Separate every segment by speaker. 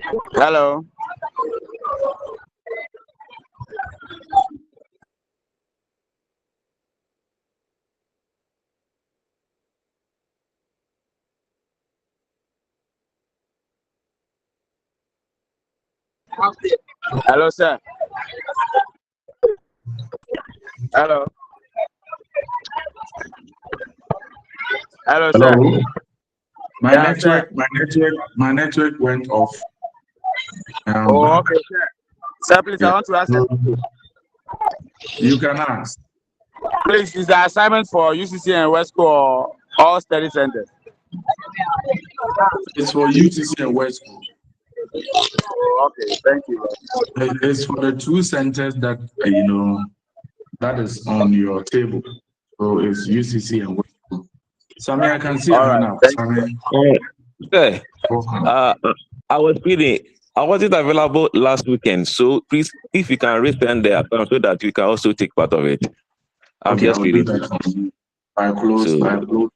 Speaker 1: Hello. Hello, sir. Hello. Hello, sir.
Speaker 2: Hello. My
Speaker 1: Yeah, sir.
Speaker 2: network went off.
Speaker 1: Oh,
Speaker 2: Back.
Speaker 1: okay, sir. Sir, please, I
Speaker 2: Yeah.
Speaker 1: want to ask you.
Speaker 2: You can ask.
Speaker 1: Please, is the assignment for UCC and Wesco or all study centers?
Speaker 2: It's for UTC and West.
Speaker 1: Oh, okay, thank you.
Speaker 2: It's for the two centers that that is on your table. So it's UCC and West. Sammy, I can see your
Speaker 1: All
Speaker 2: hand
Speaker 1: right,
Speaker 2: up.
Speaker 1: thank
Speaker 2: Sammy.
Speaker 3: Okay. I was feeling I wasn't available last weekend, so please, if you can resend the account so that you can also take part of it. I'm
Speaker 2: Okay,
Speaker 3: just
Speaker 2: I will do
Speaker 3: feeling.
Speaker 2: that for you. I close.
Speaker 3: So
Speaker 2: I'll do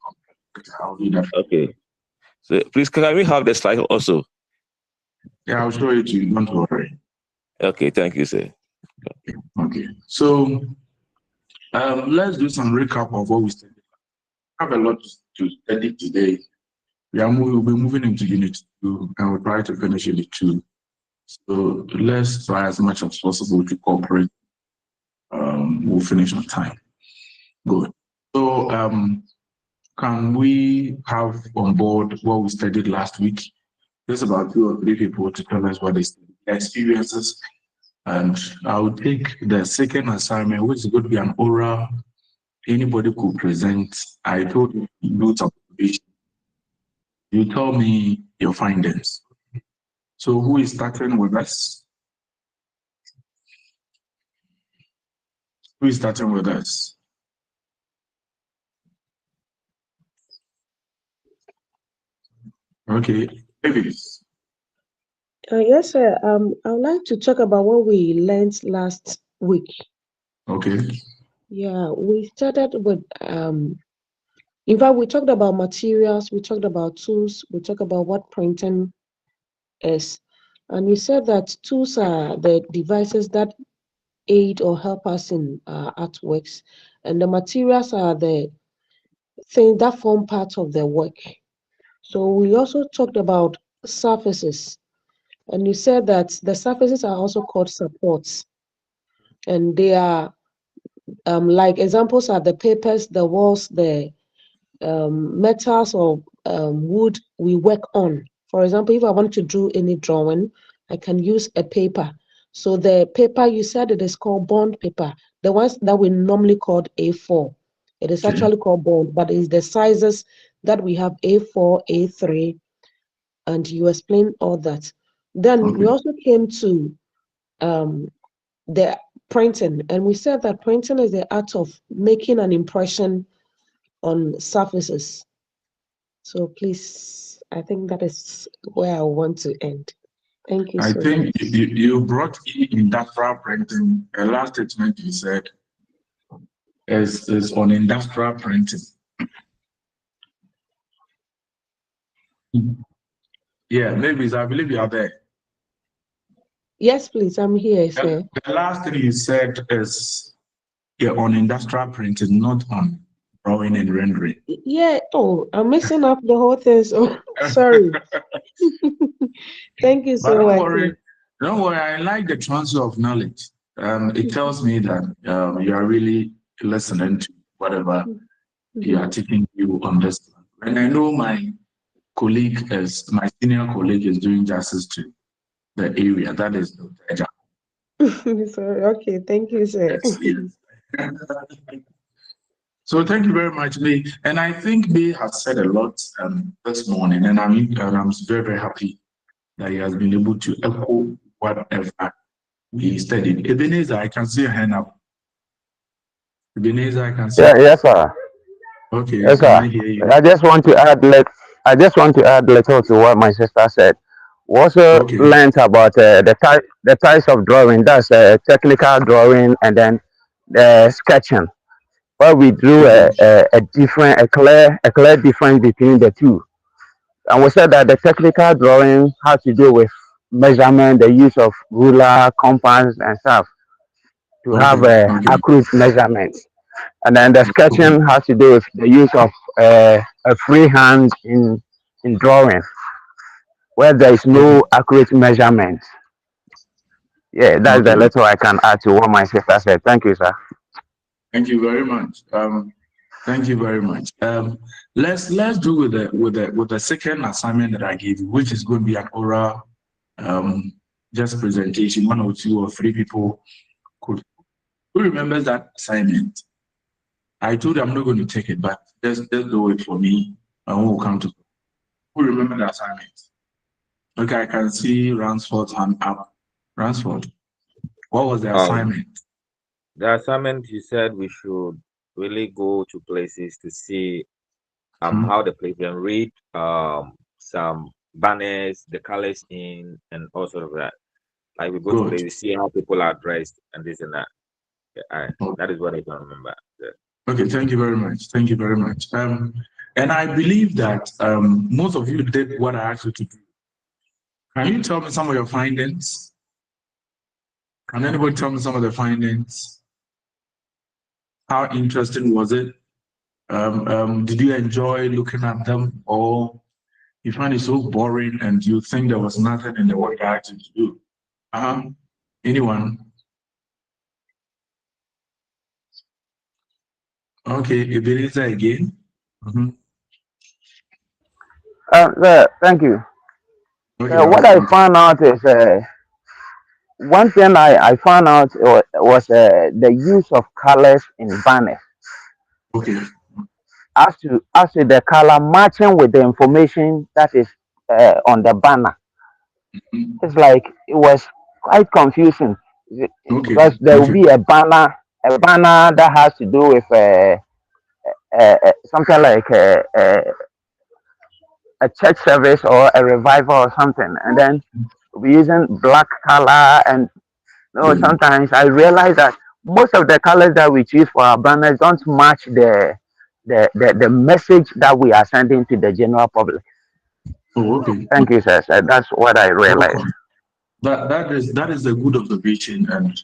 Speaker 2: that.
Speaker 3: okay. So please, can we have the slide also?
Speaker 2: Yeah, I'll show it to you. Don't worry.
Speaker 3: Okay, thank you, sir.
Speaker 2: Okay. So let's do some recap of what we studied. I have a lot to study today. We'll be moving into unit 2 and we'll try to finish unit 2. So let's try as much as possible to cooperate. We'll finish on time. Good. So can we have on board what we studied last week? There's about 2 or 3 people to tell us what they studied, their experiences. And I'll take the second assignment, which is going to be an oral. Anybody could present. I told you notes of observation. You tell me your findings. So who is starting with us? Who is starting with us? Okay, Davis.
Speaker 4: Yes, sir. I would like to talk about what we learned last week.
Speaker 2: Okay.
Speaker 4: Yeah, we started with in fact, we talked about materials, we talked about tools, we talked about what printing is. And you said that tools are the devices that aid or help us in artworks, and the materials are the things that form part of the work. So we also talked about surfaces, and you said that the surfaces are also called supports, and they are like examples are the papers, the walls, the metals or wood we work on. For example, if I want to do any drawing, I can use a paper. So the paper you said it is called bond paper. The ones that we normally called A4. It is actually called bond, but it's the sizes that we have A4, A3, and you explain all that. Then we also came to the printing, and we said that printing is the art of making an impression on surfaces. So please, I think that is where I want to end. Thank you
Speaker 2: I
Speaker 4: so
Speaker 2: think
Speaker 4: much.
Speaker 2: you brought in industrial printing. The last statement you said is on industrial printing. Yeah, maybe I believe you are there.
Speaker 4: Yes, please, I'm here, sir.
Speaker 2: The last thing you said is on industrial printing, not on drawing and rendering.
Speaker 4: Yeah, oh, I'm messing up the whole thing, so sorry. Thank you
Speaker 2: But
Speaker 4: so
Speaker 2: don't
Speaker 4: much.
Speaker 2: worry, I like the transfer of knowledge. It tells me that you are really listening to whatever you are teaching you on this. And I know my senior colleague is doing justice to the area. That is Dr.
Speaker 4: Sorry, okay, thank you, sir.
Speaker 2: Yes. So thank you very much, May. And I think May has said a lot this morning, and I'm very, very happy that he has been able to echo whatever we studied. Ebenezer, I can see your hand up. Ebenezer, I can see.
Speaker 5: Yeah, yes, sir.
Speaker 2: Okay,
Speaker 5: Yes,
Speaker 2: can
Speaker 5: sir.
Speaker 2: I hear you?
Speaker 5: I just want to add little to what my sister said. We also
Speaker 2: Okay.
Speaker 5: learned about the types of drawing. That's technical drawing and then sketching. Where we drew a clear difference between the two. And we said that the technical drawing has to do with measurement, the use of ruler, compass, and stuff to have
Speaker 2: Okay, okay,
Speaker 5: accurate measurements. And then the
Speaker 2: okay,
Speaker 5: sketching has to do with the use of a free hand in drawing, where there is
Speaker 2: okay,
Speaker 5: no accurate measurement. Yeah, that's the
Speaker 2: okay.
Speaker 5: little I can add to what my sister said. Thank you, sir.
Speaker 2: Thank you very much. Thank you very much. Let's do with the second assignment that I gave you, which is going to be an oral, just presentation. 1 or 2 or 3 people could. Who remembers that assignment? I told you I'm not going to take it, but just do it for me, and we will come to. Who remember the assignment? Okay, I can see Ransford's hand up. Ransford, what was the assignment?
Speaker 3: The assignment you said we should really go to places to see how the place can read some banners, the colors in, and all sort of that. Like we go to
Speaker 2: Good.
Speaker 3: places, see how people are dressed and this and that.
Speaker 2: Okay.
Speaker 3: That is what I can remember. Yeah.
Speaker 2: Okay, thank you very much. Thank you very much. And I believe that most of you did what I asked you to do. Can you tell me some of your findings? Can anybody tell me some of the findings? How interesting was it? Did you enjoy looking at them, or you find it so boring and you think there was nothing in the work I asked you to do? Anyone? Okay, Ebenezer again.
Speaker 5: Thank you.
Speaker 2: Okay,
Speaker 5: What I
Speaker 2: welcome.
Speaker 5: found out is one thing I found out was the use of colors in banners.
Speaker 2: Okay.
Speaker 5: As to the color matching with the information that is on the banner. It's like it was quite confusing
Speaker 2: Okay.
Speaker 5: because there will
Speaker 2: Okay.
Speaker 5: be a banner that has to do with something like a church service or a revival or something, and then we're using black color. And sometimes I realize that most of the colors that we choose for our banners don't match the message that we are sending to the general public.
Speaker 2: Oh, okay.
Speaker 5: Thank you, sir. That's what I realized.
Speaker 2: Welcome. That is a good observation. And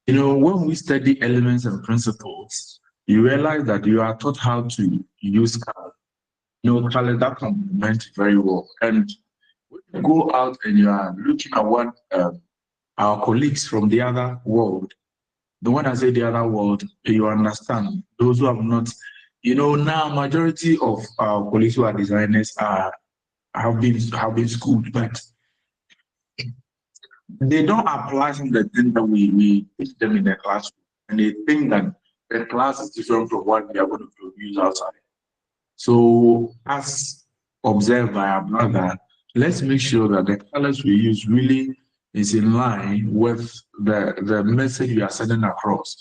Speaker 2: when we study elements and principles, you realize that you are taught how to use color. Color that complement very well. And when you go out and you are looking at what our colleagues from the other world, the one I say the other world, you understand. Those who have not, now majority of our colleagues who are designers have been schooled, but they don't apply some of the things that we teach them in the classroom, and they think that the class is different from what we are going to produce outside. So, as observed by our brother, let's make sure that the colors we use really is in line with the message we are sending across.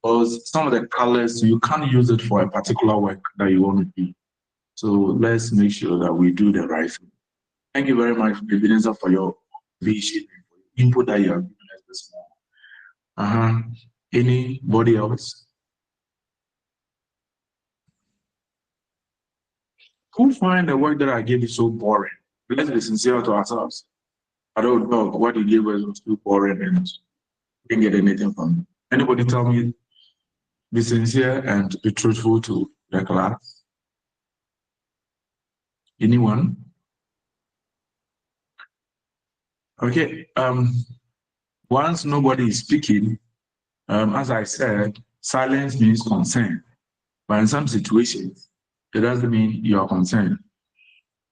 Speaker 2: Because some of the colors, you can't use it for a particular work that you want to do. So let's make sure that we do the right thing. Thank you very much, Ebenezer, for your vision and for the input that you have given us this morning. Anybody else? Who find the work that I gave you so boring? Let's be sincere to ourselves. I don't know what you gave us was too boring and didn't get anything from it. Anybody tell me, be sincere and be truthful to the class? Anyone? Okay. Once nobody is speaking, as I said, silence means consent. But in some situations, it doesn't mean you are concerned.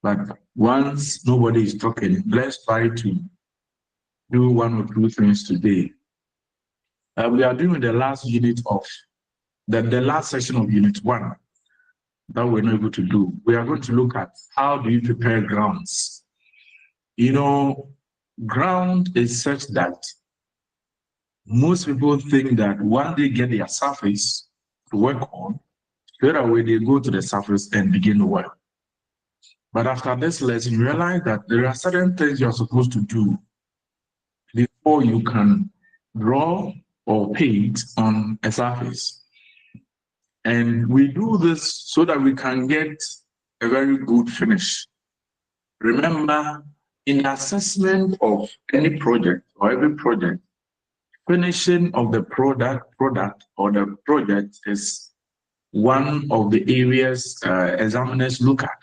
Speaker 2: But once nobody is talking, let's try to do 1 or 2 things today. We are doing the last unit of the last section of unit 1 that we're not able to do. We are going to look at how do you prepare grounds. Ground is such that most people think that when they get their surface to work on, straight away they go to the surface and begin to work. But after this lesson, you realize that there are certain things you're supposed to do before you can draw or paint on a surface. And we do this so that we can get a very good finish. Remember, in assessment of any project or every project, finishing of the product or the project is one of the areas examiners look at.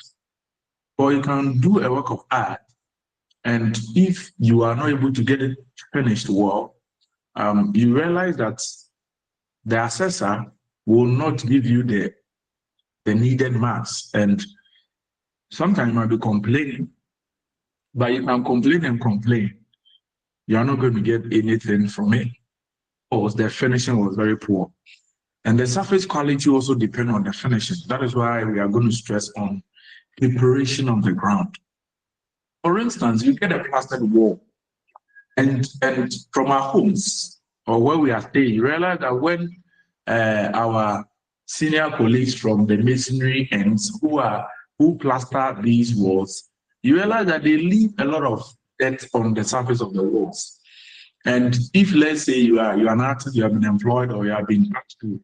Speaker 2: Or you can do a work of art, and if you are not able to get it finished well, you realize that the assessor will not give you the needed marks. And sometimes you might be complaining, but you can complain and complain. You are not going to get anything from it, because the finishing was very poor. And the surface quality also depends on the finishing. That is why we are going to stress on preparation of the ground. For instance, you get a plastered wall, and from our homes or where we are staying, you realize that when our senior colleagues from the masonry ends who plaster these walls, you realize that they leave a lot of dirt on the surface of the walls. And if, let's say, you are an artist, you have been employed, or you have been asked to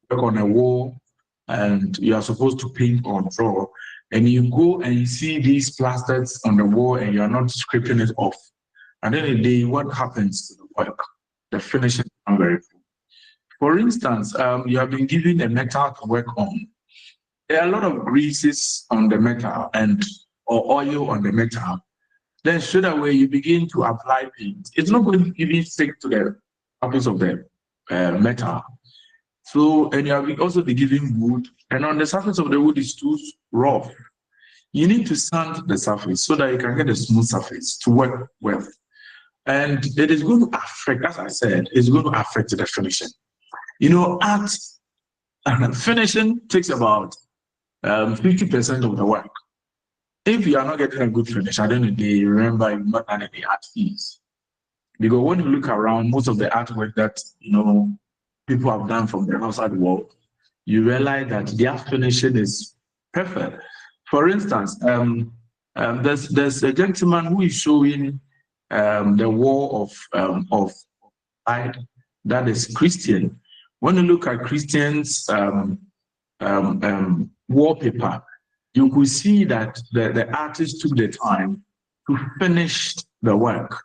Speaker 2: work on a wall, and you are supposed to paint or draw, and you go and you see these plasters on the wall and you are not scraping it off, at the end of the day, what happens to the work? The finishing is not very full. For instance, you have been given a metal to work on. There are a lot of greases on the metal or oil on the metal. Then straight away you begin to apply paint. It's not going to even stick to the surface of the metal. So, and you have also been given wood, and on the surface of the wood is too rough. You need to sand the surface so that you can get a smooth surface to work with. And it is going to affect, as I said, it's going to affect the finishing. You know, art and finishing takes about 50% of the work. If you are not getting a good finish, at the end of the day, remember you've not done any art piece. Because when you look around, most of the artwork that people have done from the outside world, you realize that their finishing is perfect. For instance, there's a gentleman who is showing the wall of light that is Christian. When you look at Christians' wallpaper, you could see that the artist took the time to finish the work,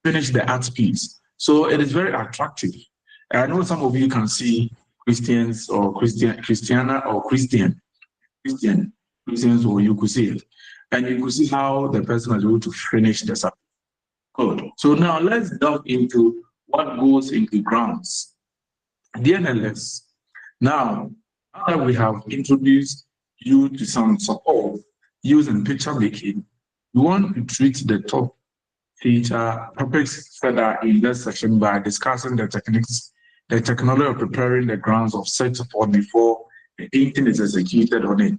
Speaker 2: finish the art piece. So it is very attractive. I know some of you can see Christians or Christians, or you could see it. And you could see how the person is able to finish the subject. Good. So now let's delve into what goes into grounds. DNLS. Now that we have introduced you to some support using picture making, we want to treat the topics further in this section by discussing the techniques, the technology of preparing the grounds of such support before the painting is executed on it.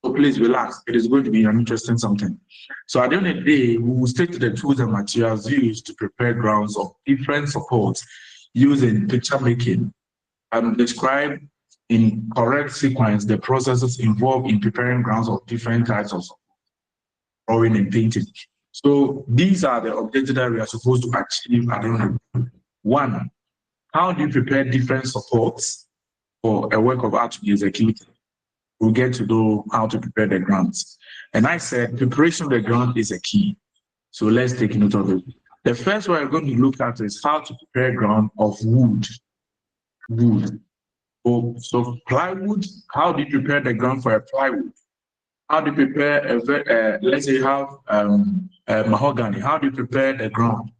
Speaker 2: So please relax, it is going to be an interesting something. So at the end of the day, we will stick to the tools and materials used to prepare grounds of different supports using picture making and describe in correct sequence the processes involved in preparing grounds of different types of support, drawing and painting. So these are the objectives that we are supposed to achieve at the end of the day. One, how do you prepare different supports for a work of art to be executed? We'll get to know how to prepare the grounds. And I said preparation of the ground is a key. So let's take note of it. The first one we're going to look at is how to prepare ground of wood. So plywood, how do you prepare the ground for a plywood? How do you prepare let's say you have mahogany, how do you prepare the ground?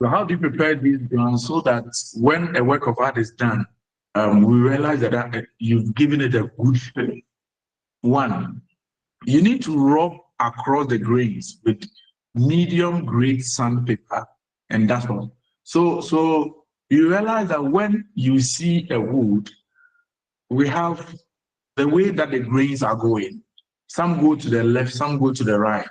Speaker 2: So how do you prepare these grounds so that when a work of art is done, we realize that you've given it a good feeling? One, you need to rub across the grains with medium grade sandpaper, and that's all. So you realize that when you see a wood, we have the way that the grains are going. Some go to the left, some go to the right.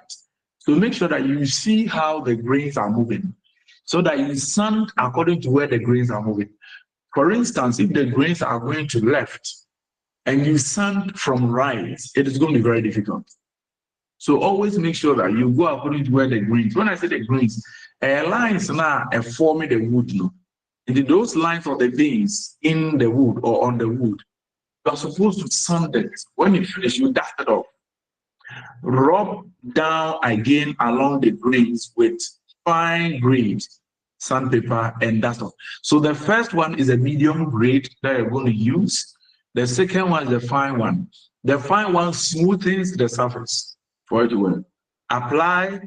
Speaker 2: So make sure that you see how the grains are moving, so that you sand according to where the grains are moving. For instance, if the grains are going to left and you sand from right, it is going to be very difficult. So always make sure that you go according to where the grains. When I say the grains, lines now are forming the wood. And those lines of the veins in the wood or on the wood you are supposed to sand it. When you finish, you dust it off. Rub down again along the grains with fine grade sandpaper and dust off. So the first one is a medium grade that you're going to use. The second one is the fine one. The fine one smoothens the surface for it to work. Apply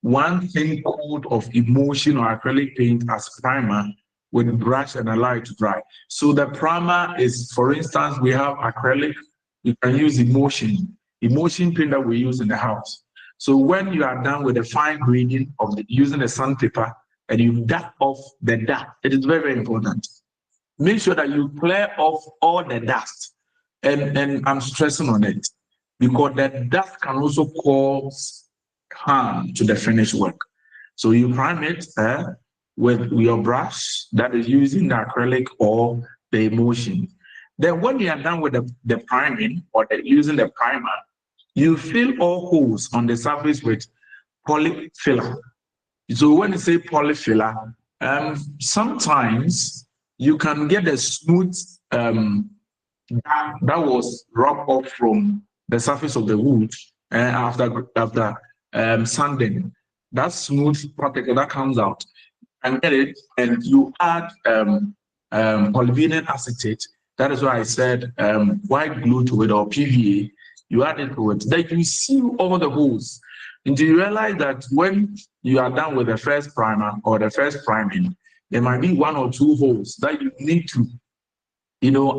Speaker 2: one thin coat of emulsion or acrylic paint as primer with brush and allow it to dry. So the primer is, for instance, we have acrylic. You can use emulsion paint that we use in the house. So when you are done with the fine grading of using the sandpaper and you dust off the dust, it is very, very important. Make sure that you clear off all the dust. And I'm stressing on it because the dust can also cause harm to the finished work. So you prime it with your brush that is using the acrylic or the emulsion. Then when you are done with the priming or using the primer, you fill all holes on the surface with polyfiller. So when you say polyfiller, sometimes you can get a smooth that was rubbed off from the surface of the wood after sanding. That smooth particle that comes out, and get it, and you add polyvinyl acetate. That is why I said white glue to it or PVA. You add it to it. Then you seal all the holes. And you realize that when you are done with the first primer or the first priming, there might be one or two holes that you need to,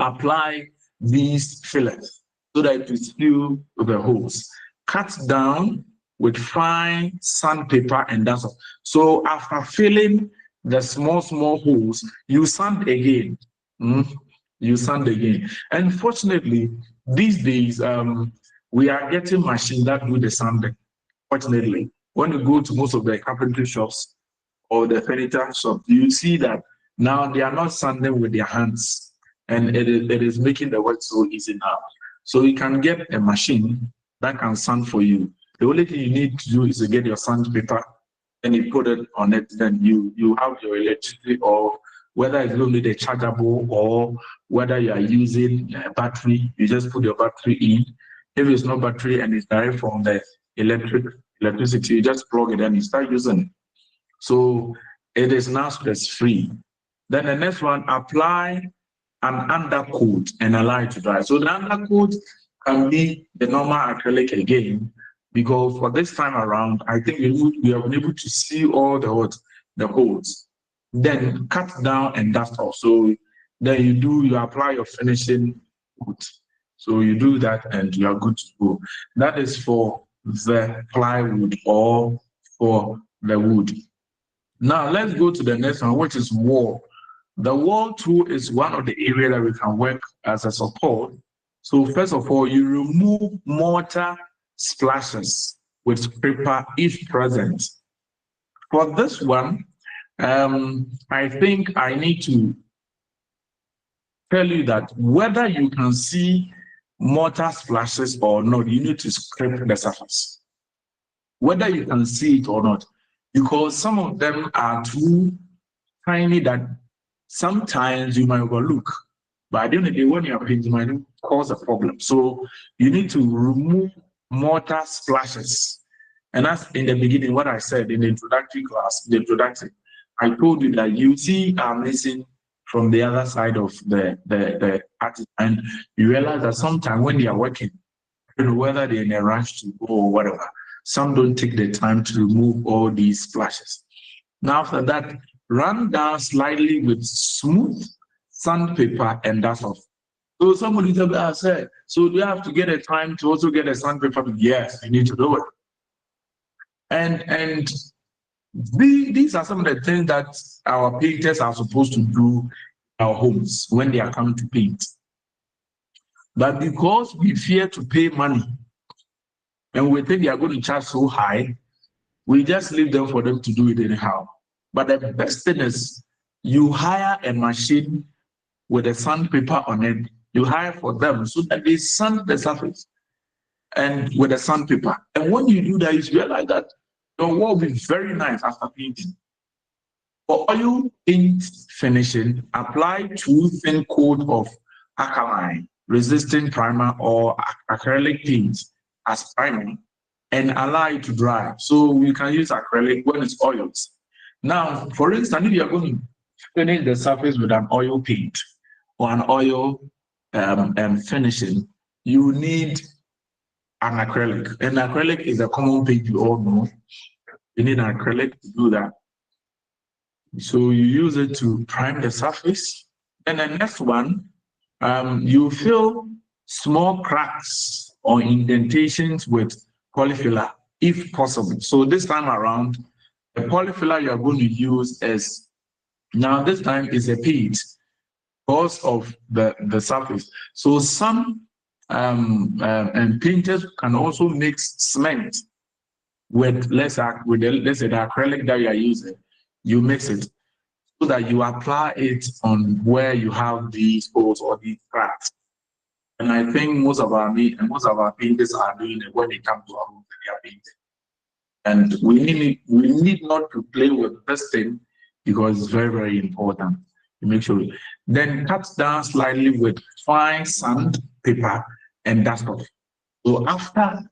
Speaker 2: apply these fillers so that you seal the holes. Cut down with fine sandpaper and that's all. So after filling the small holes, you sand again. You sand again. And fortunately, these days, we are getting machines that do the sanding. Fortunately, when you go to most of the carpentry shops or the furniture shop, you see that now they are not sanding with their hands, and it is making the work so easy now. So you can get a machine that can sand for you. The only thing you need to do is to get your sandpaper and you put it on it, then you have your electricity, or whether it's going to be the chargeable or whether you are using a battery, you just put your battery in. If it's not battery and it's direct from the electricity, you just plug it and you start using it. So it is now stress-free. Then the next one, apply an undercoat and allow it to dry. So the undercoat can be the normal acrylic again, because for this time around, I think we have been able to see all the holes. Then cut down and dust off. So then you apply your finishing coat. So you do that and you are good to go. That is for the plywood or for the wood. Now let's go to the next one, which is wall. The wall too is one of the areas that we can work as a support. So first of all, you remove mortar splashes with paper if present. For this one, I think I need to tell you that whether you can see mortar splashes or not, you need to scrape the surface. Whether you can see it or not, because some of them are too tiny that sometimes you might overlook. But at the end of the day, when you are painting, it might cause a problem. So you need to remove mortar splashes. And that's in the beginning, what I said in the introductory class, I told you that you see I'm missing from the other side of the artist, and you realize that sometimes when they are working, whether they're in a rush to go or whatever, some don't take the time to remove all these splashes. Now after that, run down slightly with smooth sandpaper and dust off. So somebody said, so do you have to get a time to also get a sandpaper? Yes, you need to do it. And these are some of the things that our painters are supposed to do in our homes when they are coming to paint. But because we fear to pay money and we think they are going to charge so high, we just leave them for them to do it anyhow. But the best thing is you hire a machine with a sandpaper on it. You hire for them so that they sand the surface and with a sandpaper. And when you do that, you realize that your wall will be very nice after painting. For oil paint finishing, apply 2 thin coat of alkaline resistant primer or acrylic paint as primer and allow it to dry. So we can use acrylic when it's oils. Now, for instance, if you are going to finish the surface with an oil paint or an oil finishing, you need an acrylic. And acrylic is a common paint you all know. You need an acrylic to do that. So you use it to prime the surface. Then the next one, you fill small cracks or indentations with polyfiller if possible. So this time around, the polyfiller you are going to use is, now this time is a paint because of the surface. So some and painters can also mix cement with let's say the acrylic that you are using. You mix it so that you apply it on where you have these holes or these cracks. And I think most of our painters are doing it when they come to our home, they are painting. And we need not to play with this thing because it's very, very important to make sure. Then cut down slightly with fine sandpaper and dust off. So after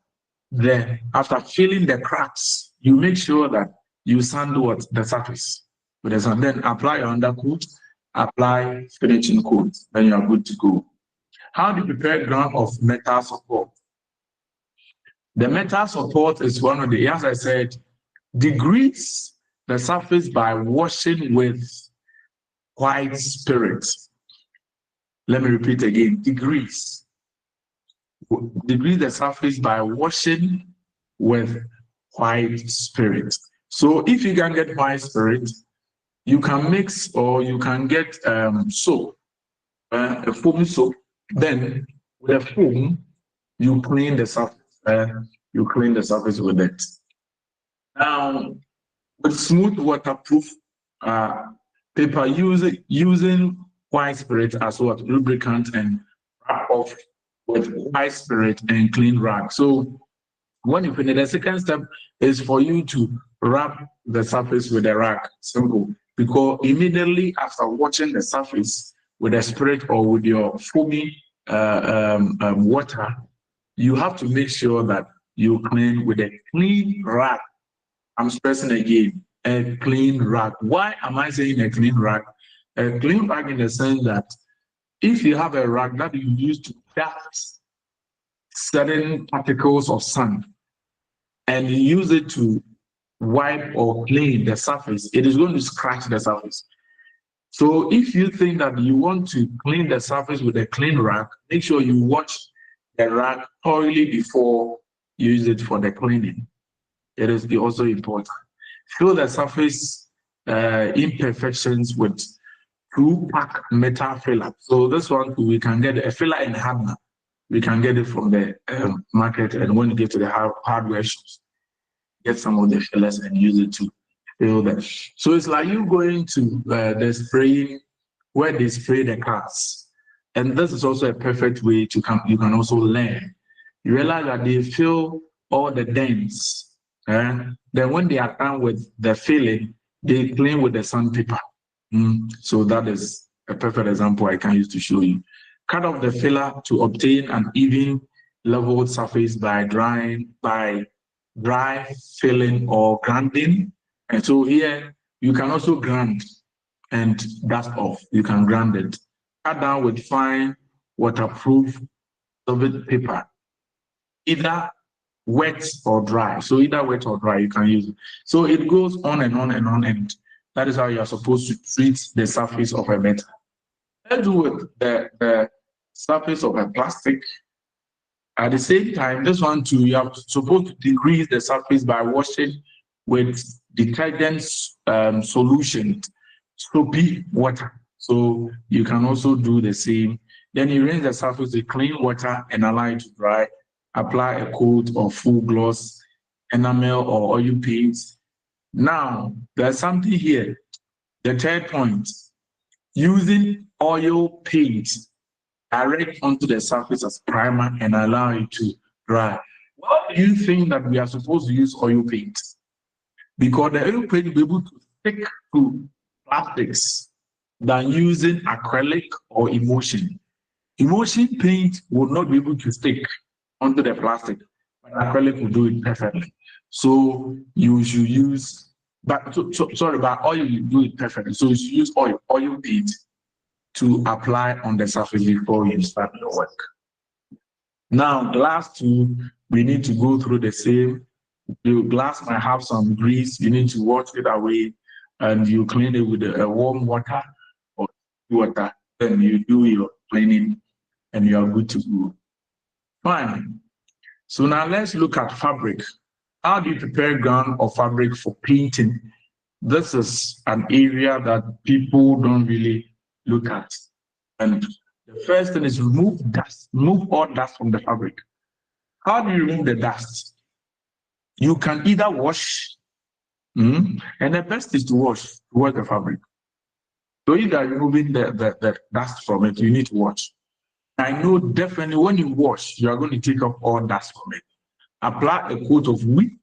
Speaker 2: filling the cracks, you make sure that you sand the surface with the sand. Then apply your undercoat, apply finishing coat, then you are good to go. How do you prepare ground of metal support? The metal support is one of the, as I said, degrease the surface by washing with white spirit. Let me repeat again, degrease the surface by washing with white spirit. So if you can get white spirit, you can mix or you can get soap, a foamy soap. Then with the foam, you clean the surface. You clean the surface with it. Now, with smooth waterproof paper, using white spirit as what lubricant and wrap off with white spirit and clean rag. So when you finish, the second step is for you to wrap the surface with a rag. Simple. Because immediately after washing the surface with a spirit or with your foamy water, you have to make sure that you clean with a clean rag. I'm stressing again, a clean rag. Why am I saying a clean rag? A clean rag in the sense that if you have a rag that you use to dust certain particles of sand and you use it to wipe or clean the surface, it is going to scratch the surface. So if you think that you want to clean the surface with a clean rag, make sure you wash the rag thoroughly before you use it for the cleaning. It is also important. Fill the surface imperfections with 2-pack metal filler. So this one, we can get a filler in hardener. We can get it from the market, and when you get to the hardware shops, get some of the fillers and use it to fill them. So it's like you going to the spraying where they spray the cars. And this is also a perfect way to come. You can also learn. You realize that they fill all the dents. Then when they are done with the filling, they clean with the sandpaper. So that is a perfect example I can use to show you. Cut off the filler to obtain an even leveled surface by dry filling or grinding. And so here you can also grind and dust off. You can grind it. Cut down with fine waterproof solid paper, either wet or dry. So either wet or dry, you can use it. So it goes on and on and on, and that is how you are supposed to treat the surface of a metal. Let's do with the surface of a plastic. At the same time, this one too, you are supposed to decrease the surface by washing with detergent solution, soapy water. So you can also do the same. Then you rinse the surface with clean water and allow it to dry. Apply a coat or full gloss, enamel or oil paint. Now, there's something here. The third point, using oil paint direct onto the surface as primer and allow it to dry. Why do you think that we are supposed to use oil paint? Because the oil paint will be able to stick to plastics than using acrylic or emulsion. Emulsion paint would not be able to stick onto the plastic, but acrylic will do it perfectly. So you should use, but oil will do it perfectly. So you should use oil paint to apply on the surface before you start your work. Now, glass too, we need to go through the same. The glass might have some grease. You need to wash it away, and you clean it with warm water or water. Then you do your cleaning, and you are good to go. Fine. So now let's look at fabric. How do you prepare ground or fabric for painting? This is an area that people don't really look at. And the first thing is remove dust. Remove all dust from the fabric. How do you remove the dust? You can either wash, and the best is to wash the fabric. So either removing the dust from it, you need to wash. I know definitely when you wash, you are going to take off all dust from it. Apply a coat of wheat,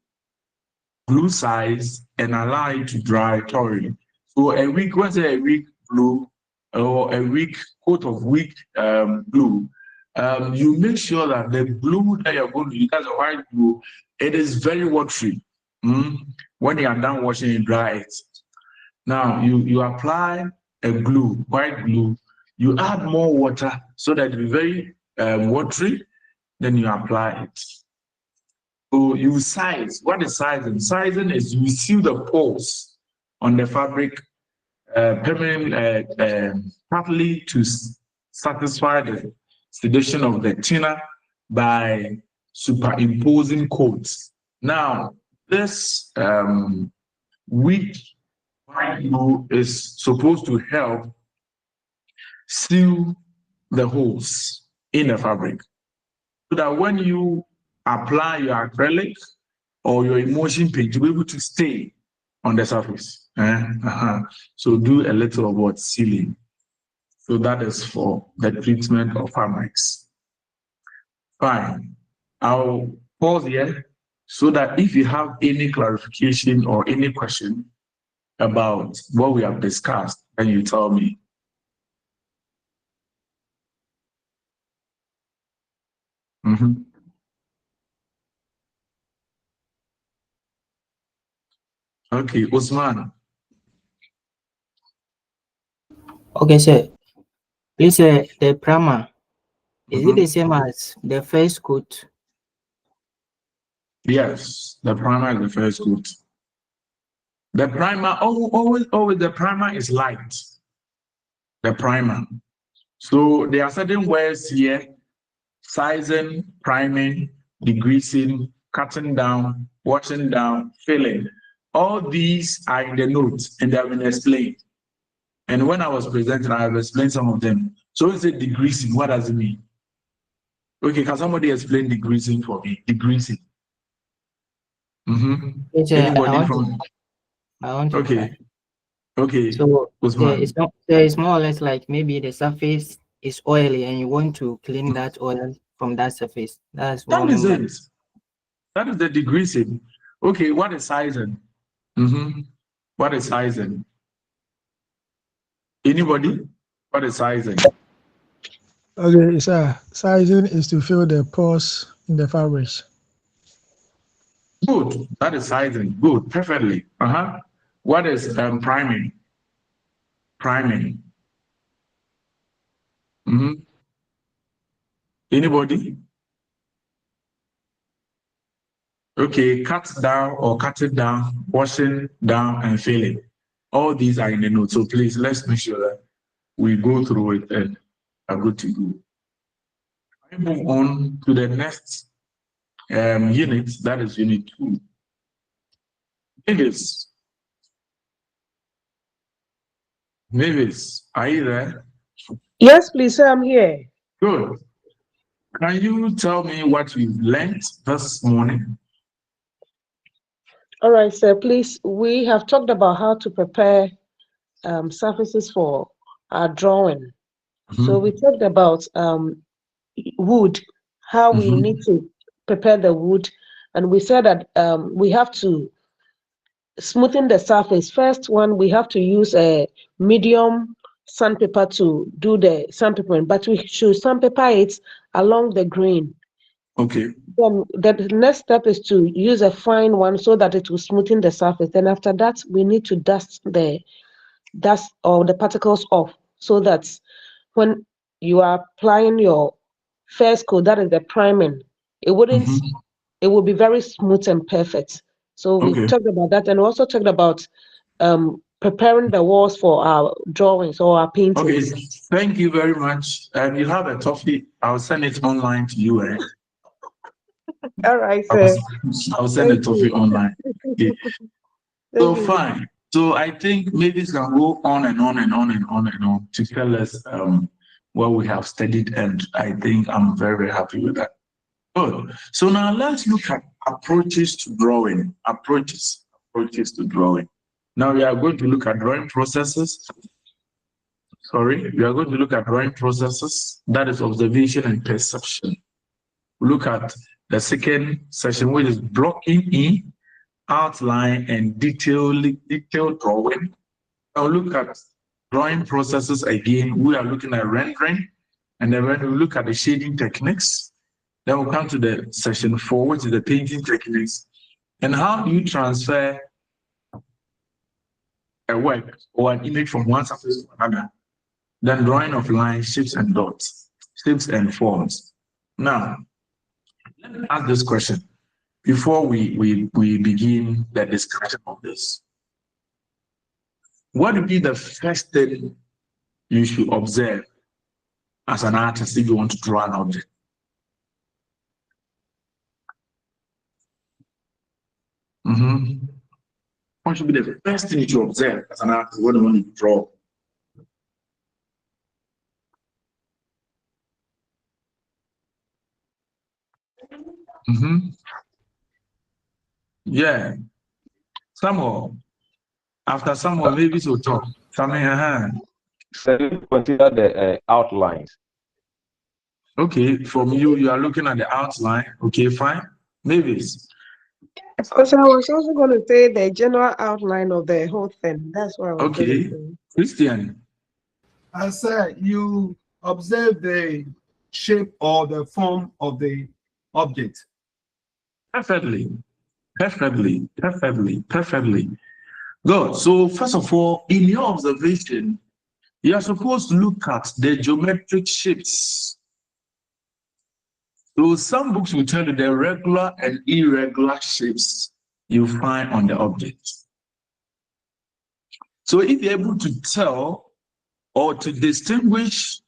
Speaker 2: blue size, and allow it to dry thoroughly. So a week, once a week blue, or a week coat of wheat blue, you make sure that the glue that you're going to use, that's a white glue, it is very watery. When you are done washing it, dry it. Now you apply a glue, white glue, you add more water so that it will be very watery, then you apply it. So you size. What is sizing? Sizing is you seal the pores on the fabric partly to satisfy the sedation of the thinner by superimposing coats. Now, this white glue is supposed to help seal the holes in the fabric so that when you apply your acrylic or your emulsion paint, you'll be able to stay on the surface. So do a little of what sealing. So that is for the treatment of fabrics. Fine. I'll pause here so that if you have any clarification or any question about what we have discussed, then you tell me. Okay, Usman.
Speaker 6: Okay, sir. Please, the primer, is it the same as the first coat?
Speaker 2: Yes, the primer is the first coat. The primer, always the primer is light. The primer. So there are certain words here: sizing, priming, degreasing, cutting down, washing down, filling. All these are in the notes and they have been explained. And when I was presenting, I have explained some of them. So is it degreasing? What does it mean? Okay, can somebody explain degreasing for me? Degreasing.
Speaker 6: Yes,
Speaker 2: Anybody from?
Speaker 6: I want to
Speaker 2: Okay.
Speaker 6: try.
Speaker 2: Okay.
Speaker 6: So
Speaker 2: Usman.
Speaker 6: it's more or less like maybe the surface is oily and you want to clean that oil from that surface. That's what
Speaker 2: That is it. That is the degreasing. Okay, what is sizing? What is sizing? Anybody? What is sizing?
Speaker 7: Okay, sir. Sizing is to fill the pores in the fabrics.
Speaker 2: Good. That is sizing. Good. Perfectly. What is priming? Priming. Anybody? Okay, cut down or cut it down, washing down and filling. All these are in the notes. So please, let's make sure that we go through it and are good to go. I move on to the next unit, that is unit 2. Mavis, are you there?
Speaker 4: Yes, please, sir, I'm here.
Speaker 2: Good. Can you tell me what we've learned this morning?
Speaker 4: All right, sir, please. We have talked about how to prepare surfaces for our drawing. So we talked about wood, how we need to prepare the wood. And we said that we have to smoothen the surface. First one, we have to use a medium sandpaper to do the sandpapering, but we should sandpaper it along the grain.
Speaker 2: Okay.
Speaker 4: Then the next step is to use a fine one so that it will smoothen the surface. Then after that, we need to dust the dust or the particles off so that when you are applying your first coat, that is the priming, it wouldn't, it will be very smooth and perfect. So we talked about that, and also talked about preparing the walls for our drawings or our paintings.
Speaker 2: Okay, thank you very much. And you have a toffee. I'll send it online to you. Eh?
Speaker 4: All right, sir.
Speaker 2: I'll send a toffee online. Okay. So fine. So I think maybe it's gonna go on and on and on and on and on to tell us what we have studied, and I think I'm very, very happy with that. Good. So now let's look at approaches to drawing. Approaches to drawing. Now we are going to look at drawing processes. Sorry, we are going to look at drawing processes. That is observation and perception. Look at the second session, which is blocking in, outline, and detailed drawing. Now look at drawing processes again. We are looking at rendering, and then when we look at the shading techniques, then we'll come to the session 4, which is the painting techniques. And how do you transfer a work or an image from one surface to another? Then drawing of lines, shapes and dots, shapes and forms. Now, let me ask this question before we begin the discussion of this. What would be the first thing you should observe as an artist if you want to draw an object? What should be the first thing you observe as an artist when you want to draw? Yeah. Samuel. After Samuel, maybe so talk. Samuel,
Speaker 3: So you consider the outlines.
Speaker 2: Okay, from you are looking at the outline. Okay, fine. Mavis.
Speaker 4: Also, I was also going to say the general outline of the whole thing. That's what I was going to say.
Speaker 2: Christian.
Speaker 8: I said you observe the shape or the form of the object.
Speaker 2: Perfectly. Good. So first of all, in your observation, you are supposed to look at the geometric shapes. So some books will tell you the regular and irregular shapes you find on the object. So if you're able to tell or to distinguish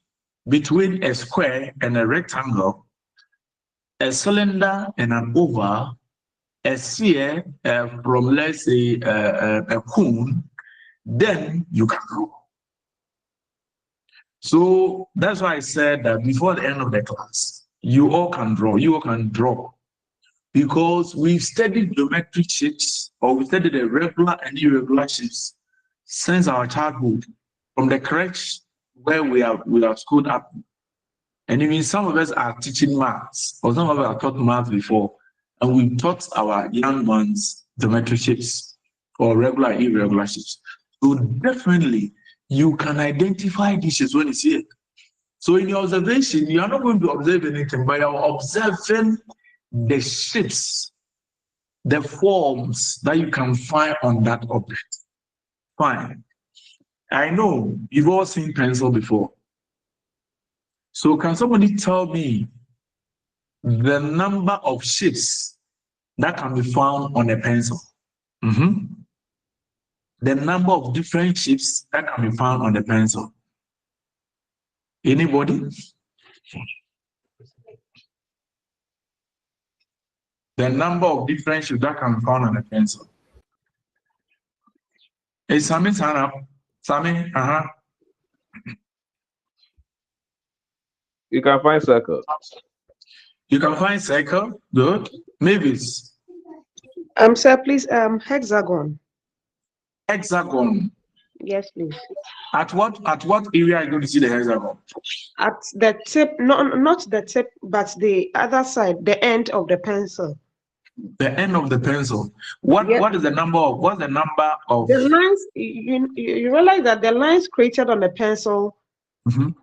Speaker 2: between a square and a rectangle, a cylinder and an oval, a sphere from, let's say, a cone, then you can draw. So that's why I said that before the end of the class, you all can draw, because we've studied geometric shapes, or we studied the regular and irregular shapes since our childhood, from the crèche where we are schooled up. And even some of us are teaching maths, or some of us have taught maths before, and we taught our young ones geometric shapes or regular and irregular shapes. So definitely you can identify these shapes when you see it. So in your observation, you are not going to observe anything, but you are observing the shapes, the forms that you can find on that object. Fine. I know you've all seen pencil before. So can somebody tell me the number of shapes that can be found on a pencil? The number of different shapes that can be found on a pencil. Anybody? The number of different shapes that can be found on a pencil. Hey, Sammy, stand up. Sammy,
Speaker 3: You can find circle.
Speaker 2: You can find circle. Good. Mavis.
Speaker 4: Sir, please, hexagon.
Speaker 2: Hexagon.
Speaker 4: Yes, please.
Speaker 2: At what area are you going to see the hexagon?
Speaker 4: At the tip, not the tip, but the other side, the end of the pencil.
Speaker 2: The end of the pencil. What
Speaker 4: Yeah.
Speaker 2: is the number of? What's the number of?
Speaker 4: The lines, you realize that the lines created on the pencil,
Speaker 2: Mhm.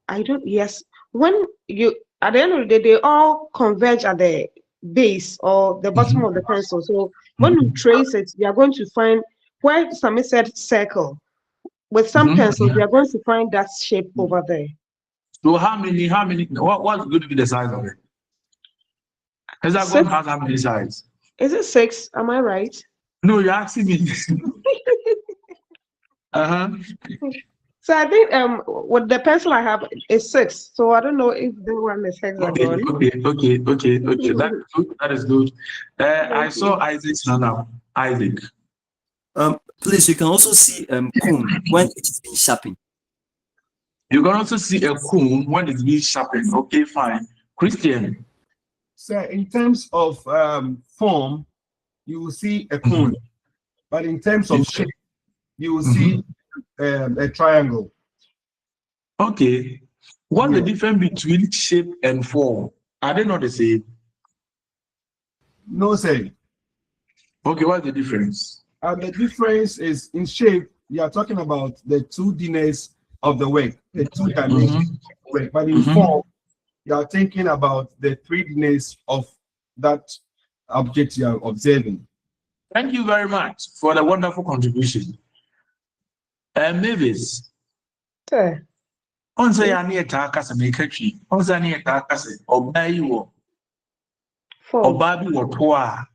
Speaker 4: I don't, yes, when you, at the end of the day, they all converge at the base or the bottom of the pencil. So when you trace it, you are going to find where Sami said circle. With some pencils, you are going to find that shape over there.
Speaker 2: So how many? What's going to be the size of it? Hexagon has how many sides?
Speaker 4: Is it 6? Am I right?
Speaker 2: No, you're asking me.
Speaker 4: So I think with the pencil I have is 6. So I don't know if the one is hexagon.
Speaker 2: Okay. That is good. I saw Isaac's hand up. Isaac.
Speaker 9: Please, you can also see cone when it is being sharpened.
Speaker 2: You can also see a cone when it's being sharpened. Okay, fine. Christian.
Speaker 8: So in terms of form, you will see a cone, but in terms of shape, you will see a triangle.
Speaker 2: Okay. What's the difference between shape and form? Are they not the same?
Speaker 8: No, say.
Speaker 2: Okay, what's the difference?
Speaker 8: The difference is in shape, you are talking about the 2Dness of the work, the 2 dimensions of the work. But in form, you are thinking about the 3Dness of that object you are observing.
Speaker 2: Thank you very much for the wonderful contribution. Mavis.
Speaker 4: Sir.
Speaker 2: On say I need to cast a make on say I need to cast it or buy you or baby or toa.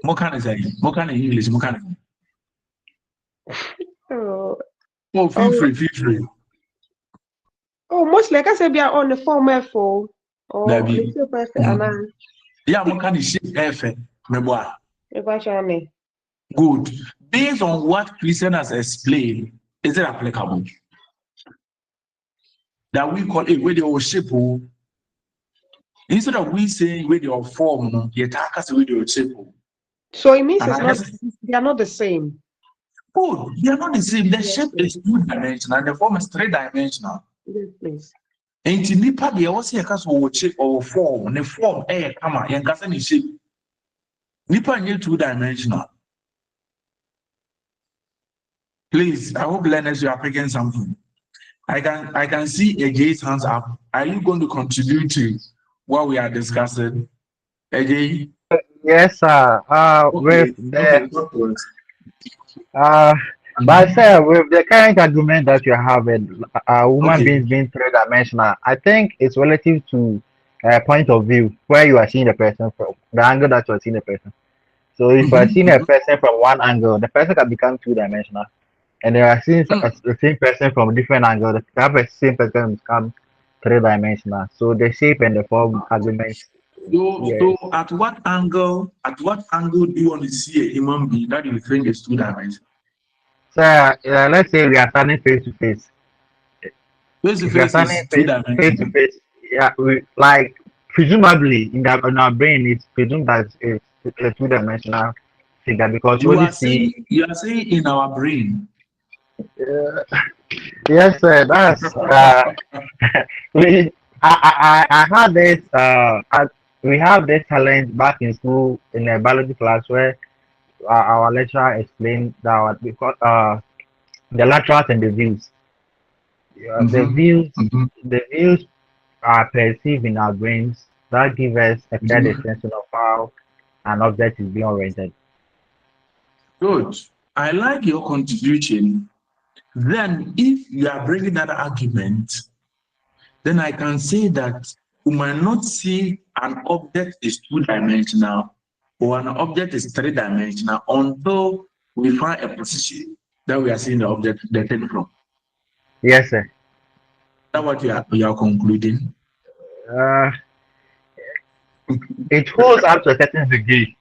Speaker 2: What can I say? What kind of English? What kind of feel free.
Speaker 4: Oh, most like I said, we are on the form F4 or the shape F.
Speaker 2: Yeah, what kind of shape F?
Speaker 4: Me.
Speaker 2: Good. Based on what Christian has explained, is it applicable? That we call it where they shape. Instead of we saying where they form, you attack us with your shape.
Speaker 4: So it means they are not the same.
Speaker 2: Oh, they are not the same. The shape is 2-dimensional, the form is 3-dimensional.
Speaker 4: Yes, please.
Speaker 2: And in Nipa, they also have a shape or form. The form, come on, and cast any shape. Nipa is 2-dimensional. Please, I hope learners you are picking something. I can see AJ's hands up. Are you going to contribute to what we are discussing? AJ?
Speaker 5: Yes, sir.
Speaker 2: Okay.
Speaker 5: But sir, with the current argument that you have, human beings being 3-dimensional, I think it's relative to point of view where you are seeing the person from, the angle that you are seeing the person. So if you are seeing a person from one angle, the person can become 2-dimensional. And they are seeing the same person from a different angle, the same person become 3-dimensional. So the shape and the form arguments.
Speaker 2: So at what angle do you want to see a human being that you think is 2-dimensional?
Speaker 5: So let's say we are standing face to face.
Speaker 2: Face to face is 2-dimensional.
Speaker 5: Face to face, yeah, we like presumably in our brain it's presumed that it's a 2-dimensional figure because
Speaker 2: you are saying in our brain.
Speaker 5: Yes, sir. That's I had this we have this challenge back in school in a biology class where our lecturer explained that because the laterals and the views. The views are perceived in our brains that give us a clear description of how an object is being oriented.
Speaker 2: Good. I like your contribution. Then, if you are bringing that argument, then I can say that we might not see an object is 2-dimensional or an object is 3-dimensional until we find a position that we are seeing the object taken from.
Speaker 5: Yes, sir.
Speaker 2: That's what you are concluding.
Speaker 5: It holds up to a certain degree.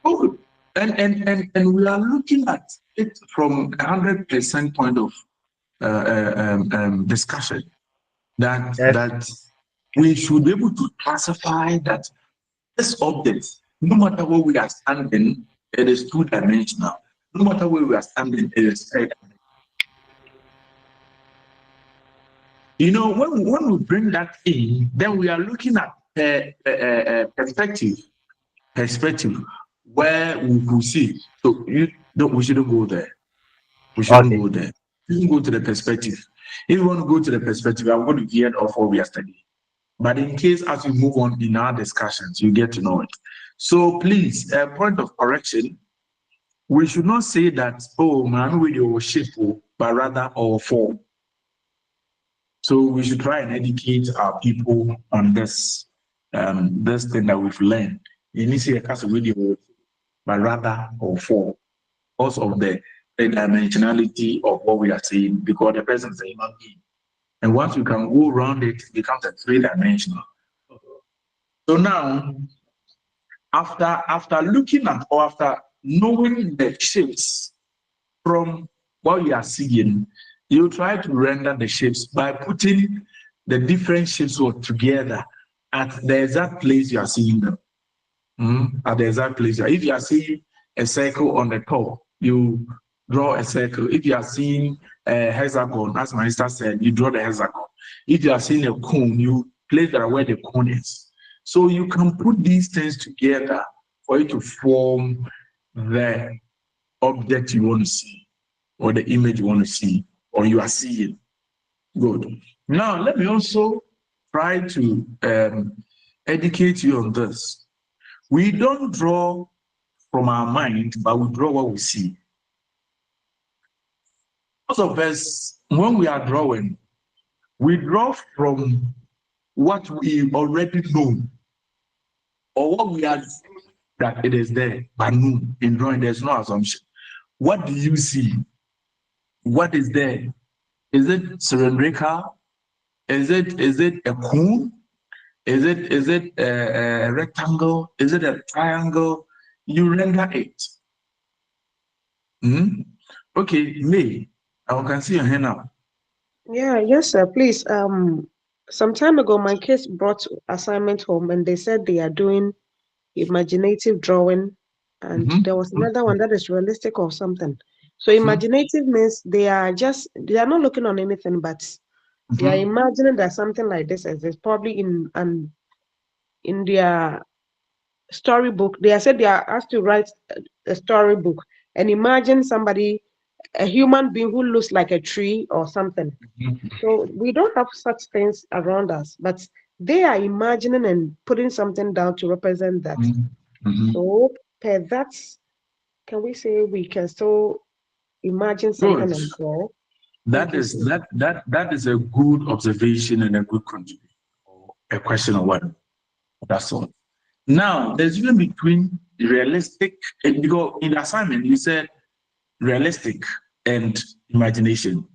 Speaker 2: Oh, and we are looking at it from 100% point of discussion that we should be able to classify that this object, no matter where we are standing, it is 2-dimensional. No matter where we are standing, it is 3-dimensional. You know, when we bring that in, then we are looking at perspective. perspective where we could see. So we shouldn't go there. We shouldn't go there. We shouldn't go to the perspective. If you want to go to the perspective, I'm going to get off what we are studying. But in case as we move on in our discussions, you get to know it. So please, a point of correction, we should not say that, oh, man, we do shape, but rather our form. So we should try and educate our people on this this thing that we've learned. You need to see a cast of video, but rather our form, because of the dimensionality of what we are saying, because the person is a human being. And once you can go around it, it becomes a three-dimensional. So now, after looking at or after knowing the shapes from what you are seeing, you try to render the shapes by putting the different shapes together at the exact place you are seeing them. At the exact place. If you are seeing a circle on the top, you draw a circle. If you are seeing a hexagon, as my sister said, you draw the hexagon. If you are seeing a cone, you place that where the cone is. So you can put these things together for you to form the object you want to see, or the image you want to see, or you are seeing. Good. Now, let me also try to educate you on this. We don't draw from our mind, but we draw what we see. Most of us, when we are drawing, we draw from what we already know, or what we are that it is there, but no, in drawing, there's no assumption. What do you see? What is there? Is it cylindrical? Is it a cone? Is it a rectangle? Is it a triangle? You render it. Okay, May, I can see your hand up.
Speaker 4: Yeah, yes, sir. Please. Some time ago, my kids brought assignment home, and they said they are doing imaginative drawing, and there was another one that is realistic or something. So imaginative means they are not looking on anything, but they are imagining that something like this is probably in their storybook. They are said they are asked to write a storybook and imagine somebody, a human being who looks like a tree or something. So we don't have such things around us, but they are imagining and putting something down to represent that. So per that, can we say we can still imagine something
Speaker 2: Good.
Speaker 4: and draw?
Speaker 2: That is a good observation and a good contribution. A question of what? That's all. Now, there's even between realistic, because in the assignment you said realistic and imagination.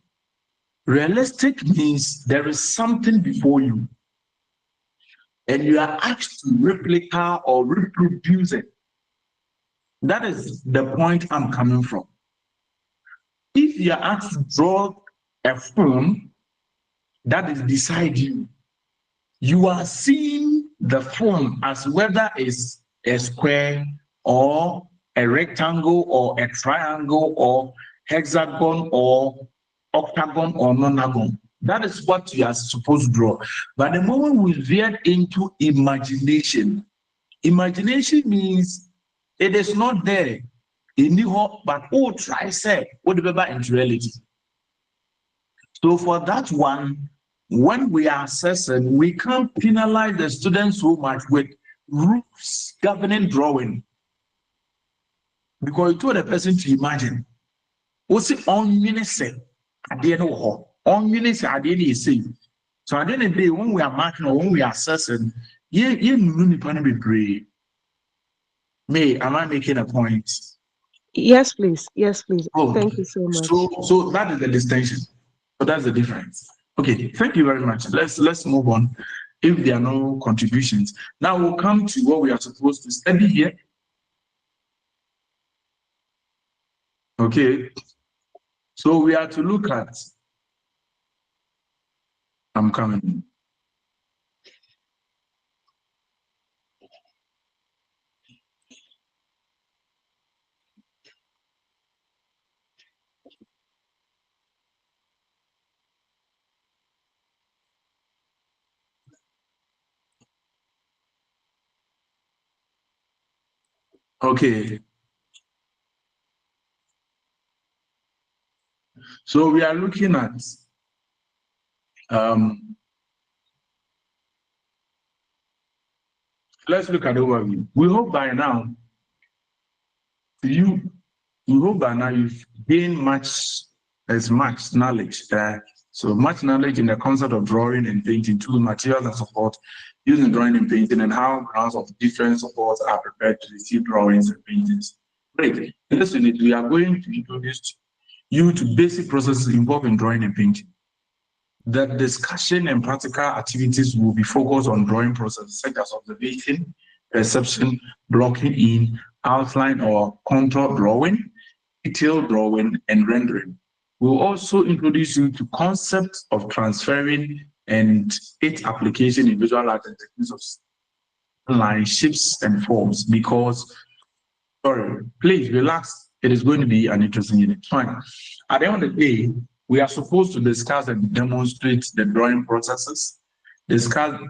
Speaker 2: Realistic means there is something before you, and you are asked to replicate or reproduce it. That is the point I'm coming from. If you are asked to draw a phone that is beside you, you are seeing the phone as whether it's a square or a rectangle or a triangle or hexagon or octagon or nonagon. That is what you are supposed to draw. But the moment we veer into imagination, imagination means it is not there in the but oh, try say what the into reality. So for that one, when we are assessing, we can't penalize the students so much with rules governing drawing. Because you told the person to imagine. What's it on minister? At the end of on minister at the end of the so at the end of the day, when we are marking or when we are assessing, you need to be brave. May, am I making a point?
Speaker 4: Yes, please. Yes, please.
Speaker 2: Oh,
Speaker 4: Thank you so much.
Speaker 2: so that is the distinction. So that's the difference. Okay, thank you very much. Let's move on. If there are no contributions, now we'll come to what we are supposed to study here. Okay, so we are to look at. I'm coming. Okay. So we are looking at let's look at the overview. We hope by now you've gained much knowledge there. So much knowledge in the concept of drawing and painting, tools, materials, and support using drawing and painting, and how grounds of different supports are prepared to receive drawings and paintings. Great. In this unit, we are going to introduce you to basic processes involved in drawing and painting. The discussion and practical activities will be focused on drawing processes such as observation, perception, blocking in, outline or contour drawing, detail drawing, and rendering. We'll also introduce you to concepts of transferring and its application in visual art and techniques of line, shapes, and forms. Because, please relax. It is going to be an interesting unit. Fine. At the end of the day, we are supposed to discuss and demonstrate the drawing processes, discuss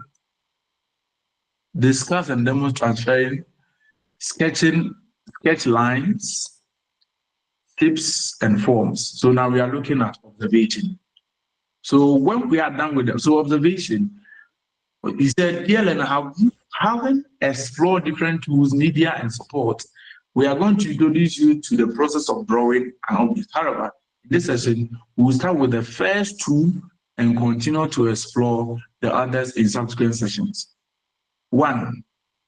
Speaker 2: and demonstrate transferring, sketch lines, shapes, and forms. So now we are looking at observation. So when we are done with them, so observation, he said, dear learner, having explored different tools, media, and support, we are going to introduce you to the process of drawing and objects. However, in this session, we will start with the first two and continue to explore the others in subsequent sessions. 1.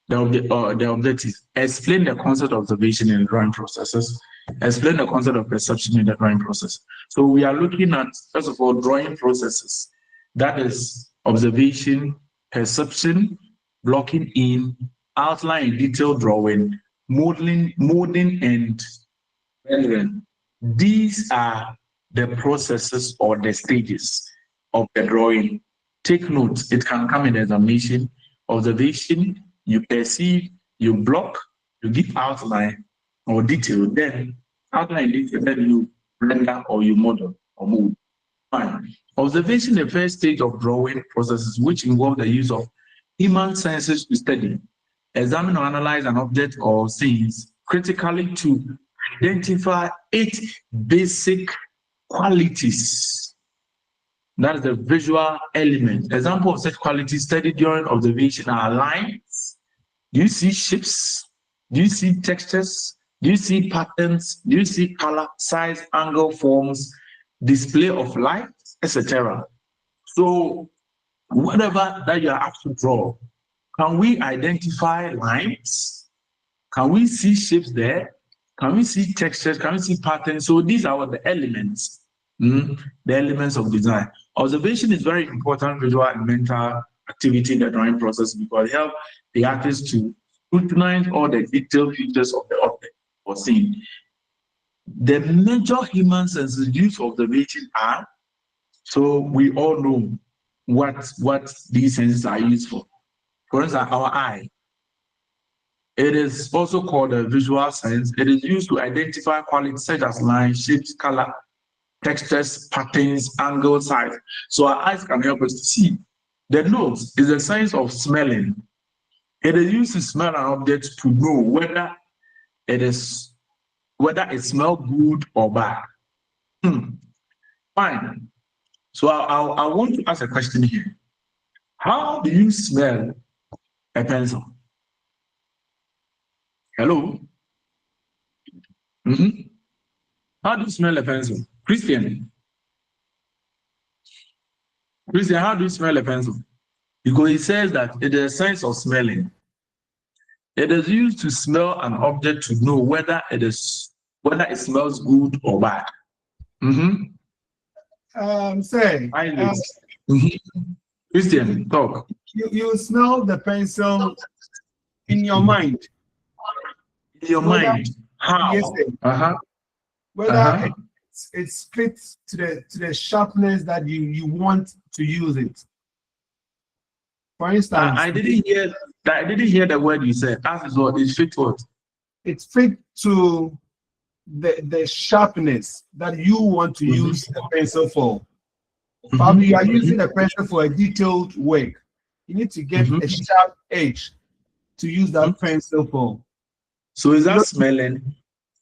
Speaker 2: The objective. Explain the concept of observation in the drawing processes. Explain the concept of perception in the drawing process. So we are looking at, first of all, drawing processes. That is observation, perception, blocking in, outline, detail drawing, modeling, and rendering. These are the processes or the stages of the drawing. Take note, it can come in examination. Observation, you perceive, you block, you give outline or detail, then outline detail, then you render or you model or move. Fine. Observation, the first stage of drawing processes, which involve the use of human senses to study, examine or analyze an object or scenes critically to identify its basic qualities. That is the visual element. Example of such qualities studied during observation are lines. Do you see shapes? Do you see textures? Do you see patterns? Do you see color, size, angle, forms, display of light, etc.? So whatever that you are asked to draw, can we identify lines? Can we see shapes there? Can we see textures? Can we see patterns? So these are the elements, the elements of design. Observation is very important visual and mental activity in the drawing process because it helps the artist to scrutinize all the detailed features of the object or scene. The major human senses used for observation are, so we all know what these senses are used for. For instance, our eye. It is also called a visual sense. It is used to identify qualities such as lines, shapes, color, textures, patterns, angle, size. So our eyes can help us to see. The nose is a sense of smelling. It is used to smell an object to know whether it smells good or bad. Fine. So I want to ask a question here. How do you smell a pencil? Hello? How do you smell a pencil? Christian, how do you smell a pencil? Because it says that it is a sense of smelling. It is used to smell an object to know whether it smells good or bad. Christian, talk.
Speaker 8: You smell the pencil in your mind.
Speaker 2: In your mind. How?
Speaker 8: Yes, whether it's fit to the sharpness that you want to use it. For instance,
Speaker 2: I didn't hear the word you said. That is what it's fit what?
Speaker 8: It's fit to the sharpness that you want to use the pencil for. Probably you are using a pencil for a detailed work. You need to get a sharp edge to use that pencil for.
Speaker 2: So is that smelling?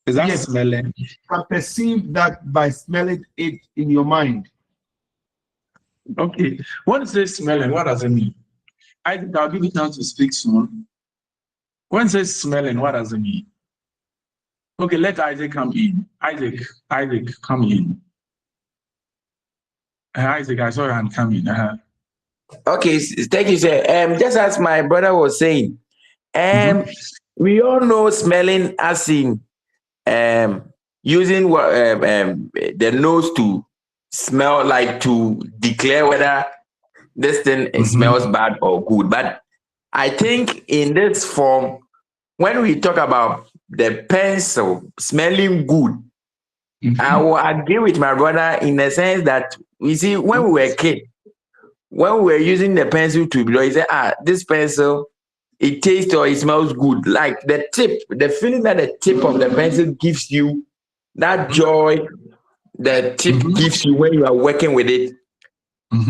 Speaker 2: Is that
Speaker 8: Yes.
Speaker 2: smelling?
Speaker 8: You can perceive that by smelling it in your mind.
Speaker 2: Okay. When it says smelling, what does it mean? I think I'll give it now to speak soon. When it says smelling, what does it mean? Okay, let Isaac come in. Isaac, come in. Isaac, I saw your hand come in.
Speaker 10: Okay, thank you, sir. Just as my brother was saying, we all know smelling as in using the nose to smell, like to declare whether this thing smells bad or good. But I think in this form, when we talk about the pencil smelling good, I will agree with my brother in the sense that we see when we were kids, when we were using the pencil to blow, he said, this pencil, it tastes or it smells good. Like the tip, the feeling that the tip of the pencil gives you, that joy the tip gives you when you are working with it,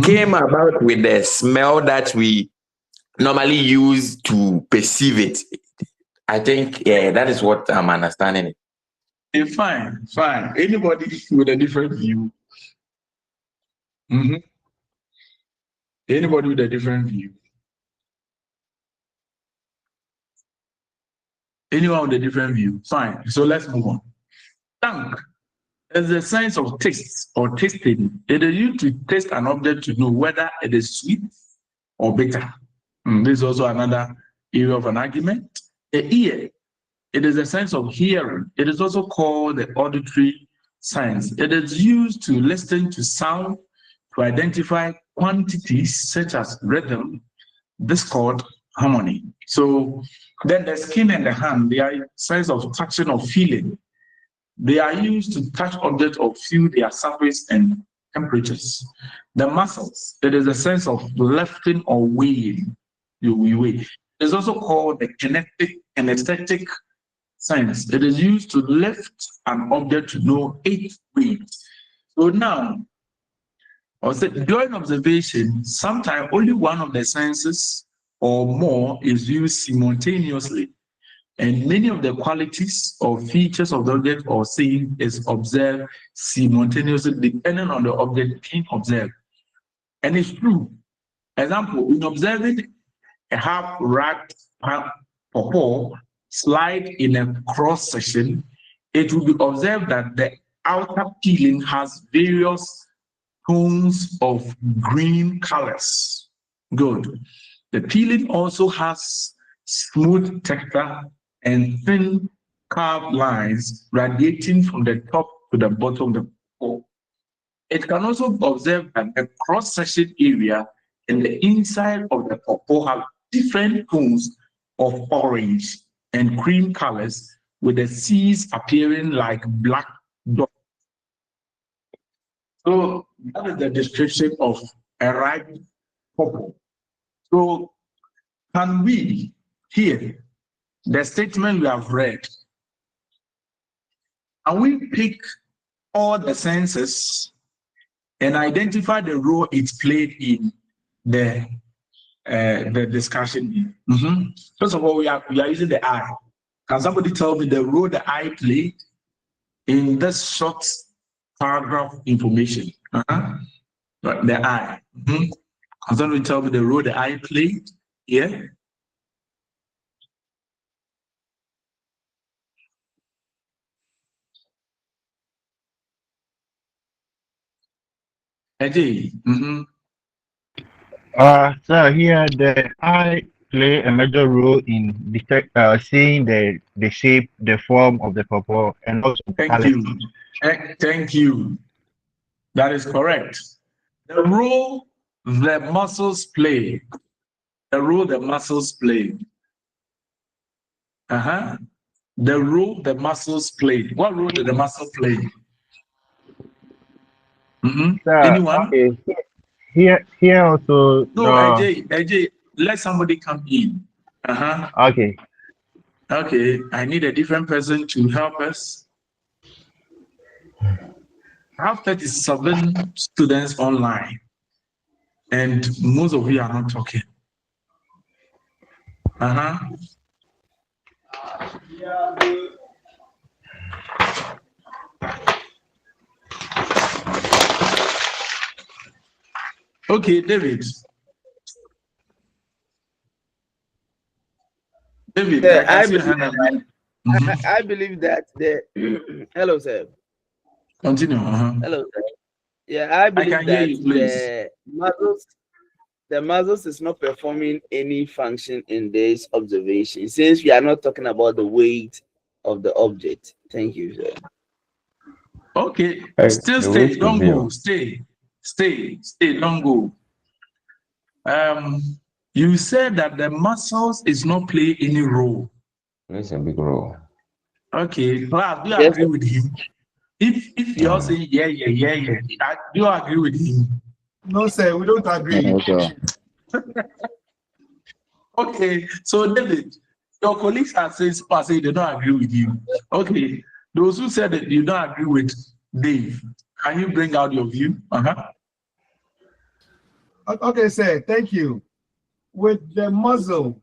Speaker 10: came about with the smell that we normally use to perceive it. I think, that is what I'm understanding it.
Speaker 2: Fine. Anybody with a different view? Anybody with a different view? Anyone with a different view? Fine. So let's move on. Thank is the sense of taste or tasting. It is used to taste an object to know whether it is sweet or bitter. This is also another area of an argument. The ear, it is a sense of hearing. It is also called the auditory sense. It is used to listen to sound, to identify quantities such as rhythm, discord, harmony. So then the skin and the hand, they are sense of touching or feeling. They are used to touch objects or feel their surface and temperatures. The muscles, it is a sense of lifting or weighing. You weigh. It's also called the kinesthetic sense. It is used to lift an object to know its weight. So now, during observation, sometimes only one of the senses or more is used simultaneously. And many of the qualities or features of the object or scene is observed simultaneously depending on the object being observed. And it's true. Example, in observing a half-wrapped pawpaw slide in a cross section, it will be observed that the outer peeling has various tones of green colors. Good. The peeling also has smooth texture and thin curved lines radiating from the top to the bottom of the pawpaw. It can also be observed that the cross-section area and the inside of the pawpaw have different tones of orange and cream colors, with the seeds appearing like black dots. So that is the description of a ripe pawpaw. So can we hear the statement we have read, and we pick all the senses and identify the role it's played in the discussion? First of all, we are using the eye. Can somebody tell me the role the eye played in this short paragraph information? The eye. Can somebody tell me the role the eye played? Yeah. Eddie.
Speaker 5: So here the eye play a major role in seeing the shape, the form of the pawpaw, and also
Speaker 2: Thank you. Thank you. That is correct. The role the muscles play. The role the muscles play. The role the muscles play. What role did the muscle play? Anyone?
Speaker 5: Okay. Here also.
Speaker 2: No, AJ, let somebody come in.
Speaker 5: Okay.
Speaker 2: Okay, I need a different person to help us. I have 37 students online, and most of you are not talking. Okay, David. David,
Speaker 11: Yeah,
Speaker 2: I see your hand up.
Speaker 11: I believe that the hello sir.
Speaker 2: Continue.
Speaker 11: Hello sir. Yeah, I believe
Speaker 2: can hear
Speaker 11: that
Speaker 2: you, please.
Speaker 11: the muscles is not performing any function in this observation since we are not talking about the weight of the object. Thank you, sir.
Speaker 2: Okay, still
Speaker 10: the
Speaker 2: stay,
Speaker 10: way to
Speaker 2: don't
Speaker 10: view.
Speaker 2: go, stay, don't go. You said that the muscles is not play any role.
Speaker 10: Plays a big role.
Speaker 2: Okay, class, do you
Speaker 11: Yes,
Speaker 2: agree with him? If you all say yeah, do you agree with him?
Speaker 8: No, sir, we don't agree.
Speaker 2: Okay, so David, your colleagues are saying they don't agree with you. Okay, those who said that you don't agree with Dave, can you bring out your view?
Speaker 8: Okay, sir, thank you. With the muzzle,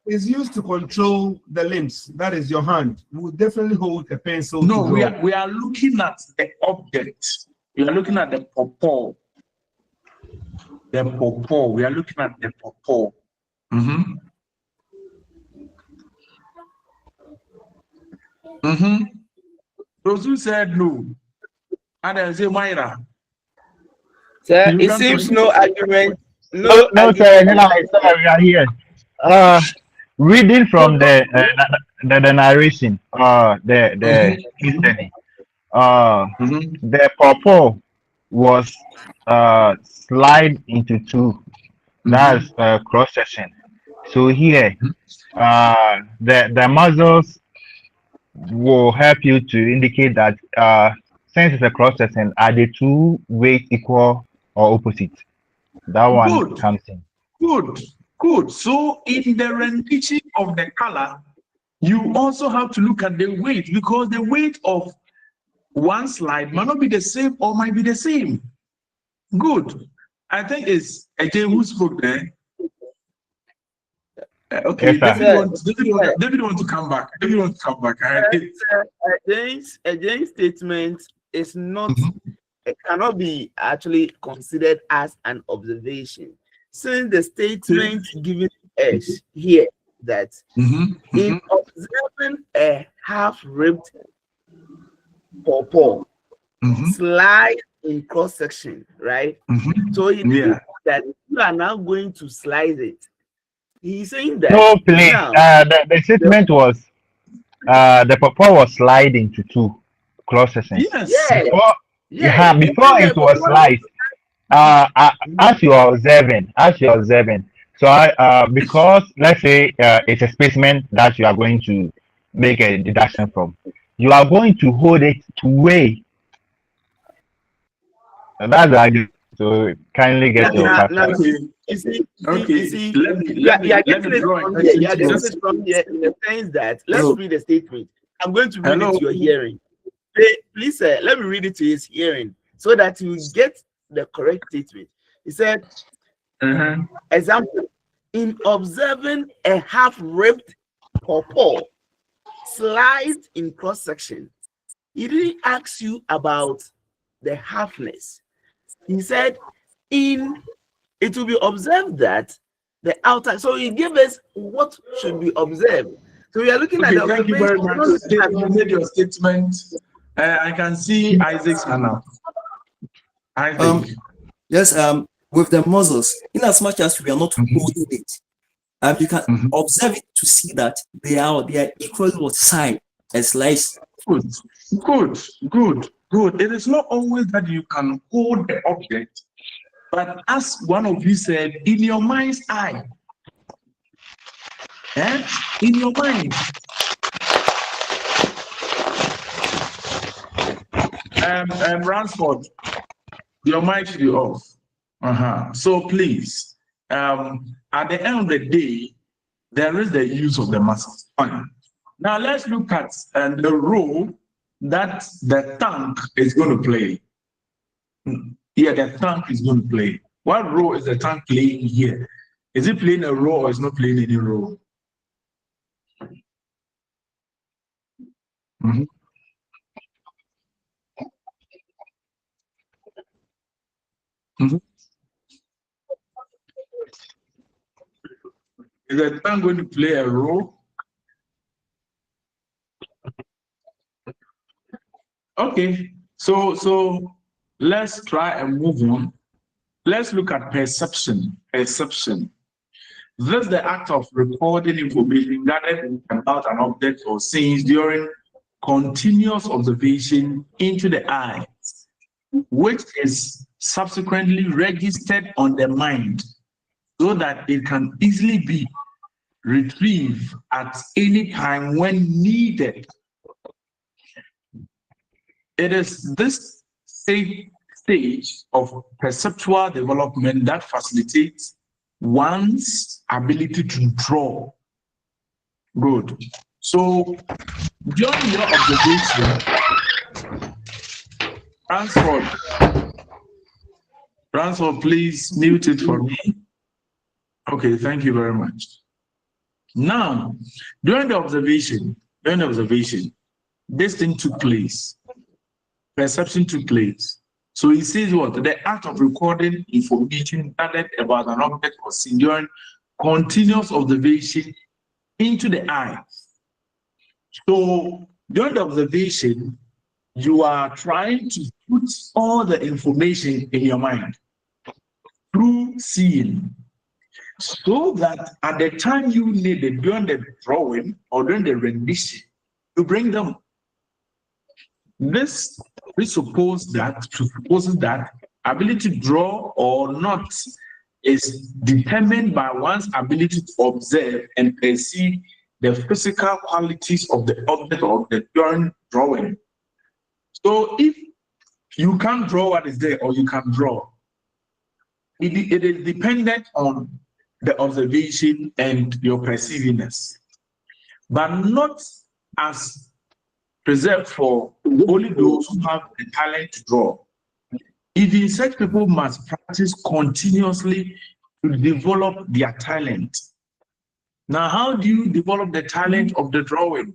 Speaker 8: is used to control the limbs. That is your hand. You will definitely hold a pencil.
Speaker 2: No, we are looking at the object. We are looking at the pawpaw. The pawpaw. We are looking at the pawpaw. Those who said no, and then say Myra.
Speaker 11: Sir, it seems no argument.
Speaker 5: No, sir, we are here. Reading from the narration, the history, the pawpaw was slide into two. That's cross section. So here, the muscles will help you to indicate that since it's a cross section, are the two weights equal or opposite? That one comes in.
Speaker 2: Good. So in the rendition of the color, you also have to look at the weight, because the weight of one slide might not be the same or might be the same. Good. I think it's AJ who spoke there. Okay,
Speaker 5: yes,
Speaker 2: David want to come back.
Speaker 11: James statement is not, it cannot be actually considered as an observation, since the statement given us here that in observing a half-ribbed pawpaw slide in cross section, right? So he means that you are now going to slice it. He's saying that
Speaker 5: no, please.
Speaker 11: now,
Speaker 5: The statement was the pawpaw was sliding to two cross sections. Before it was sliced. As you are observing, so because let's say it's a specimen that you are going to make a deduction from, you are going to hold it to weigh. That's the idea. So kindly get your
Speaker 11: you see, let me from here in the sense that let's read the statement. I'm going to read it to your hearing. Please, let me read it to his hearing so that you get the correct statement. He said, example, in observing a half-ribbed pawpaw sliced in cross-section, he didn't ask you about the halfness. He said, it will be observed that the outer, so he gave us what should be observed. So we are looking at the
Speaker 2: thank you very much. You made your statement. I can see Isaac's hand up.
Speaker 9: Yes, with the muscles, in as much as we are not holding it, you can observe it to see that they are equally what side and slice.
Speaker 2: Good. It is not always that you can hold the object, but as one of you said, in your mind's eye. In your mind. Ransford, your mic should be off. So please, at the end of the day, there is the use of the muscles. Fine. Now let's look at the role that the tank is going to play. Here, the tank is going to play. What role is the tank playing here? Is it playing a role or is not playing any role? Is the time going to play a role? Okay, so let's try and move on. Let's look at perception. Perception. This is the act of recording information gathered about an object or scenes during continuous observation into the eye, which is subsequently registered on the mind so that it can easily be retrieved at any time when needed. It is this stage of perceptual development that facilitates one's ability to draw. Good. So during your observation, Ransford, please mute it for me. Okay, thank you very much. Now, during the observation, this thing took place. Perception took place. So he says what? The act of recording information gathered about an object or scene during continuous observation into the eye. So during the observation, you are trying to put all the information in your mind through seeing, so that at the time you need it, during the drawing or during the rendition, you bring them. This presupposes that ability to draw or not is determined by one's ability to observe and perceive the physical qualities of the object or the drawing. So if you can't draw what is there or you can draw, it is dependent on the observation and your perceivingness, but not as preserved for only those who have the talent to draw. Even such people must practice continuously to develop their talent. Now, how do you develop the talent of the drawing?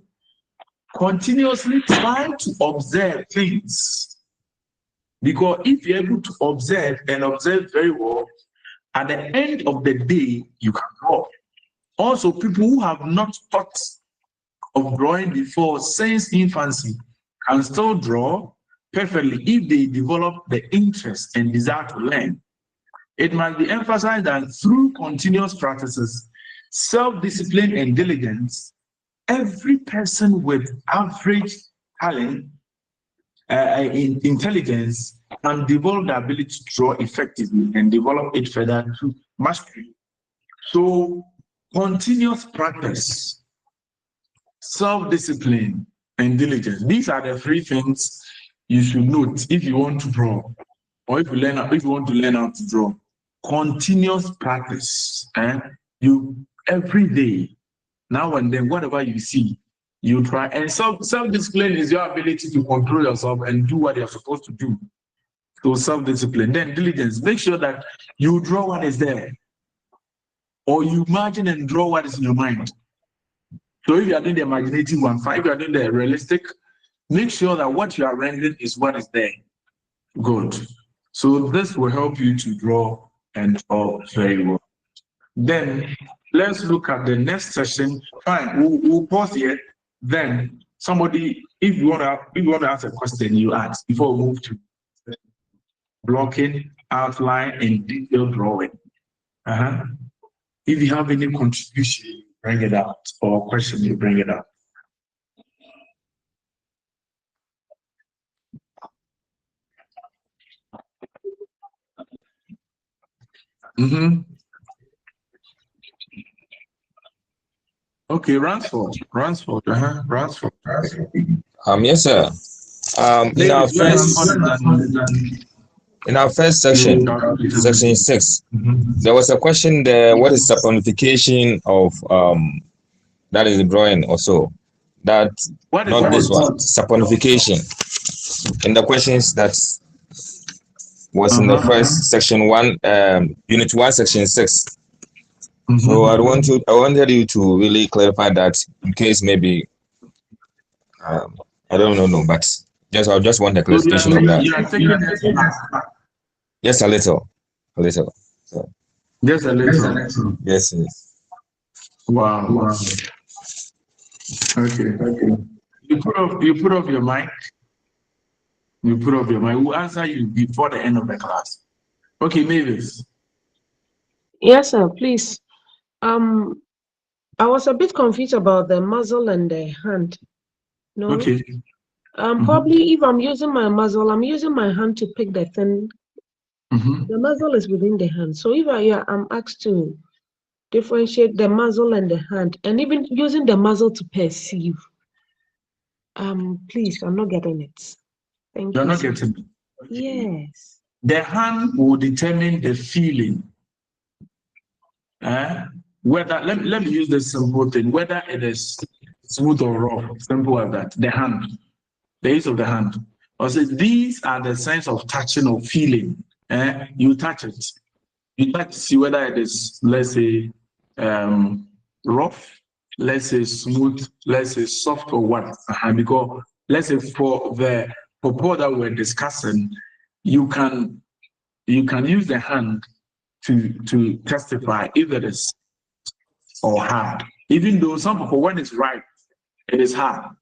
Speaker 2: Continuously try to observe things. Because if you're able to observe and observe very well, at the end of the day, you can draw. Also, people who have not thought of drawing before since infancy can still draw perfectly if they develop the interest and desire to learn. It must be emphasized that through continuous practices, self-discipline and diligence, every person with average talent, intelligence, can develop the ability to draw effectively and develop it further to mastery. So, continuous practice, self-discipline, and diligence. These are the three things you should note if you want to draw, or if you want to learn how to draw. Continuous practice, and you every day, now and then, whatever you see, you try. And self-discipline is your ability to control yourself and do what you're supposed to do. So self-discipline. Then diligence. Make sure that you draw what is there, or you imagine and draw what is in your mind. So if you are doing the imaginative one, fine. If you are doing the realistic, make sure that what you are rendering is what is there. Good. So this will help you to draw and draw very well. Then let's look at the next session. Fine, we'll pause here. Then somebody, if you want to ask a question, you ask before we move to blocking, outline, and detailed drawing. If you have any contribution, bring it out, or question, you bring it out. Okay, Ransford.
Speaker 3: Yes, sir. In our first section, section 6, there was a question there. What is saponification of that is the drawing also? That not this one. Saponification. In the questions that was in the first section 1, unit 1, section 6. So I wanted you to really clarify that in case maybe I don't know, but I just want the clarification of that.
Speaker 2: You are taking it back.
Speaker 3: Just a little. So,
Speaker 2: Just a little.
Speaker 3: yes.
Speaker 2: Wow. Okay. You put off your mic. We'll answer you before the end of the class. Okay, Mavis.
Speaker 4: Yes, sir. Please. I was a bit confused about the muzzle and the hand. No.
Speaker 2: Okay.
Speaker 4: Probably if I'm using my muzzle, I'm using my hand to pick the thing. The muzzle is within the hand. So if I'm asked to differentiate the muzzle and the hand, and even using the muzzle to perceive, please, I'm not getting it. Thank you.
Speaker 2: You're not getting it.
Speaker 4: Yes.
Speaker 2: The hand will determine the feeling. Whether let me use this simple thing, whether it is smooth or rough, simple as that. The use of the hand. Also, these are the signs of touching or feeling. You touch it. You touch to see whether it is, let's say, rough, let's say smooth, let's say soft or what. Because let's say for the purport that we're discussing, you can use the hand to testify if it is or hard. Even though some people, when it's ripe, it is hard.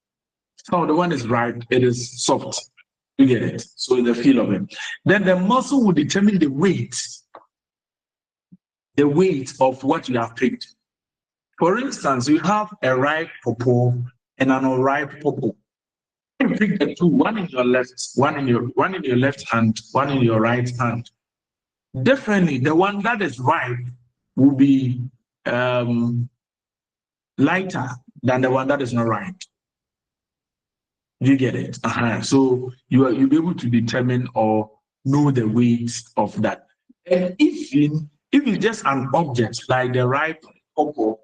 Speaker 2: Some of the one is ripe, it is soft. You get it? So the feel of it. Then the muscle will determine the weight of what you have picked. For instance, you have a ripe pawpaw and an unripe pawpaw. You pick the two, one in your left hand, one in your right hand. Definitely, the one that is ripe will be lighter than the one that is not ripe. You get it? So you'll be able to determine or know the weight of that. And if it's just an object like the ripe pawpaw,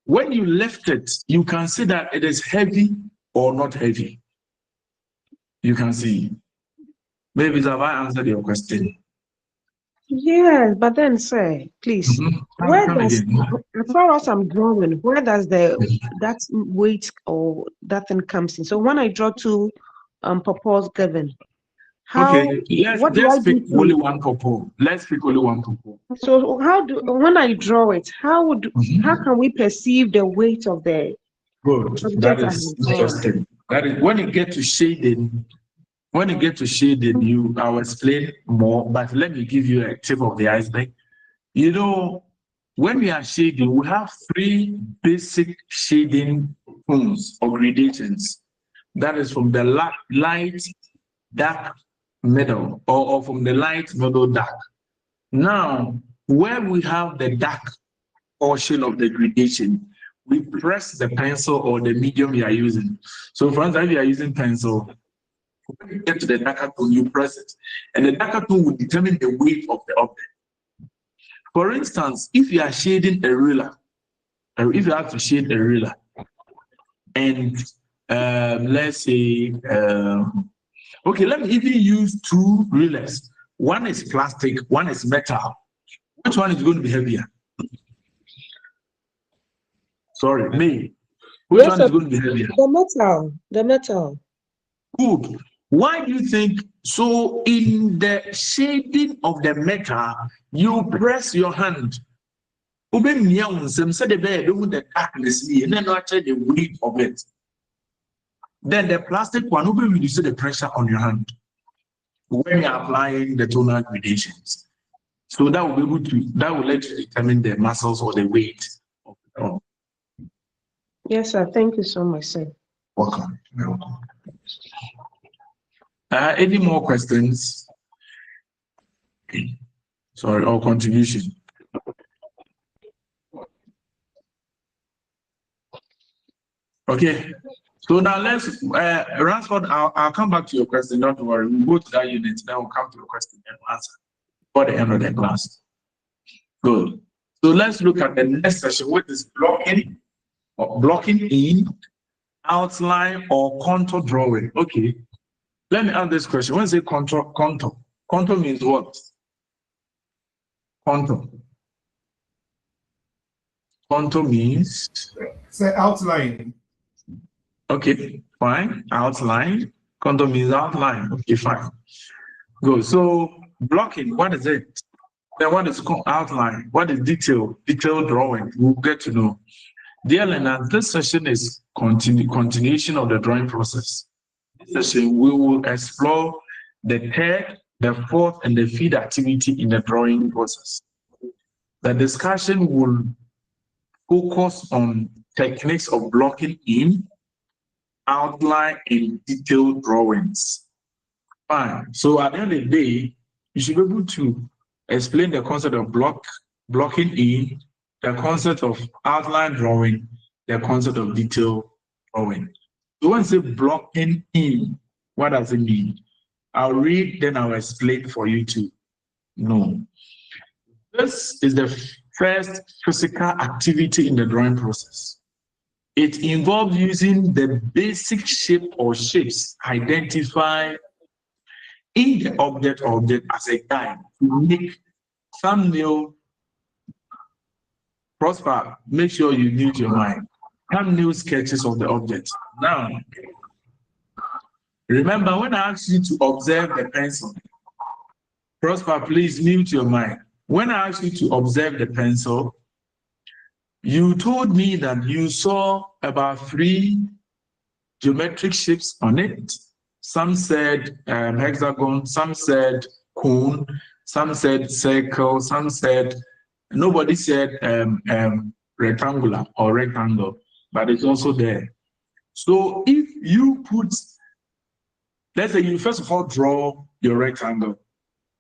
Speaker 2: when you lift it, you can see that it is heavy or not heavy. You can see. Maybe have I answered your question?
Speaker 4: Yes, but then say, please, where does, as far as I'm drawing, where does that weight or that thing comes in? So when I draw two purpose given,
Speaker 2: let's just pick only one purpose. Let's pick only one purpose.
Speaker 4: So when I draw it, how can we perceive the weight of the
Speaker 2: object? That is interesting. That is when you get to shading. When you get to shading, I'll explain more, but let me give you a tip of the iceberg. You know, when we are shading, we have three basic shading tones or gradations. That is from the light, dark, middle, or from the light, middle, dark. Now, where we have the dark portion of the gradation, we press the pencil or the medium you are using. So for instance, if you are using pencil, when you get to the darker tone, you press it. And the darker tone will determine the weight of the object. For instance, if you are shading a ruler, or if you have to shade a ruler, and let's say, okay, let me even use two rulers. One is plastic, one is metal. Which one is going to be heavier? Sorry, me. Which one is going to be heavier?
Speaker 4: The metal.
Speaker 2: Good. Why do you think so? In the shading of the metal, you press your hand. The darkness and then actually the weight of it. Then the plastic one will reduce the pressure on your hand when you're applying the tonal gradations. So that will let you determine the muscles or the weight of the tongue.
Speaker 4: Yes, sir. Thank you so much, sir.
Speaker 2: Welcome. Any more questions? Sorry, or contribution? Okay. So now let's, Ransford, I'll come back to your question. Don't worry. We'll go to that unit. Then we'll come to your question and answer for the end of the class. Good. So let's look at the next session, which is blocking in, outline, or contour drawing. Okay. Let me ask this question. When you say contour means what? Contour means?
Speaker 8: Say outline.
Speaker 2: Okay, fine. Outline. Contour means outline. Okay, fine. Good. So blocking, what is it? Then what is called outline? What is detail? Detailed drawing. We'll get to know. Dear learners, this session is continuation of the drawing process. This session we will explore the third, the fourth, and the fifth activity in the drawing process. The discussion will focus on techniques of blocking in, outline, and detailed drawings. Fine. So at the end of the day, you should be able to explain the concept of blocking in, the concept of outline drawing, the concept of detail drawing. So when I say blocking in, what does it mean? I'll read, then I'll explain for you to know. This is the first physical activity in the drawing process. It involves using the basic shape or shapes identified in the object as a guide to make thumbnail. Prosper, make sure you mute your mind. Thumbnail sketches of the object. Now, remember when I asked you to observe the pencil, Prosper, please mute your mind. When I asked you to observe the pencil, you told me that you saw about 3 geometric shapes on it. Some said hexagon, some said cone, some said circle, some said, nobody said rectangular or rectangle, but it's also there. So if you put, let's say you first of all draw your rectangle,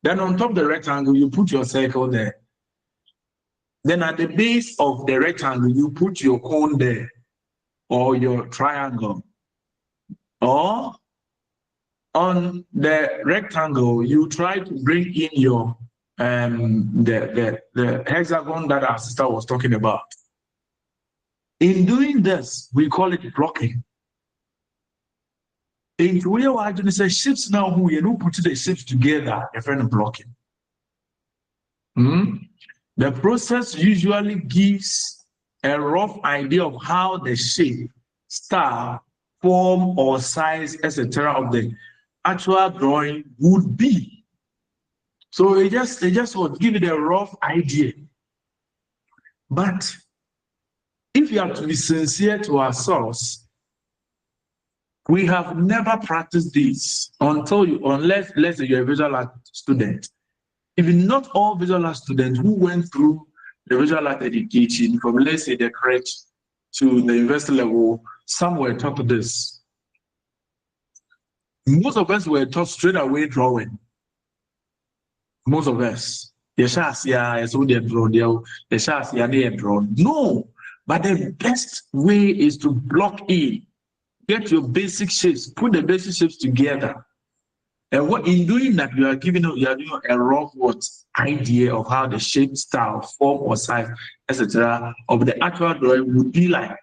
Speaker 2: then on top of the rectangle, you put your circle there. Then at the base of the rectangle, you put your cone there, or your triangle. Or on the rectangle, you try to bring in your the hexagon that our sister was talking about. In doing this, we call it blocking. In the way I do say shapes now, who you know put the shapes together, a friend of blocking. The process usually gives a rough idea of how the shape, style, form, or size, etc., of the actual drawing would be. So it just would give it a rough idea. But if you have to be sincere to ourselves, we have never practiced this unless let's say you're a visual art student. Even not all visual art students who went through the visual art education from, let's say, the crèche to the university level, some were taught this. Most of us were taught straight away drawing. Most of us. No, but the best way is to block in. Get your basic shapes, put the basic shapes together. And what in doing that, you are doing a rough idea of how the shape, style, form, or size, etc., of the actual drawing would be like.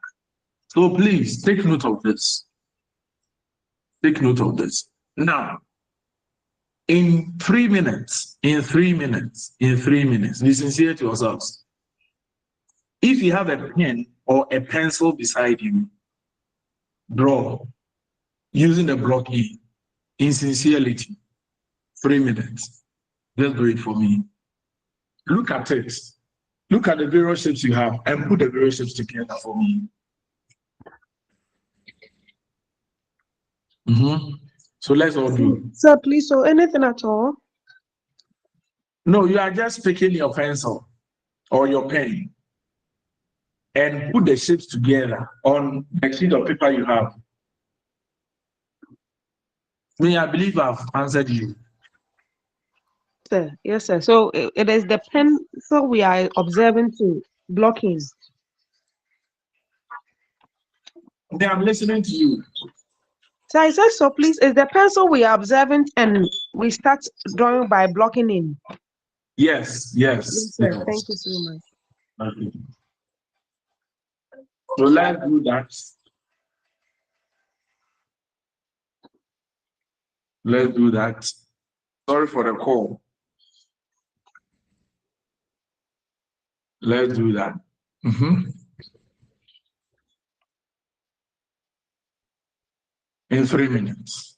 Speaker 2: So please take note of this. Take note of this. Now, in 3 minutes, be sincere to yourselves. If you have a pen or a pencil beside you, draw using the block in sincerity. 3 minutes. Just do it for me. Look at it. Look at the various shapes you have and put the various shapes together for me. So let's all do.
Speaker 4: Sir, please, so anything at all?
Speaker 2: No, you are just picking your pencil or your pen and put the shapes together on the sheet of paper you have. I believe I've answered you.
Speaker 4: Sir, yes, sir. So it is the pencil we are observing to blocking.
Speaker 2: Then I'm listening to you.
Speaker 4: So I said, so please, is the pencil we are observing and we start drawing by blocking in?
Speaker 2: Yes.
Speaker 4: Yes, sir. Thank you so much.
Speaker 2: Okay. So let's do that. Let's do that. Sorry for the call. Let's do that. in 3 minutes.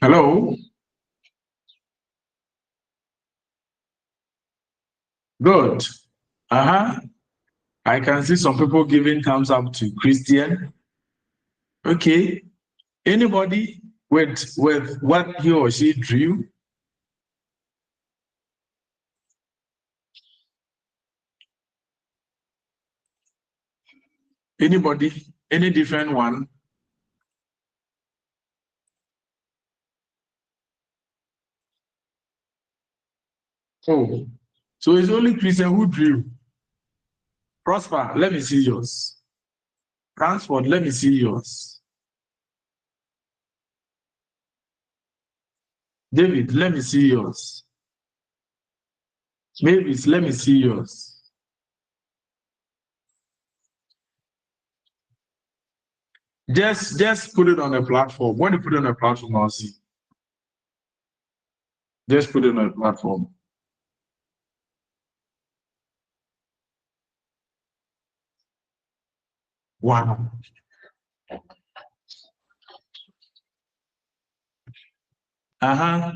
Speaker 2: Hello? Good. Uh-huh. I can see some people giving thumbs up to Christian. Okay. Anybody with what he or she drew? Anybody? Any different one? Oh, so it's only Christian who drew. Prosper, let me see yours. Transport, let me see yours. David, let me see yours. Mavis, let me see yours. Just put it on a platform. When you put it on a platform, I'll see. Just put it on a platform. Wow. Uh-huh.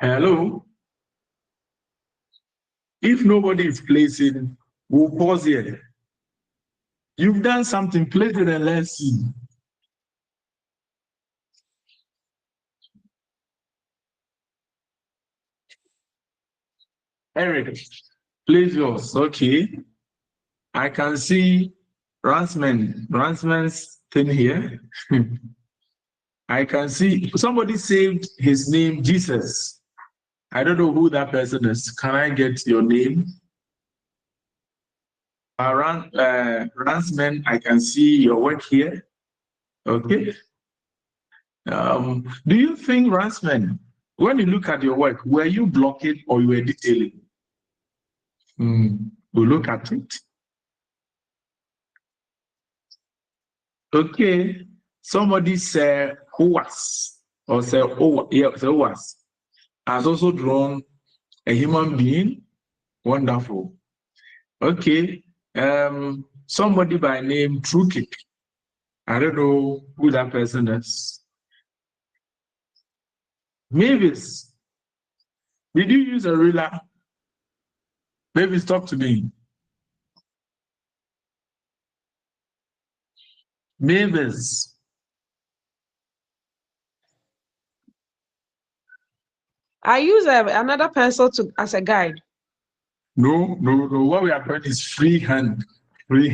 Speaker 2: Hello. If nobody is placing, we'll pause here. You've done something, place it and let's see. Eric, place yours. Okay. I can see Ransman's thing here. I can see somebody saved his name Jesus. I don't know who that person is. Can I get your name? Ransman, I can see your work here. Okay. Do you think, Ransman, when you look at your work, were you blocking or you were detailing? We'll look at it. Okay. Somebody said was or said was has also drawn a human being. Wonderful. Okay. Somebody by name True Kick. I don't know who that person is. Mavis, did you use a ruler? Mavis, talk to me. Mavis.
Speaker 4: I use another pencil as a guide.
Speaker 2: No. What we are doing is freehand. But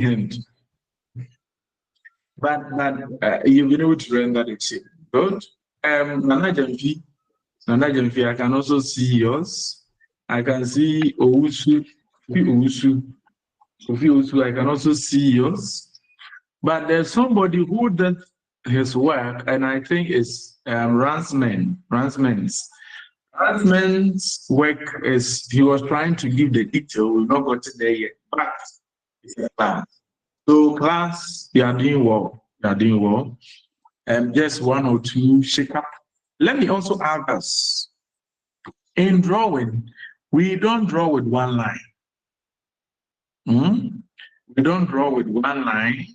Speaker 2: you've been able to render the shape. Good. Nana Jamfi, I can also see yours. I can see Sophie Owusu, I can also see yours. But there's somebody who did his work, and I think it's Ransman's work is he was trying to give the detail. We've not gotten there yet, but it's a class. So class, you are doing well. Just one or two shake up. Let me also add us. In drawing, we don't draw with one line. We don't draw with one line.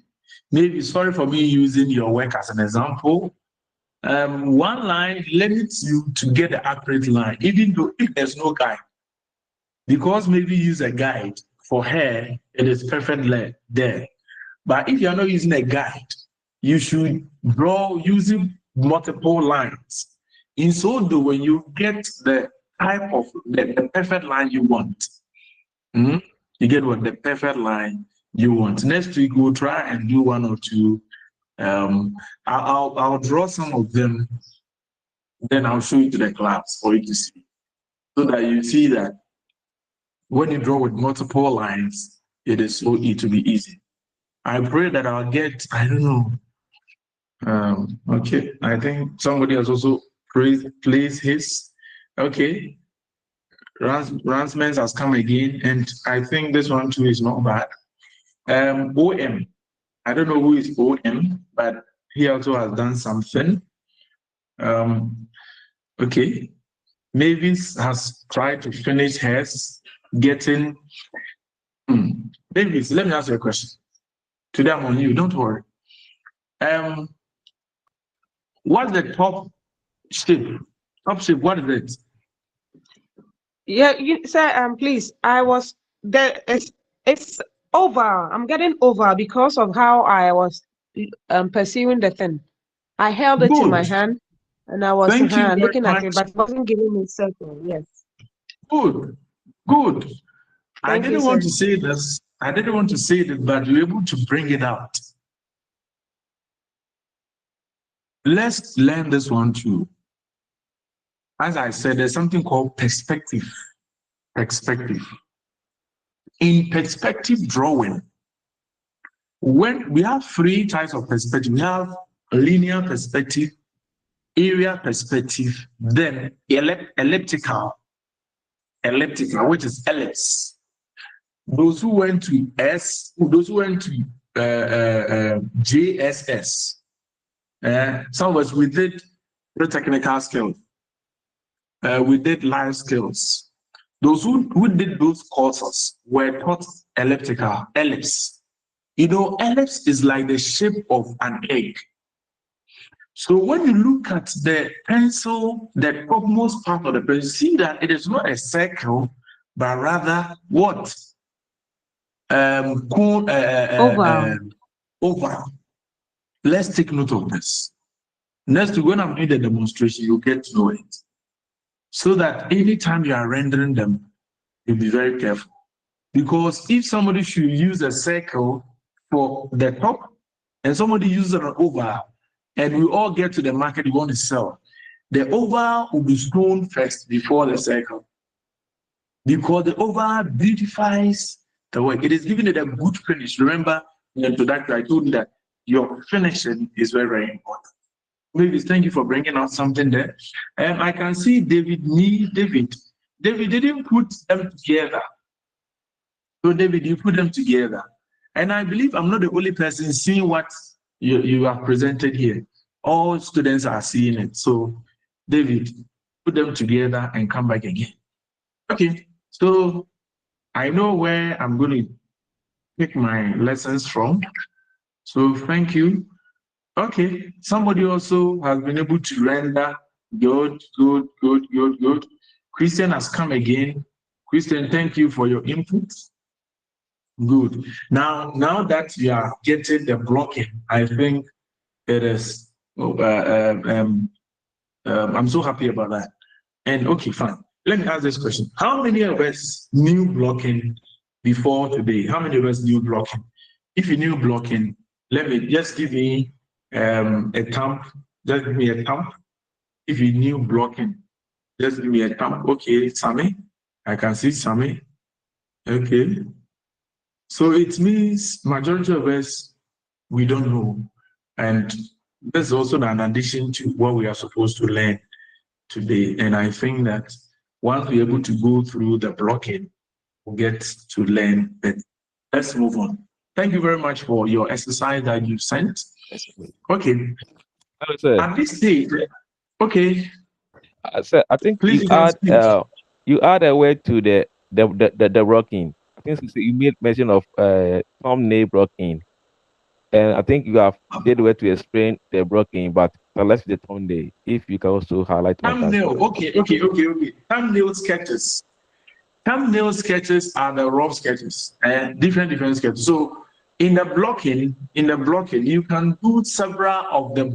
Speaker 2: Maybe sorry for me using your work as an example. One line limits you to get the accurate line, even though if there's no guide. Because maybe you use a guide for hair, it is perfect there. But if you're not using a guide, you should draw using multiple lines. In so do when you get the type of the perfect line you want. You get what the perfect line you want. Next week we'll try and do one or two. I'll draw some of them, then I'll show you to the class for you to see, so that you see that when you draw with multiple lines, it is so easy to be easy. I pray that I'll get, I don't know. Okay, I think somebody has also placed his. Okay, Ransman's has come again, and I think this one too is not bad. OM, I don't know who is OM, but he also has done something. Okay, Mavis has tried to finish hers, getting. Mavis, let me ask you a question. Today I'm on you, don't worry. What's the top shape? What is it?
Speaker 4: Yeah, you sir, please. I was there. It's over. I'm getting over because of how I was pursuing the thing. I held it in my hand and I was looking at it, but it wasn't giving me circle. Yes.
Speaker 2: Good. I didn't want to say this, but you're able to bring it out. Let's learn this one too. As I said, there's something called perspective. In perspective drawing, when we have three types of perspective, we have linear perspective, area perspective, then elliptical, which is ellipse. Those who went to JSS, some of us, we did the technical skills. We did life skills. Those who did those courses were taught ellipse. You know, ellipse is like the shape of an egg. So when you look at the pencil, the topmost part of the pencil, see that it is not a circle, but rather what? Oval. Oval. Let's take note of this. Next, when I'm doing the demonstration, you get to know it. So that anytime you are rendering them, you'll be very careful. Because if somebody should use a circle for the top and somebody uses an oval, and we all get to the market we want to sell, the oval will be shown first before the circle. Because the oval beautifies the work. It is giving it a good finish. Remember, in the introduction, I told you that your finishing is very, very important. Maybe thank you for bringing out something there. I can see David didn't put them together. So David, you put them together. And I believe I'm not the only person seeing what you have presented here. All students are seeing it. So David, put them together and come back again. Okay, so I know where I'm going to pick my lessons from. So thank you. Okay, somebody also has been able to render. Good. Christian has come again. Christian, thank you for your input. Good. Now that you are getting the blocking, I think it is. I'm so happy about that. And okay, fine. Let me ask this question: how many of us knew blocking before today? How many of us knew blocking? If you knew blocking, let me just give me a thumb. Just give me a thumb. If you knew blocking, just give me a thumb. Okay, Sammy. I can see Sammy. Okay. So it means majority of us, we don't know. And there's also an addition to what we are supposed to learn today. And I think that once we're able to go through the blocking, we'll get to learn it. Let's move on. Thank you very much for your exercise that you sent. Okay. At this stage, okay.
Speaker 3: I think
Speaker 2: please
Speaker 3: you add a word to the rocking. I think you made mention of thumbnail blocking, and I think you have did way to explain the blocking, but let's the thumbnail. If you can also highlight
Speaker 2: thumbnail. Okay. Thumbnail sketches. Thumbnail sketches are the rough sketches and different sketches. So in the blocking, you can do several of the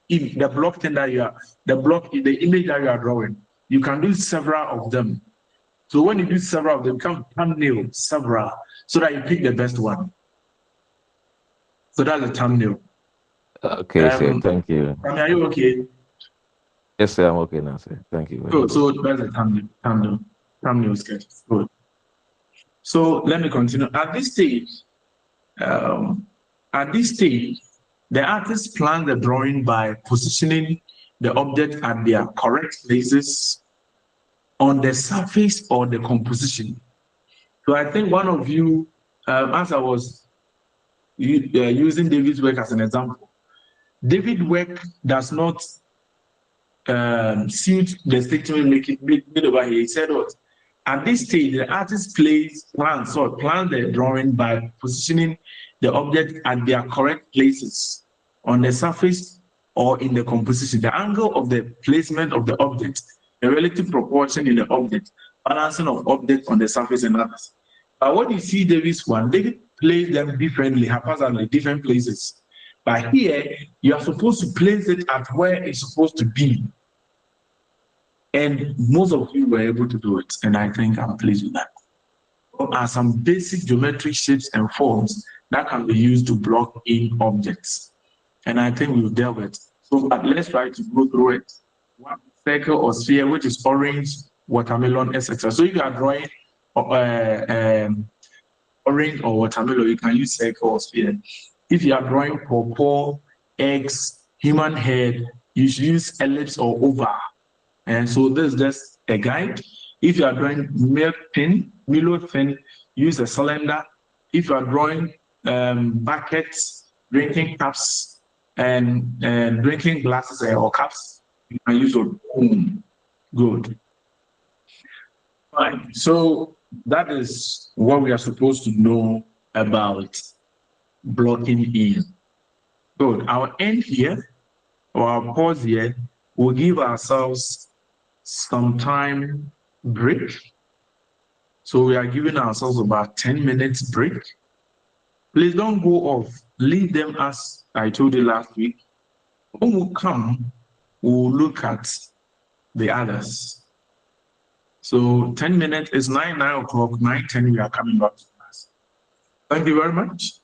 Speaker 2: the image that you are drawing. You can do several of them. So when you do several of them, come thumbnail several, so that you pick the best one. So that's the thumbnail.
Speaker 3: Okay, sir. Thank you.
Speaker 2: Are you okay?
Speaker 3: Yes, sir. I'm okay now, sir. Thank you.
Speaker 2: Good. So that's the thumbnail sketches. Good. So let me continue. At this stage, the artist plans the drawing by positioning the object at their correct places on the surface or the composition. So I think one of you, as I was using David's work as an example, David's work does not suit the statement made over here. He said what? At this stage, the artist plans the drawing by positioning the object at their correct places on the surface or in the composition. The angle of the placement of the object, the relative proportion in the object, balancing of objects on the surface and others. But what you see David's one, David plays them differently, haphazardly, different places. But here, you are supposed to place it at where it's supposed to be. And most of you were able to do it, and I think I'm pleased with that. There are some basic geometric shapes and forms that can be used to block in objects. And I think we'll deal with it. So but let's try to go through it. One circle or sphere, which is orange, watermelon, etc. So if you are drawing orange or watermelon, you can use circle or sphere. If you are drawing pawpaw, eggs, human head, you should use ellipse or oval. And so this is just a guide. If you are drawing milk tin, Milo thin, use a cylinder. If you are drawing buckets, drinking cups, and drinking glasses or cups, you can use a spoon. Good. Fine. So that is what we are supposed to know about blocking in. Good. Our end here, or our pause here, we'll give ourselves some time break So we are giving ourselves about 10 minutes break. Please don't go off. Leave them as I told you last week. When we come, we'll look at the others. So 10 minutes is 9 o'clock, 9:10, we are coming back to class. Thank you very much.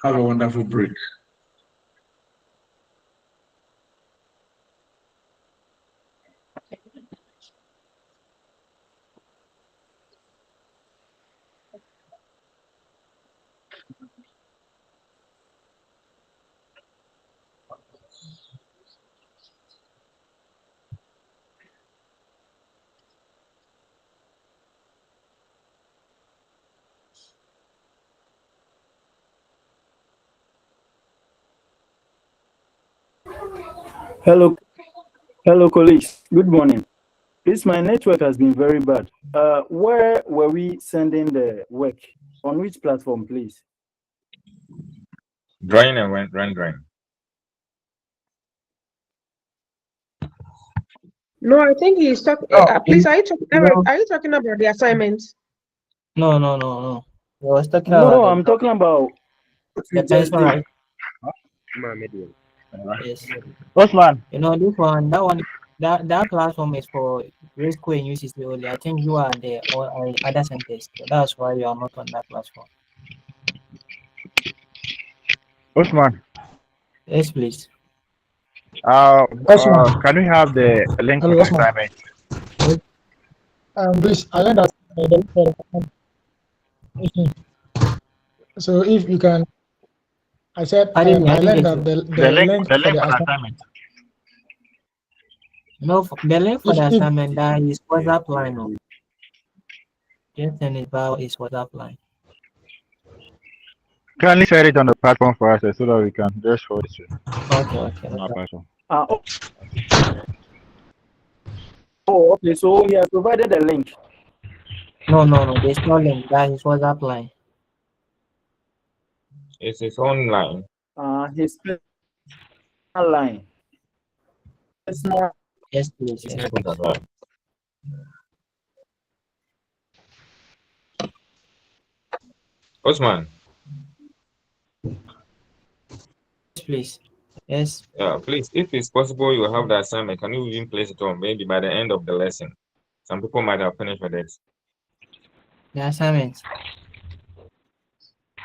Speaker 2: Have a wonderful break.
Speaker 12: Hello, colleagues. Good morning. Please, my network has been very bad. Where were we sending the work? On which platform, please?
Speaker 3: Drawing and rendering.
Speaker 4: No, I think he's talking. Please, are you talking about the assignments?
Speaker 6: No. I was talking
Speaker 12: No,
Speaker 6: about
Speaker 12: I'm talking about what we
Speaker 6: the
Speaker 12: just
Speaker 6: pencil,
Speaker 12: did.
Speaker 6: right? Yes.
Speaker 13: Osman.
Speaker 6: You know, that platform is for grade school and UCC only. I think you are there or other centers. So that's why you are not on that platform.
Speaker 13: Osman.
Speaker 6: Yes, please.
Speaker 7: Osman.
Speaker 13: Can we have the link for
Speaker 7: Hello,
Speaker 13: the
Speaker 7: Osman.
Speaker 13: assignment?
Speaker 7: Please, I learned that. So if you can, I said I learned that the link for the assignment.
Speaker 6: No, the link for the
Speaker 7: If
Speaker 6: assignment that is WhatsApp line. No. Just send it by is WhatsApp line.
Speaker 13: Kindly share it on the platform for us so that we can just show it
Speaker 6: Okay.
Speaker 13: on our platform.
Speaker 12: Oh, okay. So he has provided the link.
Speaker 6: No. There's no link. That is WhatsApp line.
Speaker 3: It's his own line.
Speaker 12: His line.
Speaker 6: Yes, please. Yes, please.
Speaker 3: Osman.
Speaker 6: Please. Yes.
Speaker 3: Yeah, please, if it's possible, you have the assignment. Can you even place it on maybe by the end of the lesson? Some people might have finished with it.
Speaker 6: The assignment.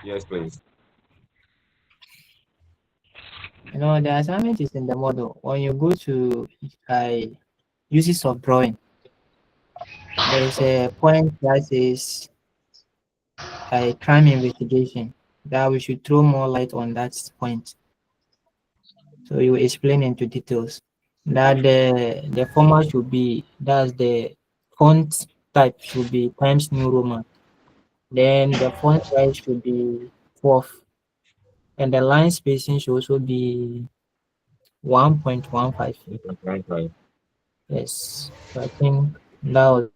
Speaker 3: Yes, please.
Speaker 6: You know, the assignment is in the model. When you go to uses of drawing, there is a point that says crime investigation, that we should throw more light on that point. So you explain into details that the format should be, that's the font type should be Times New Roman. Then the font size should be 12, and the line spacing should also be 1.15. Yes, so I think that was.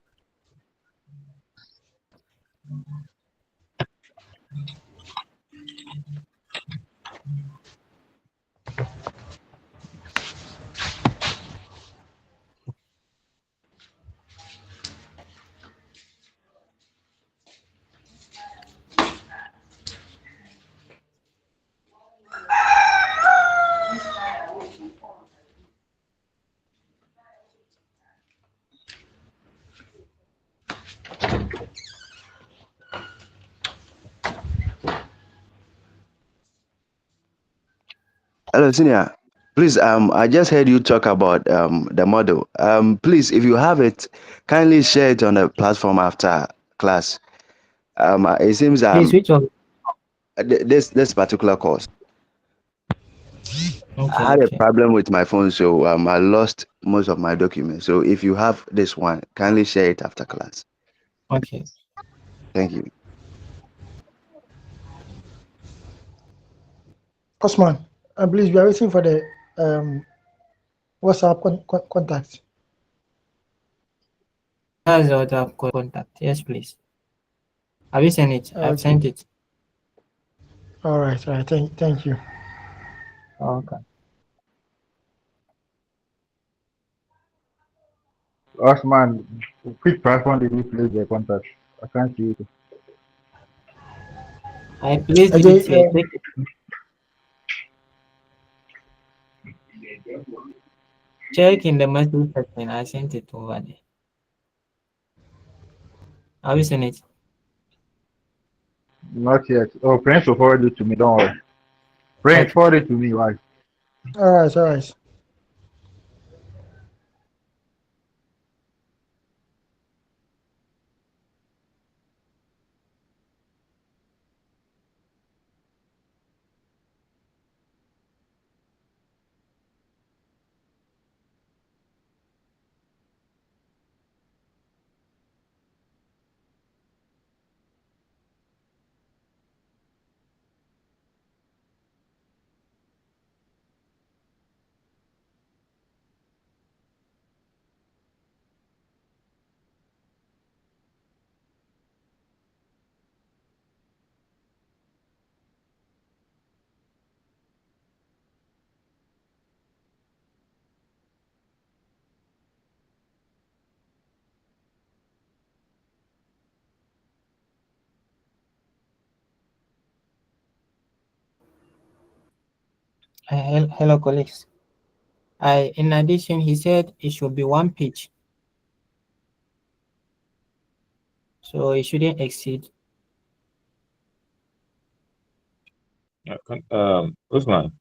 Speaker 14: Hello, Senior. Please, I just heard you talk about the model. Please, if you have it, kindly share it on the platform after class. It seems
Speaker 6: Please, which one?
Speaker 14: this particular course. I had a problem with my phone, so I lost most of my documents. So if you have this one, kindly share it after class.
Speaker 6: Okay.
Speaker 14: Thank you.
Speaker 7: Osman, please, we are waiting for the WhatsApp contact.
Speaker 6: That's the WhatsApp contact. Yes, please. Have you sent it? I've sent it.
Speaker 7: All right. Thank you.
Speaker 6: Okay.
Speaker 13: Osman, which platform did you place the contact? I can't see it.
Speaker 6: I placed
Speaker 7: Okay,
Speaker 6: it here. Check it. Check in the message section. I sent it over there. Have you seen it?
Speaker 13: Not yet. Oh, Prince will forward it to me. Don't worry. Prince,
Speaker 6: Okay.
Speaker 13: forward it to me. Why?
Speaker 7: all right, all right.
Speaker 6: Hello, colleagues. In addition, he said it should be one page, so it shouldn't exceed.
Speaker 3: Usman.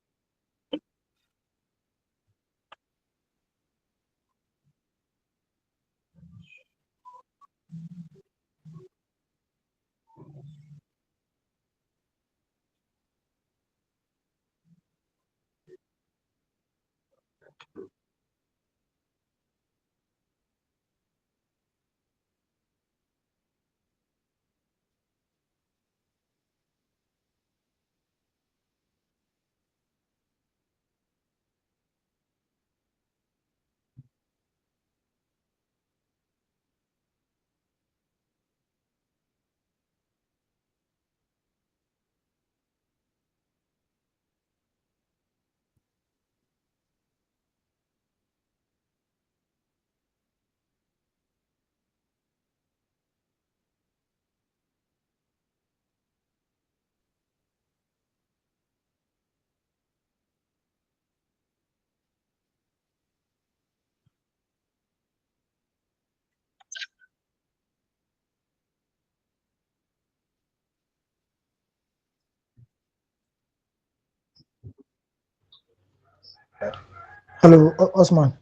Speaker 7: Hello, Osman.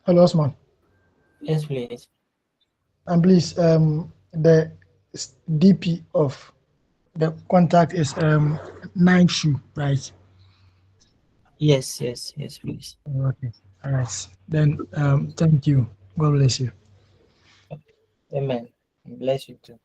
Speaker 7: Hello, Osman.
Speaker 6: Yes, please.
Speaker 7: And please, the DP of the contact is nine shoe, right?
Speaker 6: Yes, please.
Speaker 7: Okay. All right. Then thank you. God bless you.
Speaker 6: Amen. Bless you too.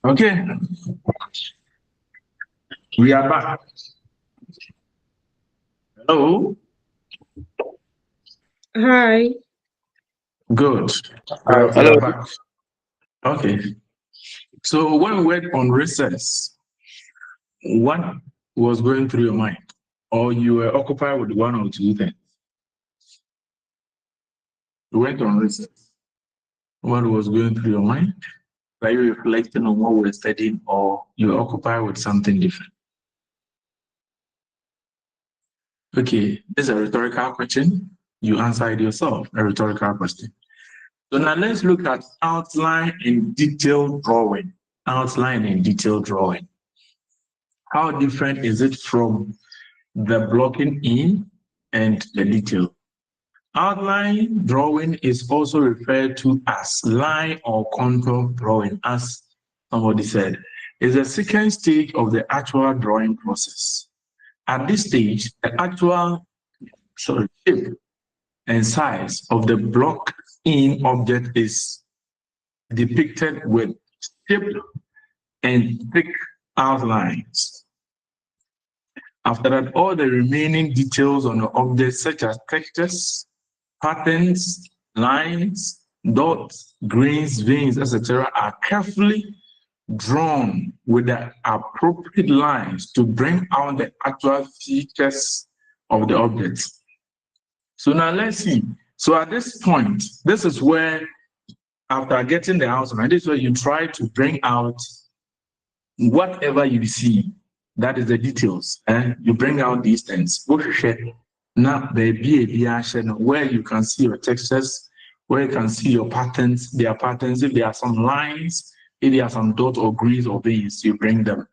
Speaker 2: Okay, we are back. Hello.
Speaker 4: Hi.
Speaker 2: Good. We are back. Okay. So when we went on recess, what was going through your mind? Or you were occupied with one or two things? We went on recess. What was going through your mind? Were you reflecting on what we were studying, or you were occupied with something different? Okay, this is a rhetorical question. You answer it yourself, a rhetorical question. So now let's look at outline and detailed drawing. Outline and detailed drawing. How different is it from the blocking in and the detail? Outline drawing is also referred to as line or contour drawing, as somebody said. It's the second stage of the actual drawing process. At this stage, the actual shape and size of the block-in object is depicted with steep and thick outlines. After that, all the remaining details on the object, such as textures, patterns, lines, dots, grains, veins, etc., are carefully drawn with the appropriate lines to bring out the actual features of the object. So now let's see. So at this point, this is where, after getting the outline, this is where you try to bring out whatever you see. That is the details. You bring out these things. Now, where you can see your textures, where you can see your patterns, their patterns. If there are some lines, if there are some dots or greens or veins, you bring them.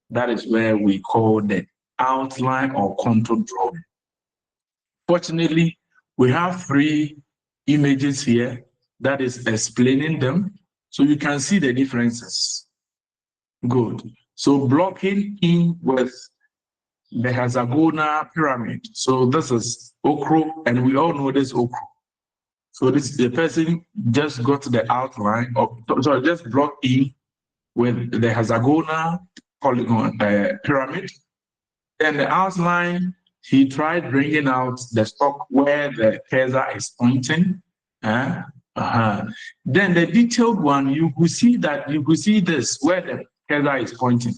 Speaker 2: That is where we call the outline or contour drawing. Fortunately, we have 3 images here that is explaining them, so you can see the differences. Good. So blocking in with the hexagonal pyramid. So this is okra, and we all know this okra. So this the person just got the outline of, sorry, just block in with the hexagonal polygon pyramid. Then the outline, he tried bringing out the stock where the cursor is pointing. Then the detailed one, you could see this where the cursor is pointing.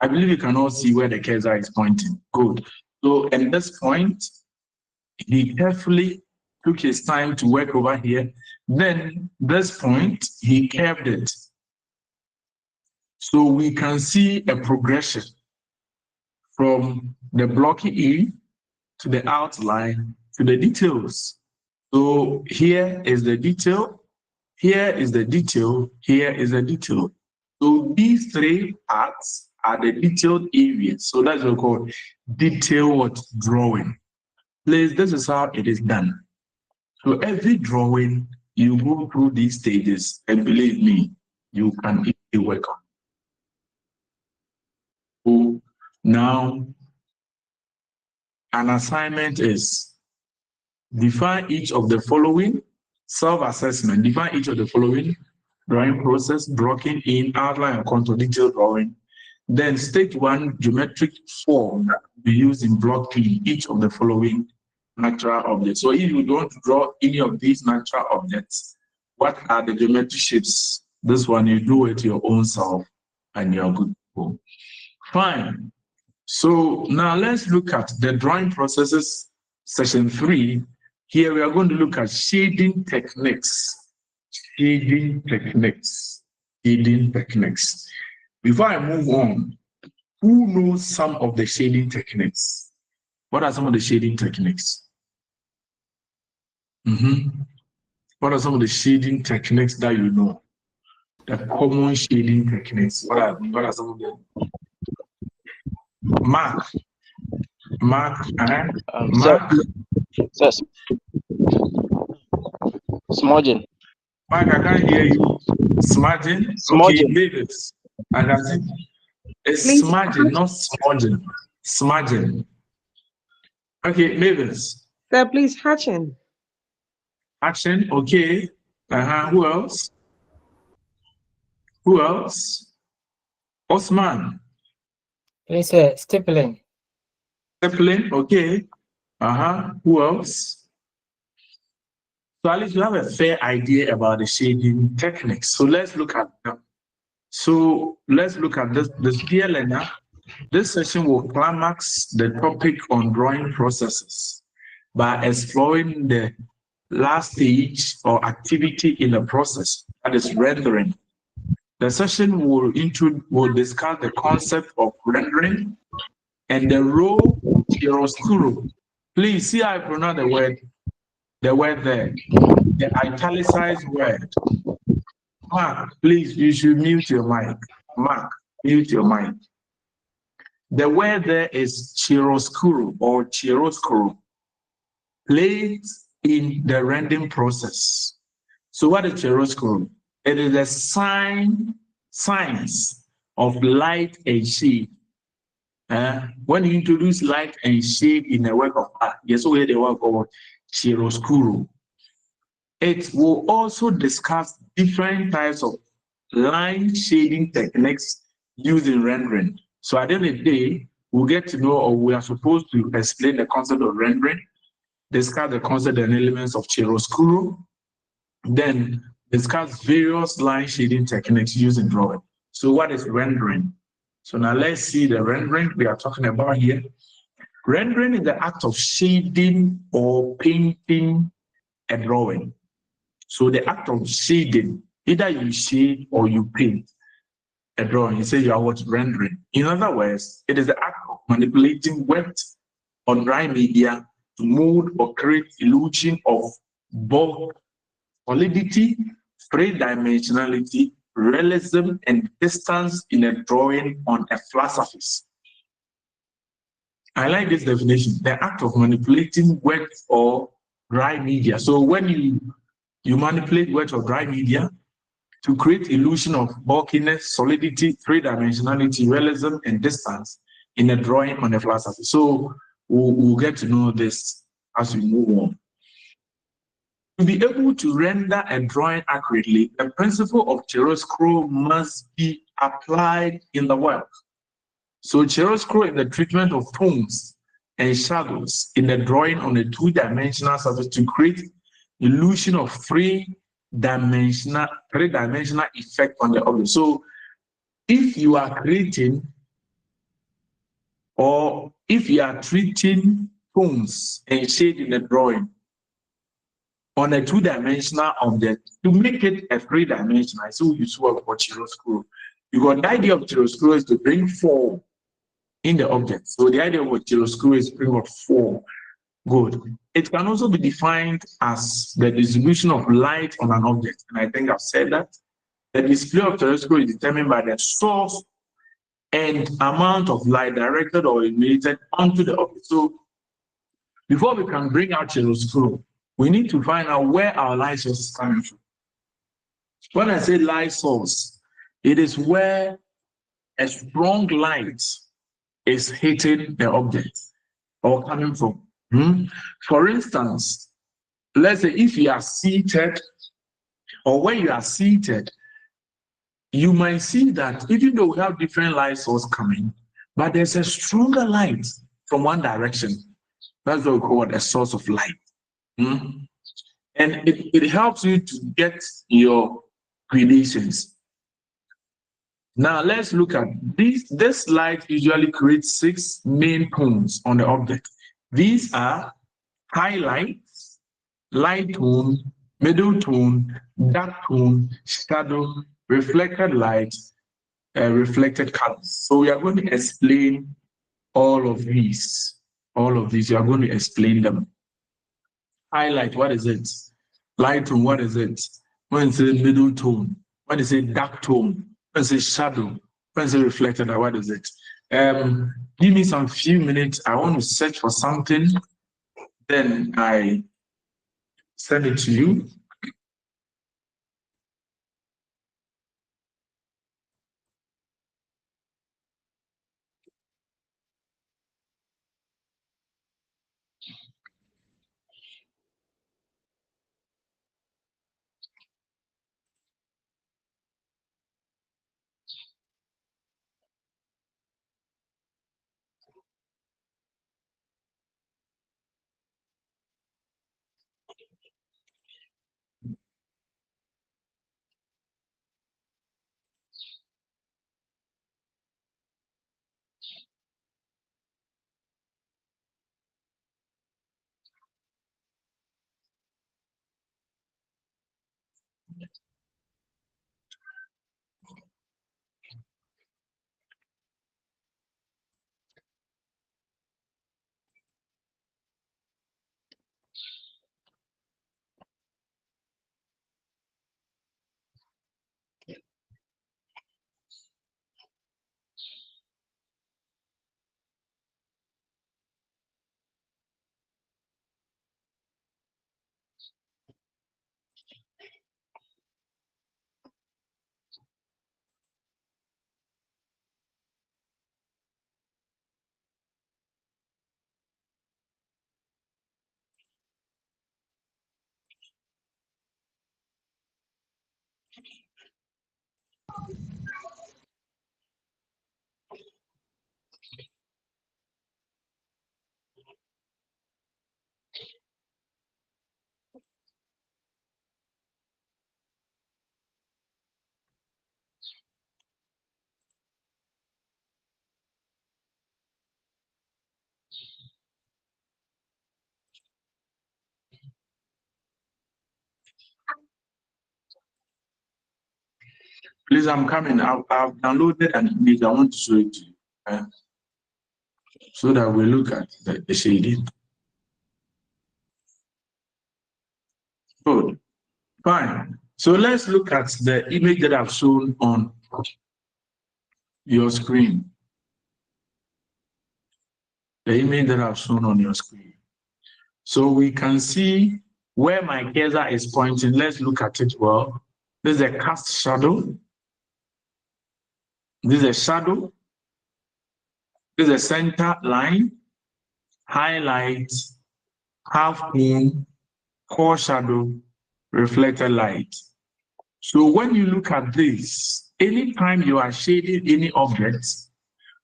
Speaker 2: I believe you can all see where the cursor is pointing. Good. So at this point, he carefully took his time to work over here. Then this point, he curved it. So we can see a progression from the blocking in to the outline to the details. So here is the detail, here is the detail, here is the detail. So these three parts are the detailed areas. So that's what we call detailed drawing. Please, this is how it is done. So every drawing, you go through these stages, and believe me, you can easily work on. So now, an assignment is define each of the following self-assessment. Define each of the following drawing process, blocking in, outline, and contour, detailed drawing. Then state one geometric form that will be used in blocking each of the following natural objects. So if you don't draw any of these natural objects, what are the geometric shapes? This one you do it your own self and you're good to go. Fine. So now let's look at the drawing processes, session 3. Here we are going to look at shading techniques. Shading techniques. Shading techniques. Before I move on, who knows some of the shading techniques? What are some of the shading techniques? What are some of the shading techniques that you know? The common shading techniques. What are some of them? Mark.
Speaker 15: Smudging.
Speaker 2: Mark, I can't hear you. Smudging? Okay, Davis. I can see. It's smudging, not smudging. Smudging. Okay, Mavis.
Speaker 4: Sir, please, hatching.
Speaker 2: Action, okay. Who else? Who else? Osman.
Speaker 6: Please, stippling.
Speaker 2: Stippling, okay. Who else? So at least you have a fair idea about the shading techniques. So let's look at them. So let's look at this dear learner. This session will climax the topic on drawing processes by exploring the last stage or activity in the process, that is rendering. The session will discuss the concept of rendering and the role of chiaroscuro. Please see how I pronounce the word there, the italicized word. Mark, please, you should mute your mic. Mark, mute your mic. The word there is chiaroscuro or chiaroscuro, played in the rendering process. So what is chiaroscuro? It is a science of light and shade. When you introduce light and shade in a work of art, yes, we the work of chiaroscuro. It will also discuss different types of line shading techniques used in rendering. So at the end of the day, we'll get to know, or we are supposed to explain the concept of rendering, discuss the concept and elements of chiaroscuro, then discuss various line shading techniques used in drawing. So what is rendering? So now let's see the rendering we are talking about here. Rendering is the act of shading or painting a drawing. So the act of shading, either you shade or you paint a drawing. You say you are what? Rendering. In other words, it is the act of manipulating wet or dry media to mold or create illusion of both solidity, three-dimensionality, realism, and distance in a drawing on a flat surface. I like this definition, the act of manipulating wet or dry media. So when you manipulate wet or dry media, to create illusion of bulkiness, solidity, three-dimensionality, realism, and distance in a drawing on a flat surface. So we'll get to know this as we move on. To be able to render a drawing accurately, the principle of chiaroscuro must be applied in the work. So chiaroscuro is the treatment of tones and shadows in the drawing on a two-dimensional surface to create illusion of three-dimensional effect on the object. So if you are creating or if you are treating tones and shade in the drawing on a two-dimensional object to make it a three-dimensional, so you work for chiaroscuro. Because the idea of chiaroscuro is to bring form in the object. So the idea of chiaroscuro is to bring what form. Good. It can also be defined as the distribution of light on an object. And I think I've said that. The display of chiaroscuro is determined by the source and amount of light directed or illuminated onto the object. So before we can bring out chiaroscuro, we need to find out where our light source is coming from. When I say light source, it is where a strong light is hitting the object or coming from. For instance, let's say if you are seated, or when you are seated, you might see that even though we have different light sources coming, but there's a stronger light from one direction. That's what we call a source of light. And it helps you to get your gradations. Now let's look at this. This light usually creates 6 main tones on the object. These are highlights, light tone, middle tone, dark tone, shadow, reflected light, reflected colors. So we are going to explain all of these. All of these, you are going to explain them. Highlight, what is it? Light tone, what is it? When it's a middle tone, when it's a dark tone, when it's a shadow, when it's a reflected, what is it? Give me some few minutes. I want to search for something. Then I send it to you. Please, I'm coming. I've downloaded an image. I want to show it to you. So that we look at the shading. Good. Fine. So let's look at the image that I've shown on your screen. The image that I've shown on your screen. So we can see where my cursor is pointing. Let's look at it well. This is a cast shadow. This is a shadow. This is a center line, highlight, half moon, core shadow, reflected light. So when you look at this, anytime you are shading any object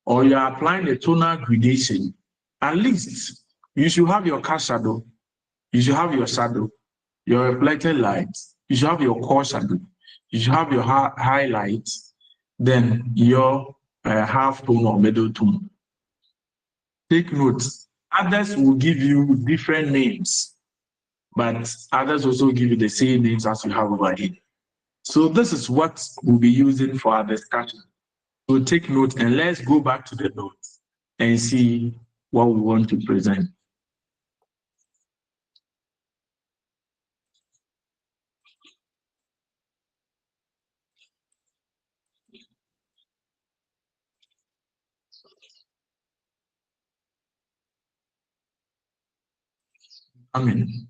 Speaker 2: or you are applying a tonal gradation, at least you should have your cast shadow, you should have your shadow, your reflected light, you should have your core shadow, you should have your highlight, then your half tone or middle tone. Take note, others will give you different names, but others also give you the same names as you have over here. So this is what we'll be using for our discussion. So take note and let's go back to the notes and see what we want to present. Amen.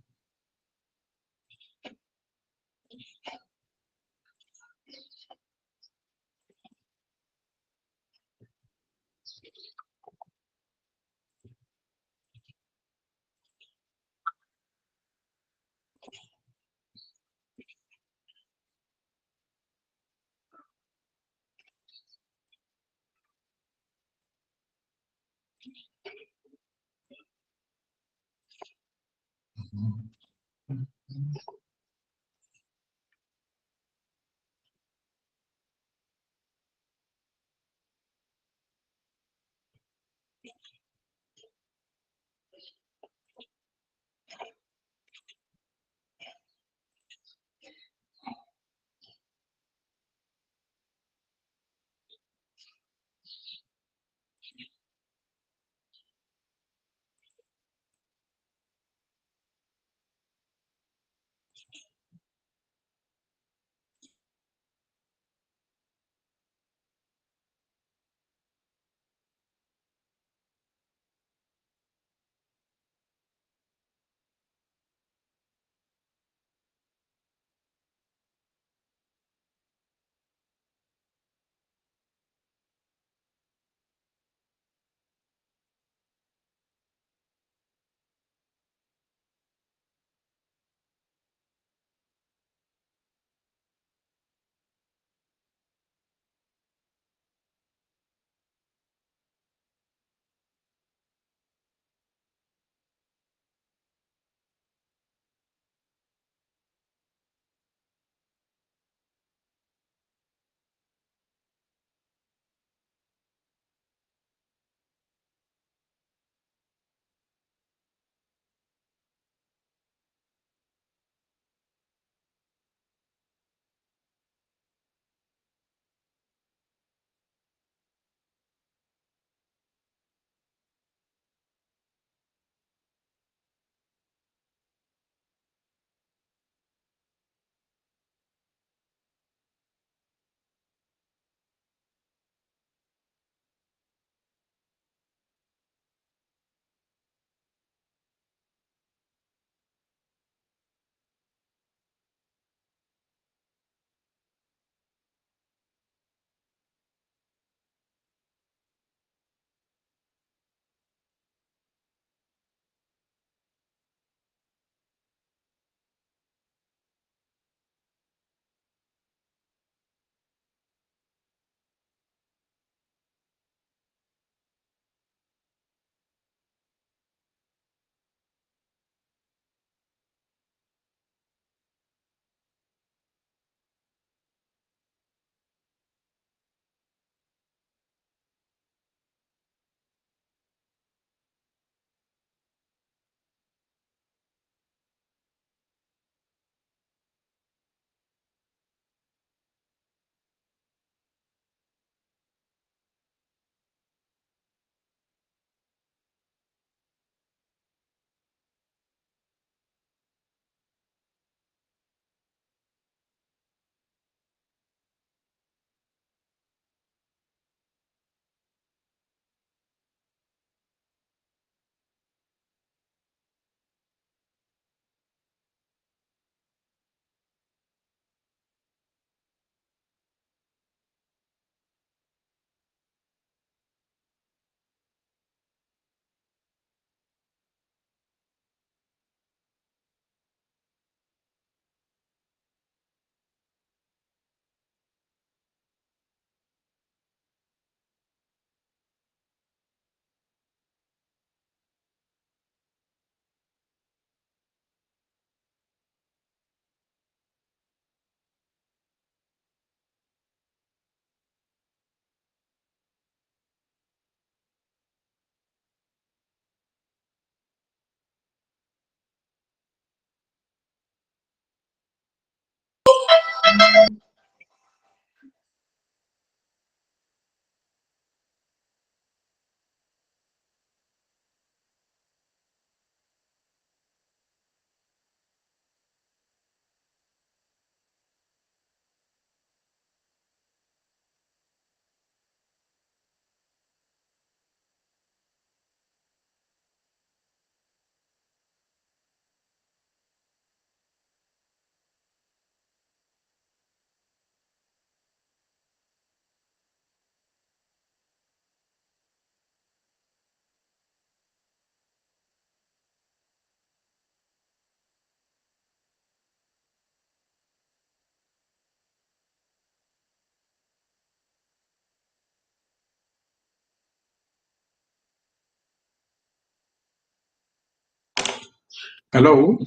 Speaker 2: Hello?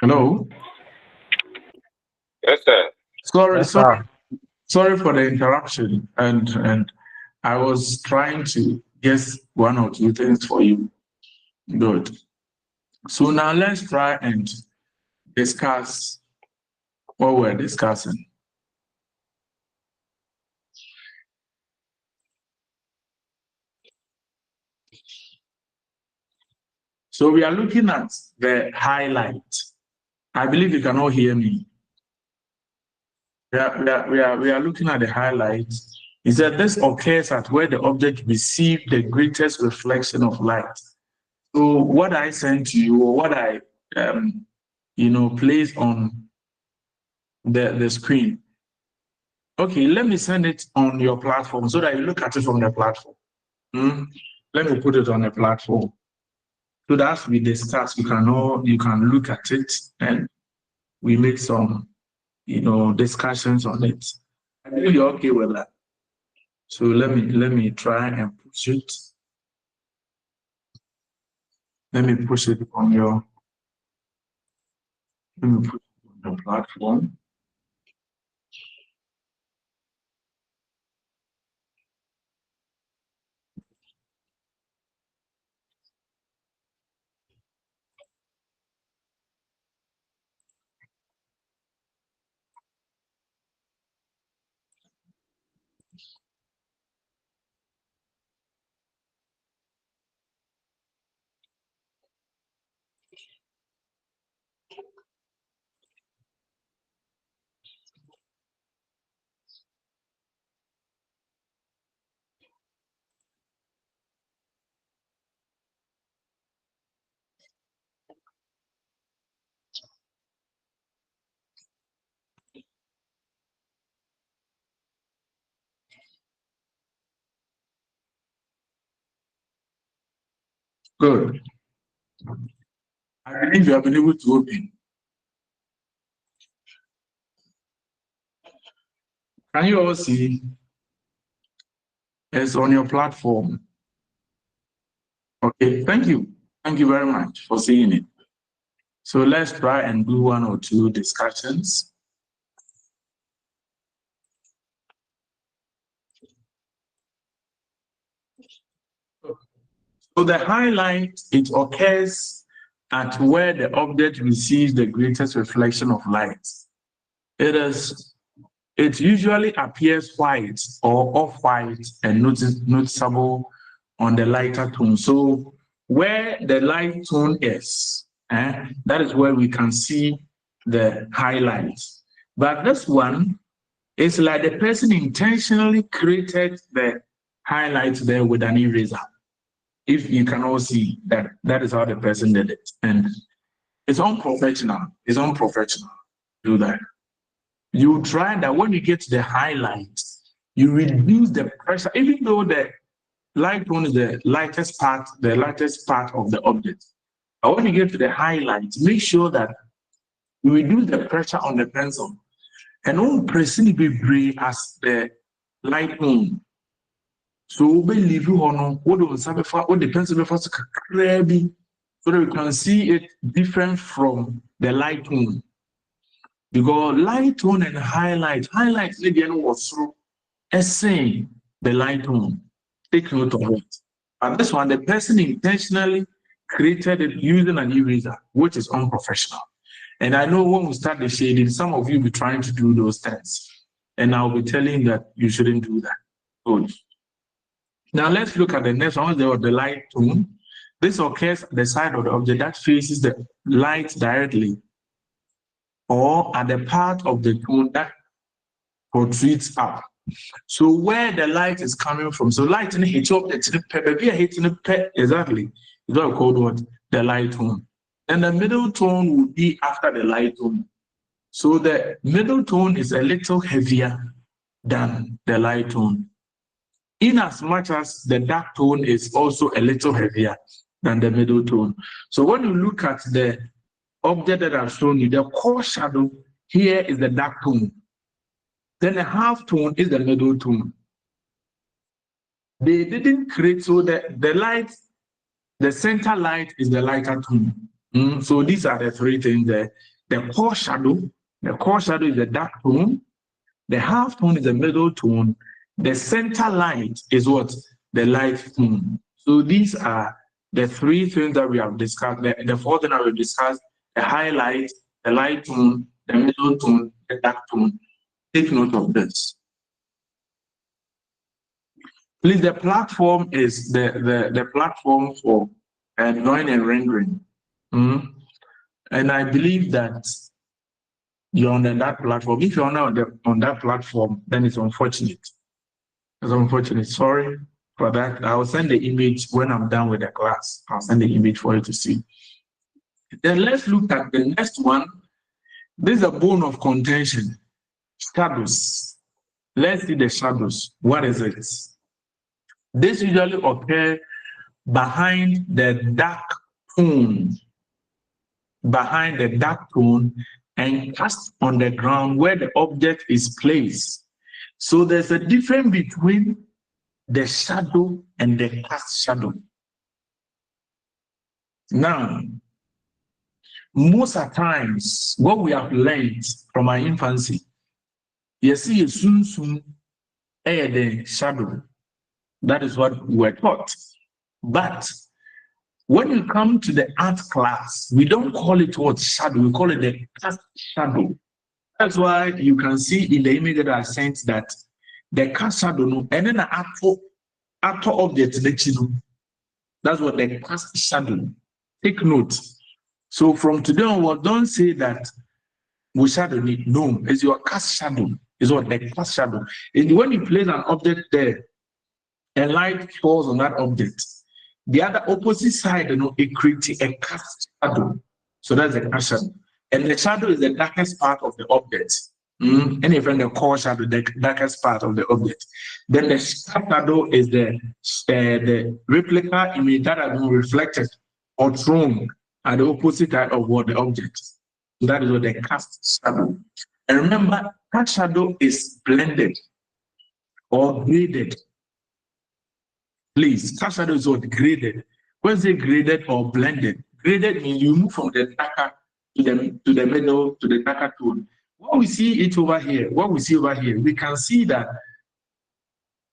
Speaker 2: Hello?
Speaker 3: Yes, sir.
Speaker 2: Sorry for the interruption. And I was trying to guess one or two things for you. Good. So now let's try and discuss what we're discussing. So we are looking at the highlight. I believe you can all hear me. We are looking at the highlight. It said this occurs at where the object receives the greatest reflection of light. So what I sent to you, or what I place on the screen. Okay, let me send it on your platform so that you look at it from the platform. Let me put it on the platform. So that as we discuss, you can look at it and we make some discussions on it. I believe you're okay with that. So let me try and push it. Let me push it on your platform. Good. I believe you have been able to open. Can you all see? It's on your platform. Okay, thank you. Thank you very much for seeing it. So let's try and do one or two discussions. So the highlight, it occurs at where the object receives the greatest reflection of light. It usually appears white or off-white and noticeable on the lighter tone. So where the light tone is, that is where we can see the highlights. But this one is like the person intentionally created the highlight there with an eraser. If you can all see that, that is how the person did it. And it's unprofessional. It's unprofessional to do that. You try that when you get to the highlight, you reduce the pressure, even though the light tone is the lightest part of the object. But when you get to the highlight, make sure that you reduce the pressure on the pencil. And don't press it be as the light tone. So we leave you on what the pencil before so that you can see it different from the light tone. Because light tone and highlight again was through essaying the light tone. Take note of it. But this one, the person intentionally created it using an eraser, which is unprofessional. And I know when we start the shading, some of you will be trying to do those things. And I'll be telling you that you shouldn't do that. Good. Now let's look at the next one, the light tone. This occurs at the side of the object that faces the light directly, or at the part of the tone that protrudes up. So where the light is coming from, so light in the heat of the exactly, is what I call what? The light tone. And the middle tone will be after the light tone. So the middle tone is a little heavier than the light tone, in as much as the dark tone is also a little heavier than the middle tone. So when you look at the object that I've shown you, the core shadow here is the dark tone. Then the half tone is the middle tone. They didn't create, so the light, the center light is the lighter tone. So these are the three things there. The core shadow is the dark tone. The half tone is the middle tone. The center light is what? The light tone. So these are the three things that we have discussed. The fourth thing that we discussed: the highlight, the light tone, the middle tone, the dark tone. Take note of this. Please, the platform is the platform for drawing and rendering. And I believe that you're on that platform. If you're not on that platform, then it's unfortunate. It's unfortunate. Sorry for that. I'll send the image when I'm done with the class. I'll send the image for you to see. Then let's look at the next one. This is a bone of contention. Shadows. Let's see the shadows. What is it? This usually occurs behind the dark tone. Behind the dark tone and cast on the ground where the object is placed. So there's a difference between the shadow and the cast shadow. Now, most of the times, what we have learned from our infancy, you see, soon, the shadow. That is what we were taught. But when you come to the art class, we don't call it what shadow, we call it the cast shadow. That's why you can see in the image that I sent that the cast shadow, and then the actual object, that's what the cast shadow. Take note. So from today onward, don't say that we shadow need. No, it's your cast shadow. Is what the cast shadow. And when you place an object there, and light falls on that object, the other opposite side, it creates a cast shadow. So that's the cast shadow. And the shadow is the darkest part of the object. And even the core shadow, the darkest part of the object. Then the shadow is the replica image that has been reflected or thrown at the opposite side of what the object. So that is what the cast shadow. And remember, cast shadow is blended or graded. Please, cast shadow is what? Graded. When say graded or blended, graded means you move from the darker to the middle to the darker tone. What we see it over here, we can see that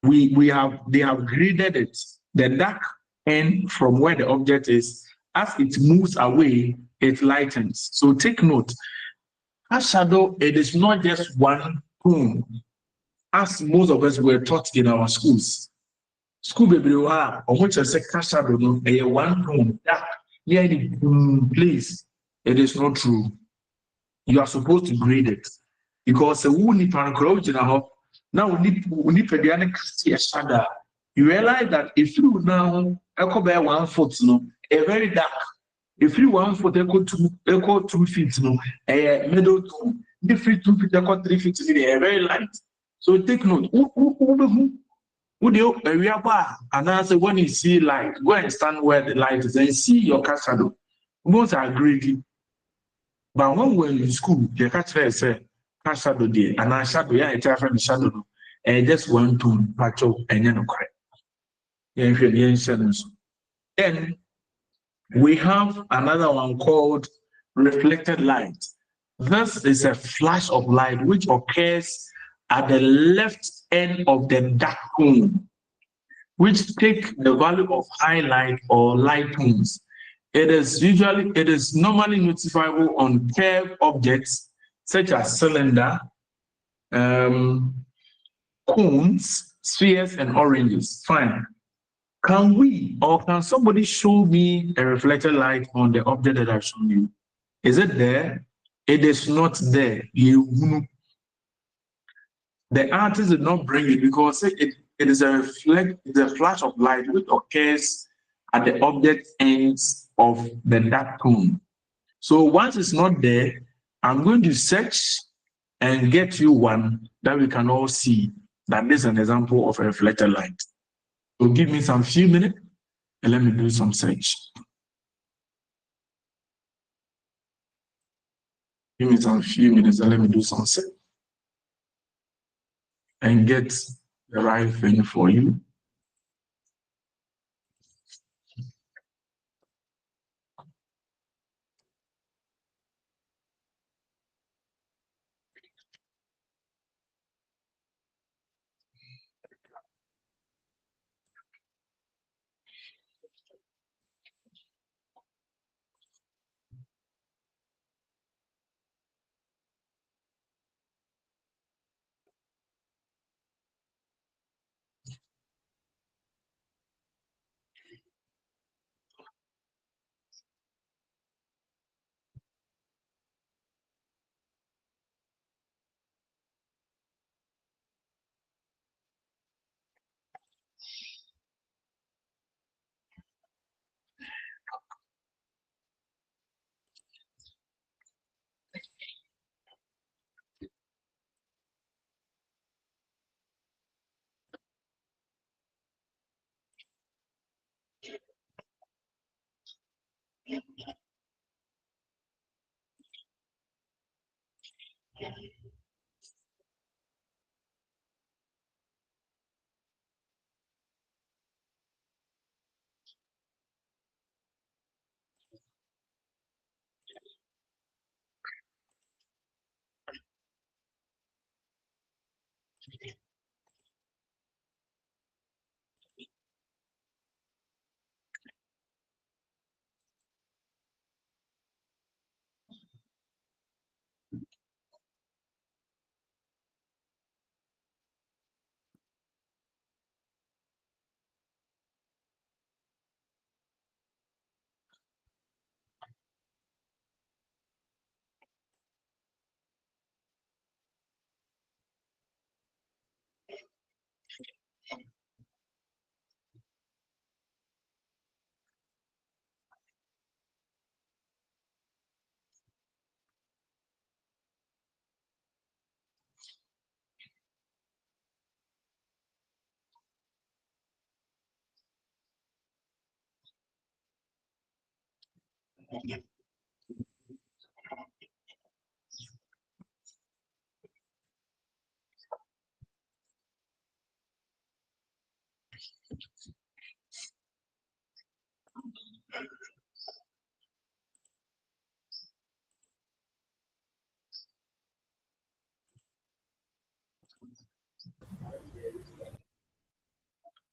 Speaker 2: they have graded it, the dark end from where the object is. As it moves away, it lightens. So take note, cast shadow, it is not just one tone, as most of us were taught in our schools. School baby, or which I say cast shadow, one tone, dark, please. It is not true. You are supposed to grade it because we need to now we need to shadow. You realize that if you now echo by 1 foot, a very dark. If you 1 foot, echo 2 feet, a middle tone. If you 2 feet, echo 3 feet, a very light. So take note. Would you and answer when you see light, go and stand where the light is and see your cast shadow. Most are greedy. But when we're in school, the catch say cast shadow day, and I shadow, it's a shadow, and just one tone, patch up, and you know, correct. Then we have another one called reflected light. This is a flash of light which occurs at the left end of the dark tone, which take the value of highlight or light tones It is normally notifiable on curved objects such as cylinder, cones, spheres, and oranges. Fine. Can we or can somebody show me a reflected light on the object that I've shown you? Is it there? It is not there. The artist did not bring it because it is it's a flash of light which occurs at the object ends of the dark cone. So once it's not there, I'm going to search and get you one that we can all see that this is an example of a reflected light. So give me some few minutes and let me do some search. Give me some few minutes and let me do some search and get the right thing for you.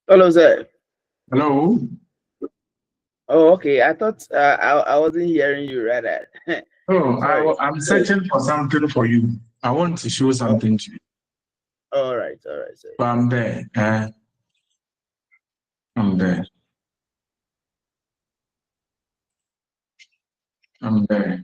Speaker 11: Hello, sir.
Speaker 2: Hello.
Speaker 11: Oh, okay. I thought I wasn't hearing you rather.
Speaker 2: Oh,
Speaker 11: Sorry.
Speaker 2: I'm searching for something for you. I want to show something to you.
Speaker 11: All right, sir.
Speaker 2: So I'm there. I'm there. I'm there.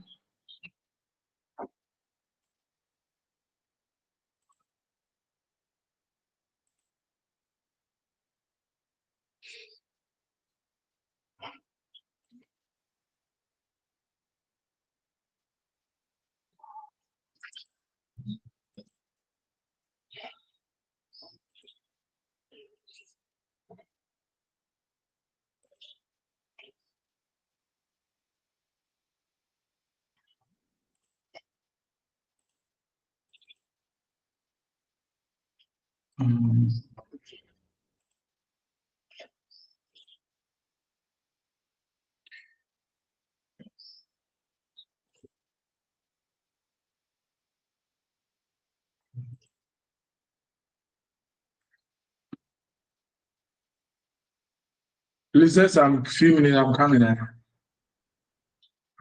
Speaker 2: Please, just a few minutes. I'm coming.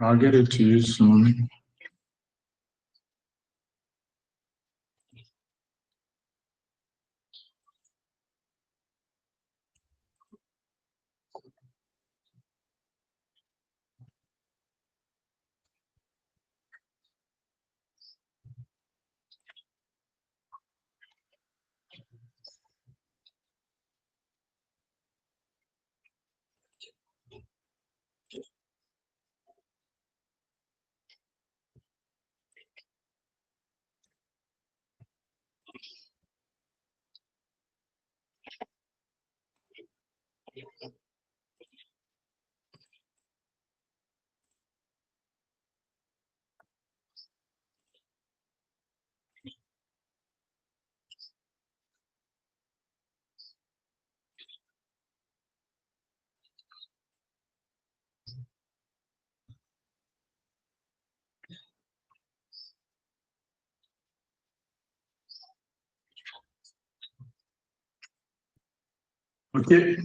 Speaker 2: I'll get it to you soon. Okay.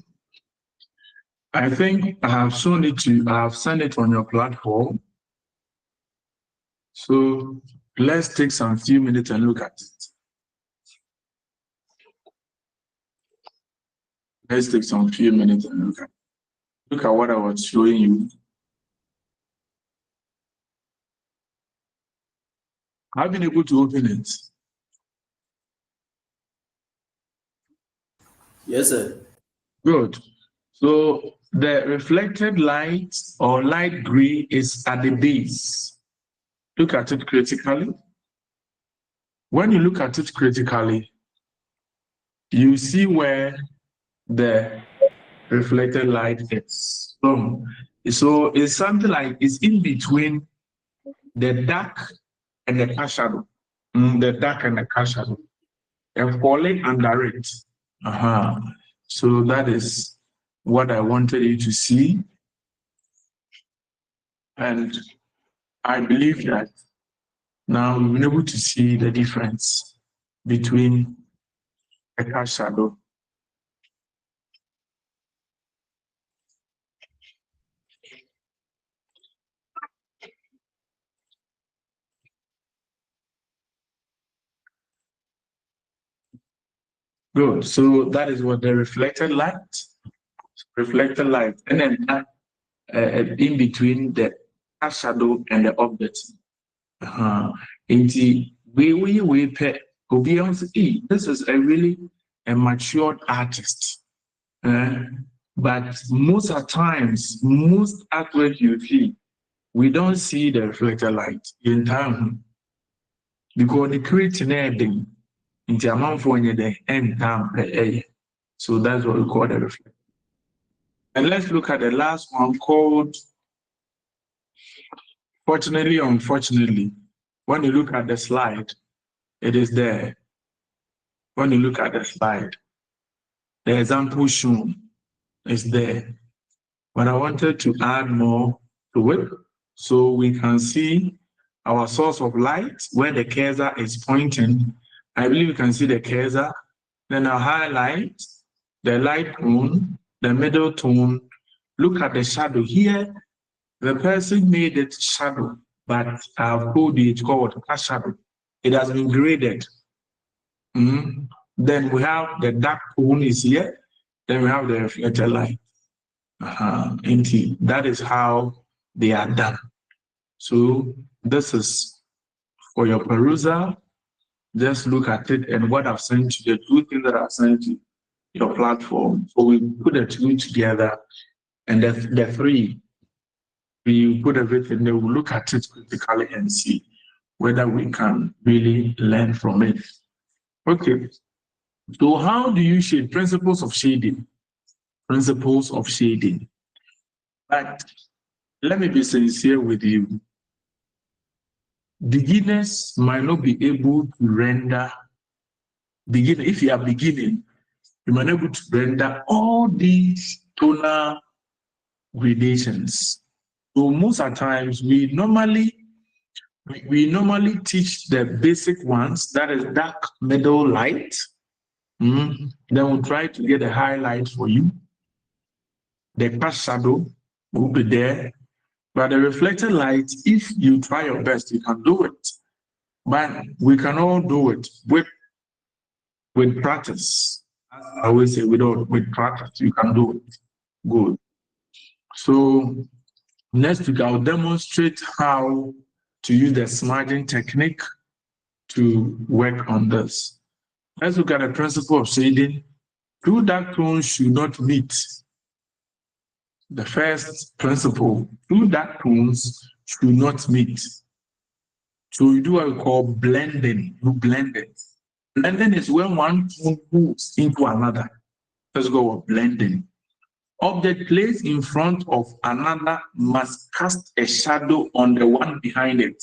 Speaker 2: I think I have shown it to you. I have sent it on your platform. So let's take some few minutes and look at it. Let's take some few minutes and look at what I was showing you. I've been able to open it.
Speaker 9: Yes, sir.
Speaker 2: Good. So the reflected light or light gray is at the base. Look at it critically. When you look at it critically, you see where the reflected light is. So it's something like it's in between the dark and the cast shadow. The dark and the cast shadow. And falling under it. So that is what I wanted you to see. And I believe that now we've been able to see the difference between the cast shadow . Good. So that is what the reflected light, and then in between the cast shadow and the object. This is a really a matured artist. But most of the times, most artwork you see, we don't see the reflected light in time because the creating anything in the amount for the end time. So that's what we call the reflected. And let's look at the last one called fortunately, unfortunately. When you look at the slide, it is there. When you look at the slide, the example shown is there. But I wanted to add more to it so we can see our source of light where the cursor is pointing. I believe you can see the cursor. Then I'll highlight the light tone, the middle tone. Look at the shadow here. The person made it shadow, but I've told you it's called a shadow. It has been graded. Then we have the dark tone is here. Then we have the reflected light. That is how they are done. So this is for your perusal. Just look at it and what I've sent you, the two things that I've sent you, your platform. So we put the two together and the three, we put everything there, we look at it critically and see whether we can really learn from it. Okay. So how do you shade? Principles of shading. Principles of shading. But let me be sincere with you. Beginners might not be able to render, if you are beginning, you might not be able to render all these tonal gradations. So most of the times we normally teach the basic ones, that is dark, middle, light. Then we'll try to get a highlight for you. The cast shadow will be there. But the reflected light, if you try your best, you can do it. But we can all do it with practice. As I always say, with practice, you can do it. Good. So next week, I'll demonstrate how to use the smudging technique to work on this. Let's look at the principle of shading. Two dark tones should not meet. The first principle, two dark tones should not meet. So you do what we call blending. You blend it. Blending is when one tone moves into another. Let's go with blending. Object placed in front of another must cast a shadow on the one behind it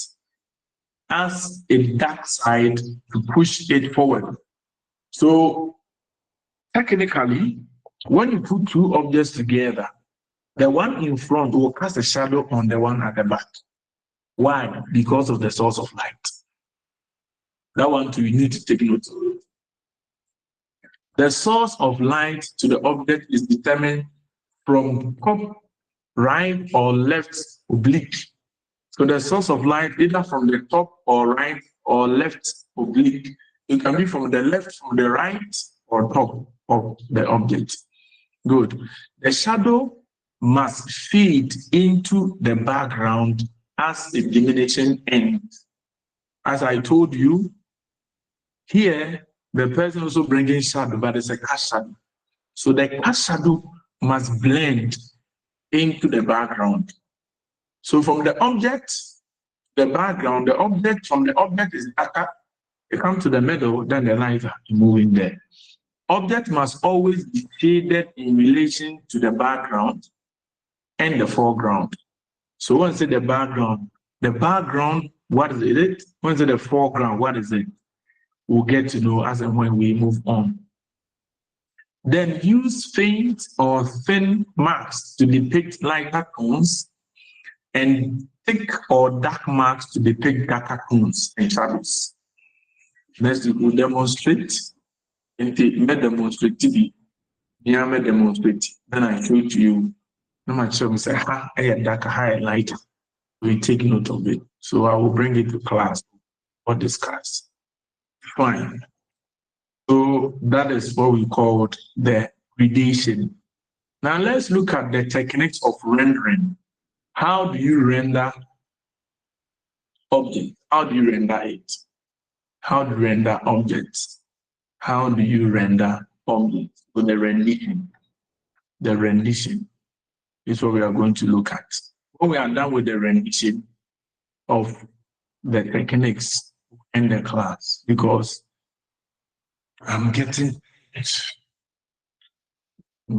Speaker 2: as a dark side to push it forward. So technically, when you put two objects together, the one in front will cast a shadow on the one at the back. Why? Because of the source of light. That one too, you need to take note of it. The source of light to the object is determined from top, right, or left oblique. So the source of light, either from the top or right or left oblique, it can be from the left, from the right, or top of the object. Good. The shadow must fade into the background as a diminishing end. As I told you, here, the person also bringing shadow, but it's a cast shadow. So the cast shadow must blend into the background. So from the object, the background, the object from the object is darker. You come to the middle, then the lines are moving there. Object must always be shaded in relation to the background and the foreground. So once the background, what is it? Once the foreground, what is it? We'll get to know as and when we move on. Then use faint or thin marks to depict lighter tones and thick or dark marks to depict darker tones and shadows. Next, we will demonstrate. And demonstrate TV. Demonstrate. Then I show to you. No matter what, say, darker, higher, lighter. We take note of it. So I will bring it to class or discuss. Fine. So that is what we call the gradation. Now let's look at the techniques of rendering. How do you render objects? How do you render it? How do you render objects? How do you render objects? With the rendition. The rendition is what we are going to look at. When we are done with the rendition of the techniques in the class, because I'm getting it.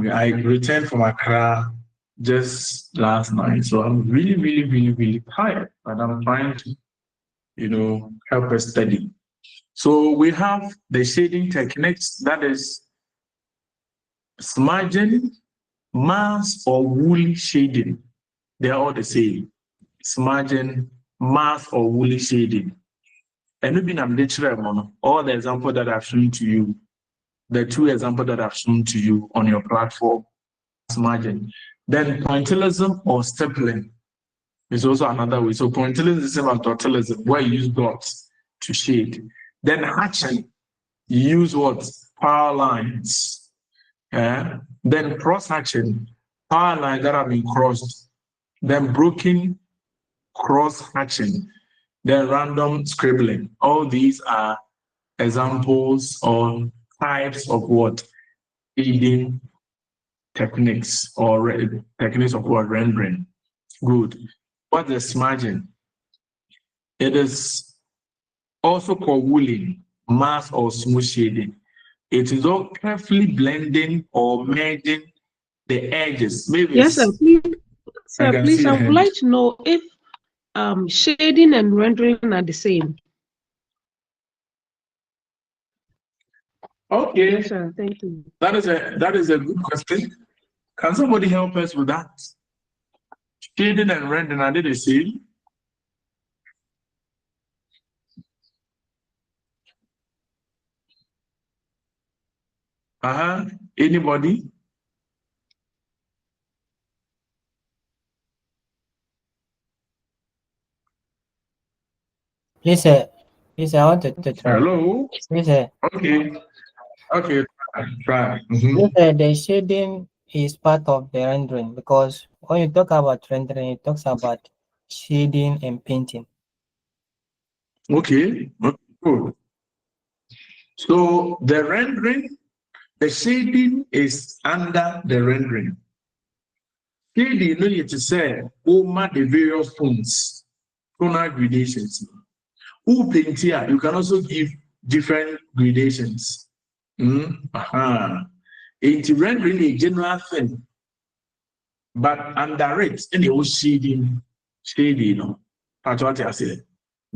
Speaker 2: I returned from Accra just last night, so I'm really tired, but I'm trying to, help us study. So we have the shading techniques, that is smudging, mask, or woolly shading. They are all the same. Smudging, mask, or woolly shading. And we've been all the examples that I've shown to you, the two examples that I've shown to you on your platform, smudging. Then pointillism or stippling is also another way. So pointillism is similar to dottillism, where you use dots to shade. Then hatching, you use what? Power lines. Then cross-hatching, power lines that have been crossed. Then broken cross-hatching. Then random scribbling. All these are examples or types of what? Shading techniques or techniques of what? Rendering. Good. What is smudging? It is also called wooling, mask, or smooth shading. It is all carefully blending or merging the edges. Maybe
Speaker 4: yes, sir. Please, I would like to know if shading and rendering are the same.
Speaker 2: Okay.
Speaker 4: Yes, sir. Thank you.
Speaker 2: That is a good question. Can somebody help us with that? Shading and rendering, are they the same? Anybody?
Speaker 6: Please, sir. Please, I wanted to try.
Speaker 2: Hello?
Speaker 6: Please, sir.
Speaker 2: Okay. Okay, try.
Speaker 6: Please, sir, the shading is part of the rendering because when you talk about rendering, it talks about shading and painting.
Speaker 2: Okay, good. So the rendering, the shading is under the rendering. Shading, you need to say, over the various tones, tonal gradations. Who paint here, you can also give different gradations. It's rendering a general thing, but under it, in the shading, that's what I said.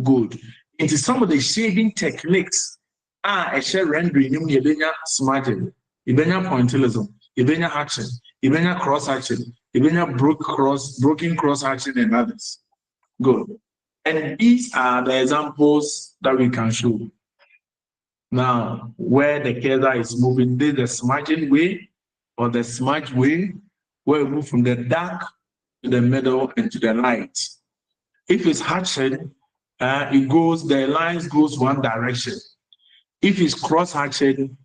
Speaker 2: Good. It is some of the shading techniques. A share rendering, you benya smudging, you benya pointillism, you benya hatching, you benya cross hatching, you benya broken cross hatching, and others. Good. And these are the examples that we can show. Now, where the cursor is moving, this is the smudging way or the smudge way, where we move from the dark to the middle and to the light. If it's hatching, the lines goes one direction. If it's cross hatching,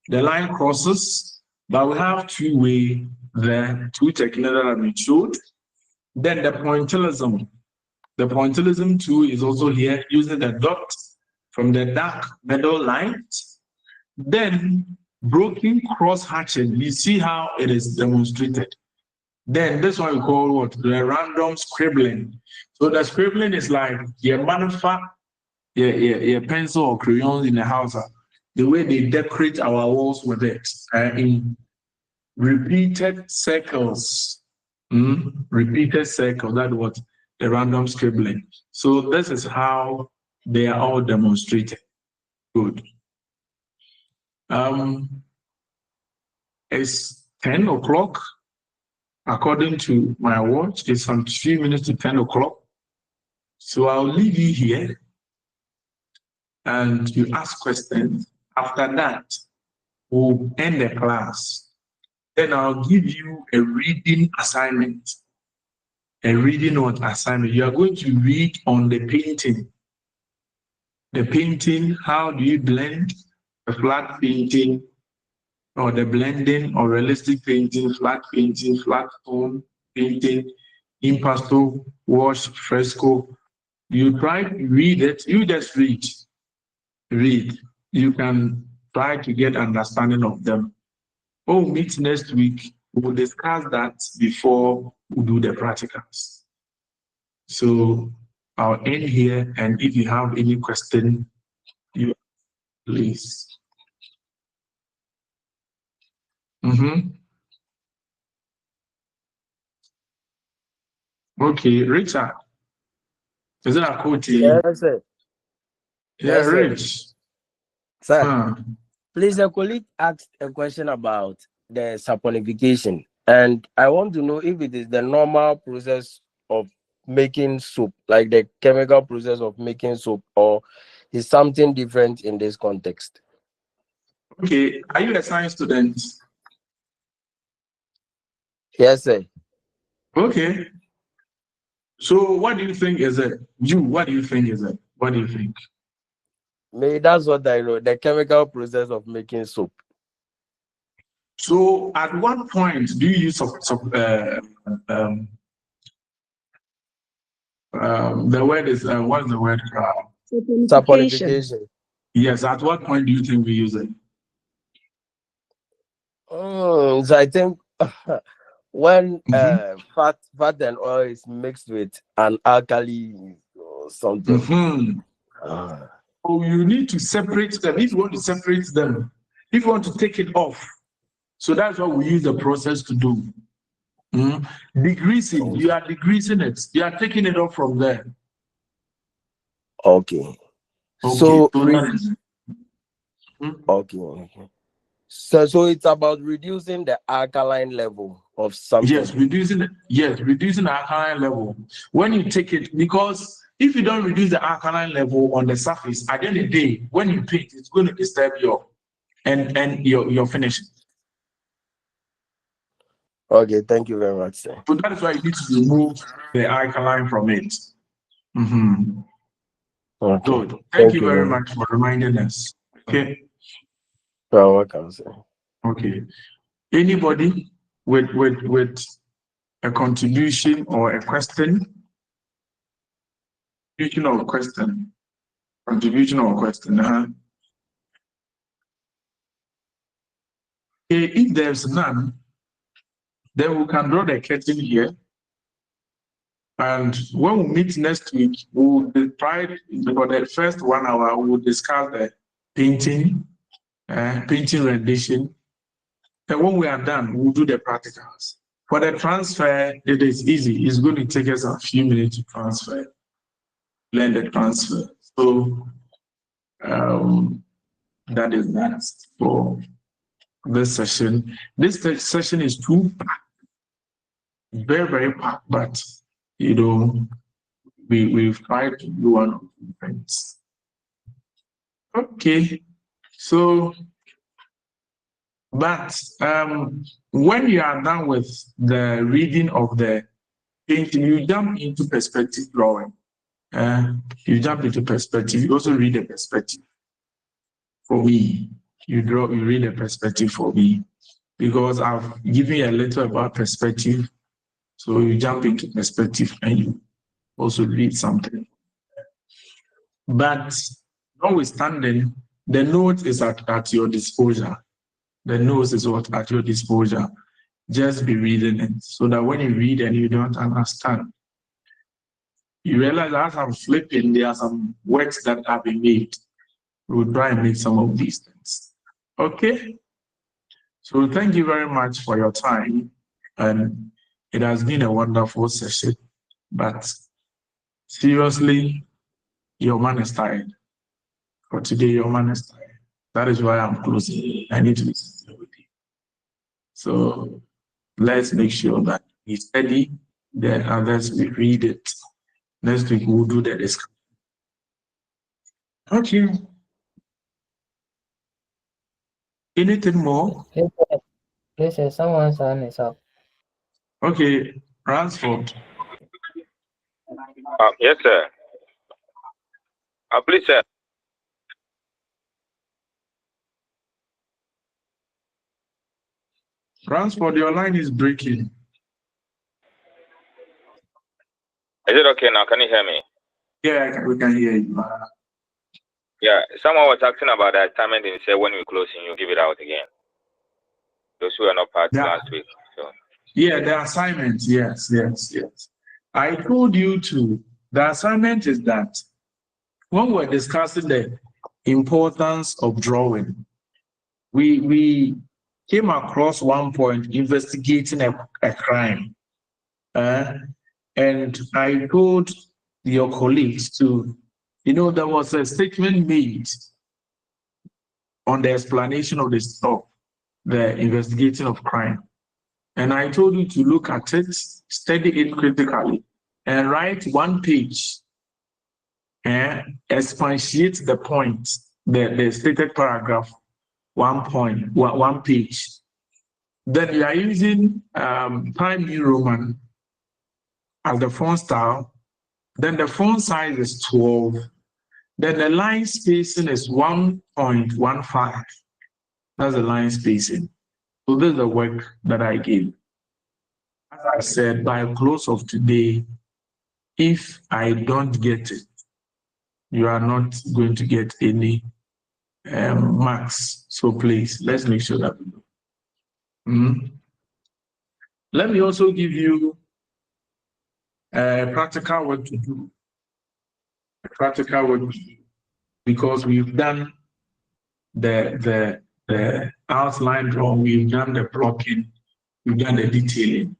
Speaker 2: the line crosses, but we have two-way there, two techniques that have been showed. Then the pointillism. The pointillism too is also here using the dot from the dark middle light. Then broken cross hatching, you see how it is demonstrated. Then this one we call what? The random scribbling. So the scribbling is like your manufacture, your pencil or crayons in the house. The way they decorate our walls with it in repeated circles. Repeated circles, that's what the random scribbling. So this is how they are all demonstrated. Good. It's 10 o'clock. According to my watch, it's some 3 minutes to 10 o'clock. So I'll leave you here and you ask questions. After that, we'll end the class. Then I'll give you a reading assignment. A reading assignment. You are going to read on the painting. The painting, how do you blend a flat painting or the blending or realistic painting, flat tone painting, impasto, wash, fresco. You try to read it, you just read. You can try to get understanding of them. We'll meet next week. We'll discuss that before we do the practicals. So I'll end here, and if you have any question, you please. Okay, Richard. Is it a quote?
Speaker 15: Yes, sir.
Speaker 2: Yeah,
Speaker 15: Yes, sir.
Speaker 2: Rich.
Speaker 15: Sir, please, a colleague asked a question about the saponification, and I want to know if it is the normal process of making soap, like the chemical process of making soap, or is something different in this context?
Speaker 2: Okay, are you a science student?
Speaker 15: Yes, sir.
Speaker 2: Okay. So what do you think is it? What do you think is it? What do you think?
Speaker 15: Maybe that's what I know, the chemical process of making soap.
Speaker 2: So at what point do you use the word is what is the word?
Speaker 15: Saponification.
Speaker 2: Yes, at what point do you think we use it?
Speaker 15: So I think when fat and oil is mixed with an alkali or something.
Speaker 2: So you need to separate them. If you want to separate them, if you want to take it off, so that's what we use the process to do. Degreasing, you are degreasing it. You are taking it off from there.
Speaker 15: Okay. So So it's about reducing the alkaline level of something.
Speaker 2: Yes, reducing the alkaline level. When you take it, because if you don't reduce the alkaline level on the surface, at the end of the day, when you paint, it's going to disturb your finishing.
Speaker 15: Okay, thank you very much, sir.
Speaker 2: So that is why you need to remove the alkaline from it.
Speaker 15: Okay.
Speaker 2: Good. Thank
Speaker 15: Thank
Speaker 2: you
Speaker 15: you
Speaker 2: very
Speaker 15: very
Speaker 2: much for reminding us. Okay.
Speaker 15: You're welcome, sir.
Speaker 2: Okay. Anybody with a contribution or a question? Contribution or question? Contribution or question? Okay, if there's none, then we can draw the curtain here. And when we meet next week, we'll try for the first 1 hour, we'll discuss the painting rendition. And when we are done, we'll do the practicals. For the transfer, it is easy. It's going to take us a few minutes to transfer, learn the transfer. So that is that for this session. This session is too packed, very, very packed, but you know, we've tried to do one of the things. Okay, so but when you are done with the reading of the painting, you jump into perspective drawing. You jump into perspective. You also read the perspective. For me, you read the perspective for me, because I've given you a little about perspective. So you jump into perspective and you also read something. But notwithstanding, the note is at your disposal. The notes is what at your disposal. Just be reading it so that when you read and you don't understand, you realize as I'm flipping, there are some words that have been made. We'll try and make some of these things. Okay? So thank you very much for your time. And it has been a wonderful session. But seriously, your man is tired. For today, your man is tired. That is why I'm closing. I need to be sincere with you. So let's make sure that we study, the others we read it. Next week we'll do the discussion. Okay. Anything more?
Speaker 6: Yes, someone's hand is up.
Speaker 2: Okay, Ransford.
Speaker 3: Yes, sir. Please, sir.
Speaker 2: Ransford, your line is breaking.
Speaker 3: Is it okay now? Can you hear me?
Speaker 2: Yeah, we can hear you.
Speaker 3: Yeah, someone was asking about the assignment and said when we closing, you give it out again. Those who are not part last week. So.
Speaker 2: Yeah, the assignment, yes. I told you the assignment is that when we're discussing the importance of drawing, we came across one point, investigating a crime. And I told your colleagues there was a statement made on the explanation of the investigating of crime. And I told you to look at it, study it critically, and write 1 page and expatiate the point, the stated paragraph, 1 page. Then you are using Time New Roman as the font style. Then the font size is 12. Then the line spacing is 1.15. That's the line spacing. So this is the work that I gave. As I said, by close of today, if I don't get it, you are not going to get any marks. So please, let's make sure that we do. Let me also give you practical work to do. Practical work to do, because we've done the outline drawing, we've done the blocking, we've done the detailing.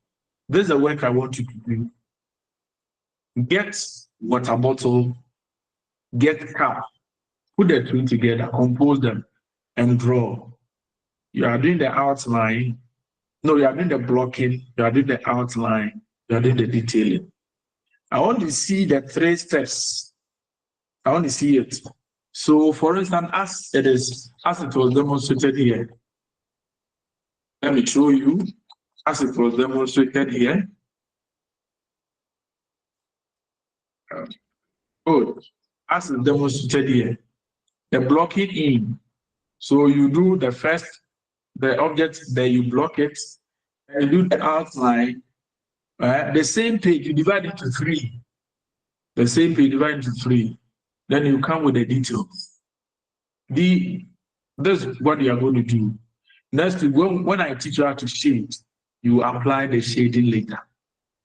Speaker 2: This is the work I want you to do. Get water bottle, get cup, put the two together, compose them, and draw. You are doing the outline. No, you are doing the blocking, you are doing the outline, you are doing the detailing. I want to see the 3 steps. I want to see it. So, for instance, as it was demonstrated here, let me show you as it was demonstrated here. Good. as demonstrated here. The blocking in. So you do the first, the object, then you block it, and you do the outline. The same page, you divide it to 3. The same page, divide into 3. Then you come with the details. This is what you are going to do. Next, when I teach you how to shade, you apply the shading later.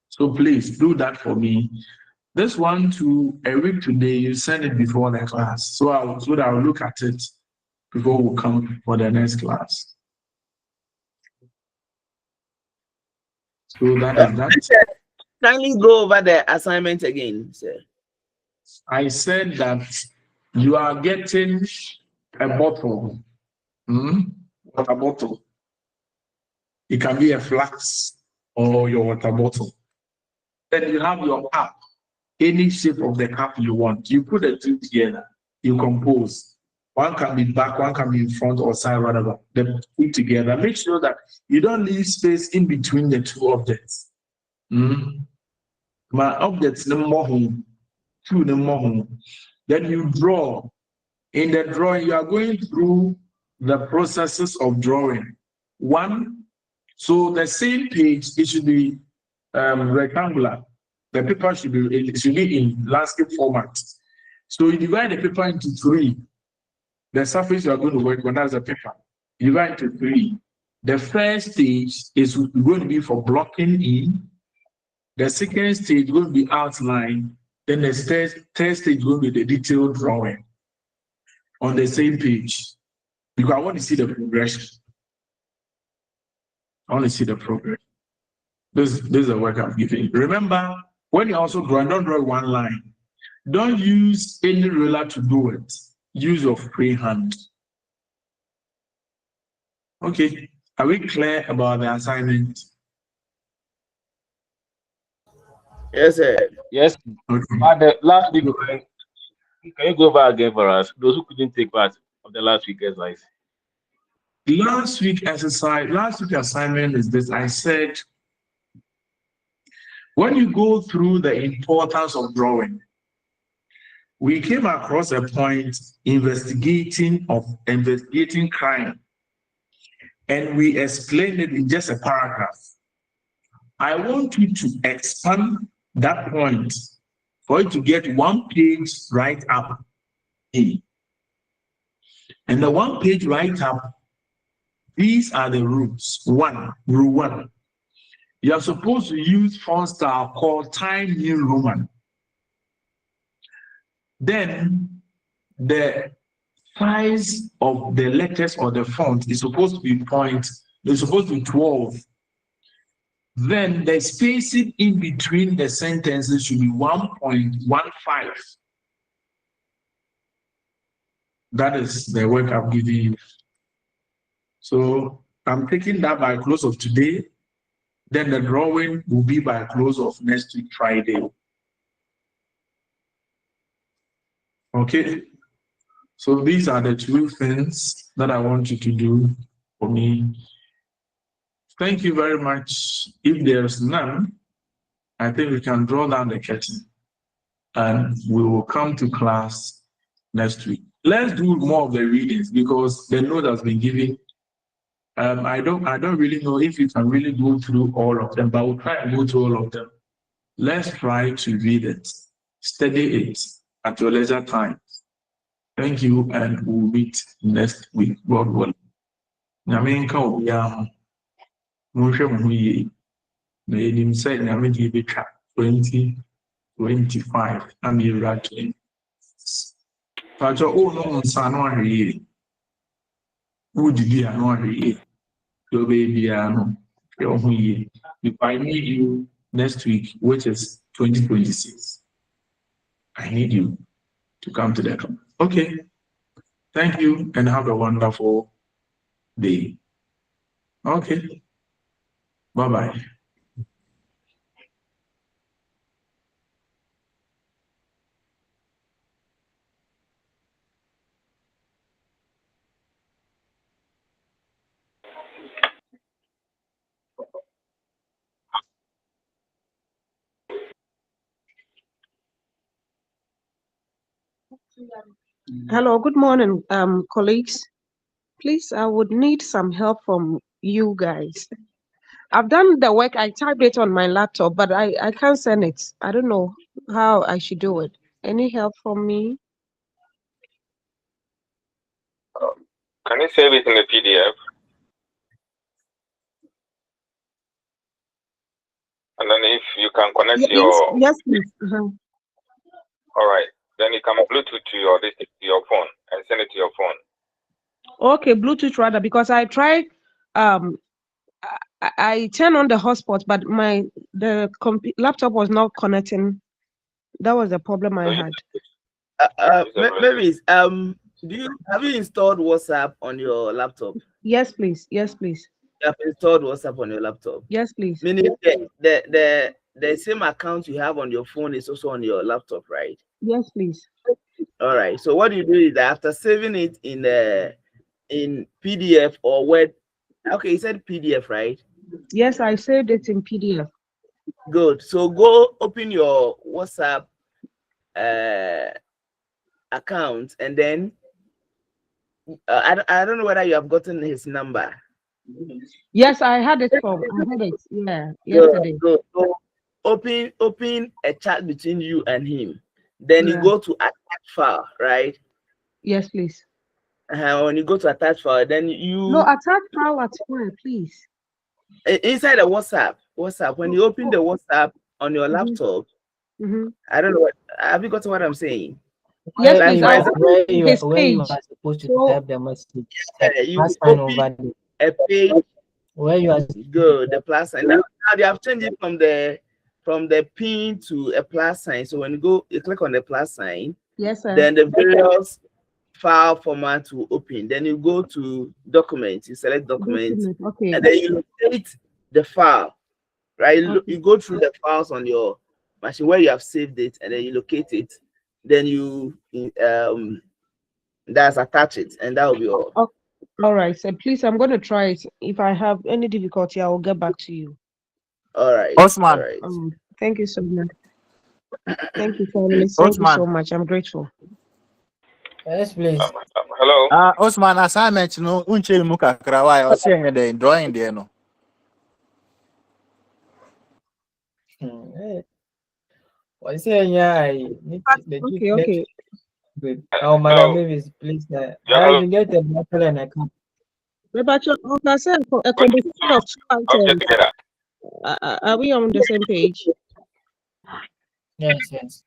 Speaker 2: So please do that for me. This one to a week today, you send it before the class. So I'll look at it before we come for the next class. So that is that.
Speaker 11: Kindly go over the assignment again, sir.
Speaker 2: I said that you are getting a bottle. Water bottle. It can be a flask or your water bottle. Then you have your cup, any shape of the cup you want. You put the two together, you compose. One can be back, one can be in front or side, whatever. Then put together. Make sure that you don't leave space in between the two objects. My objects no more home, two no more home. Then you draw. In the drawing, you are going through the processes of drawing. One, so the same page, it should be rectangular. The paper should be in landscape format. So you divide the paper into 3. The surface you are going to work on, that's the paper. You divide into 3. The first stage is going to be for blocking in. The second stage is going to be outline. Then the third stage is going to be the detailed drawing on the same page. Because I want to see the progression. I want to see the progress. This is the work I'm giving. Remember, when you also draw, don't draw one line. Don't use any ruler to do it. Use your free hand. Okay. Are we clear about the assignment?
Speaker 11: Yes, sir.
Speaker 3: Yes.
Speaker 2: Okay.
Speaker 3: But the last week, can you go over again for us? Those who couldn't take part of the last week exercise.
Speaker 2: Last week assignment is this. I said, when you go through the importance of drawing, we came across a point investigating crime, and we explained it in just a paragraph. I want you to expand that point for you to get 1 page right up in. And the 1 page right up, these are the rules. Rule 1. You are supposed to use font style called Time New Roman. Then the size of the letters or the font is supposed to be it's supposed to be 12. Then the spacing in between the sentences should be 1.15. That is the work I've given you. So I'm taking that by close of today. Then the drawing will be by close of next week, Friday. Okay. So these are the 2 things that I want you to do for me. Thank you very much. If there's none, I think we can draw down the curtain and we will come to class next week. Let's do more of the readings because the note has been given. I don't really know if you can really go through all of them, but we'll try and go through all of them. Let's try to read it, study it at your leisure time. Thank you, and we'll meet next week, God willing. Nyamenka obiara monhwɛ mo ho yie na yɛnim sɛ nyame de yɛbɛtwa 2025 na meyɛwura 20. Pakyɛ wonom nsa no ahwɛ yie. Wodidi a no ahwɛ yie. Deɛ wobɛyɛ biara no hwɛ wo ho yie. If I need you next week, which is 2026, I need you to come to the club. Okay. Thank you and have a wonderful day. Okay. Bye-bye.
Speaker 4: Hello, good morning, colleagues. Please, I would need some help from you guys. I've done the work, I typed it on my laptop, but I can't send it. I don't know how I should do it. Any help from me?
Speaker 3: Can you save it in the PDF? And then if you can connect
Speaker 4: Yes, please.
Speaker 3: all right, then you can Bluetooth to your phone and send it to your phone.
Speaker 4: Okay, Bluetooth rather, because I tried, I turned on the hotspot, but the laptop was not connecting. That was the problem I had.
Speaker 11: Maybe have you installed WhatsApp on your laptop?
Speaker 4: Yes, please. Yes, please.
Speaker 11: You have installed WhatsApp on your laptop?
Speaker 4: Yes, please.
Speaker 11: Meaning the same account you have on your phone is also on your laptop, right?
Speaker 4: Yes, please.
Speaker 11: All right. So what you do is that after saving it in PDF or Word, okay, you said PDF, right?
Speaker 4: Yes, I saved it in PDF.
Speaker 11: Good. So go open your WhatsApp account, and then I don't know whether you have gotten his number.
Speaker 4: Yes, I had it. Yeah, yesterday.
Speaker 11: So open a chat between you and him. Then you go to attach file, right?
Speaker 4: Yes, please.
Speaker 11: When you go to attach file, then you
Speaker 4: attach file at where, please?
Speaker 11: Inside the WhatsApp. When you open the WhatsApp on your laptop, I don't know what. Have you got what I'm saying?
Speaker 4: Yes,
Speaker 6: where
Speaker 4: please.
Speaker 6: you are supposed to type the message.
Speaker 11: You open a page
Speaker 6: where you are
Speaker 11: good, the plus sign. Now they have changed it from the pin to a plus sign. So when you click on the plus sign,
Speaker 4: yes, sir.
Speaker 11: Then the various file format will open. Then you go to documents, you select documents,
Speaker 4: okay.
Speaker 11: And then you locate the file, right? You go through the files on your machine where you have saved it, and then you locate it. Then you that's attach it, and that will be all.
Speaker 4: All right, so please, I'm going to try it. If I have any difficulty, I will get back to you.
Speaker 11: All right.
Speaker 13: Osman.
Speaker 11: All right.
Speaker 4: Thank you so much. Thank you, family. Thank you so much. I'm grateful.
Speaker 6: Yes, please.
Speaker 3: Hello.
Speaker 13: Osman, assignment no unche muka krawai o se the drawing there no.
Speaker 6: What say
Speaker 4: Okay.
Speaker 6: Good. Oh, Madam Mavis, please. Now you get a bottle and a cup.
Speaker 4: But a composition of 2 items. Are we on the same page?
Speaker 6: Yes.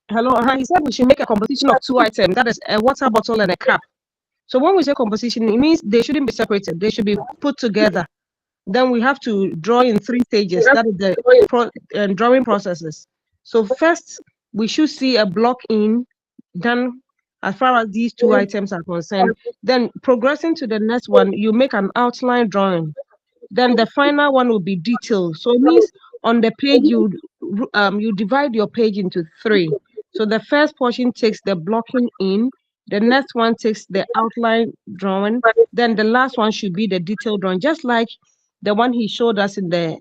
Speaker 4: Hello. He said we should make a composition of 2 items. That is a water bottle and a cup. So when we say composition, it means they shouldn't be separated. They should be put together. Then we have to draw in 3 stages. That is the drawing processes. So first, we should see a block in done as far as these 2 items are concerned. Then progressing to the next one, you make an outline drawing. Then the final one will be detailed. So it means on the page, you divide your page into 3. So the first portion takes the blocking in. The next one takes the outline drawing. Then the last one should be the detailed drawing, just like the one he showed us in the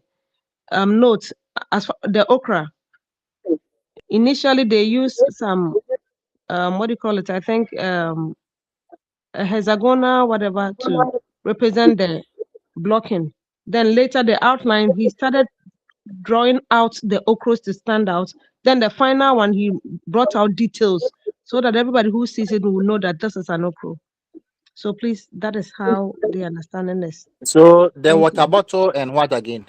Speaker 4: notes as for the okra. Initially, they use some, what do you call it? I think a hexagonal, whatever, to represent the blocking. Then later, the outline, he started drawing out the okras to stand out. Then the final one, he brought out details so that everybody who sees it will know that this is an okra. So please, that is how the understanding is.
Speaker 13: So the water bottle and what again?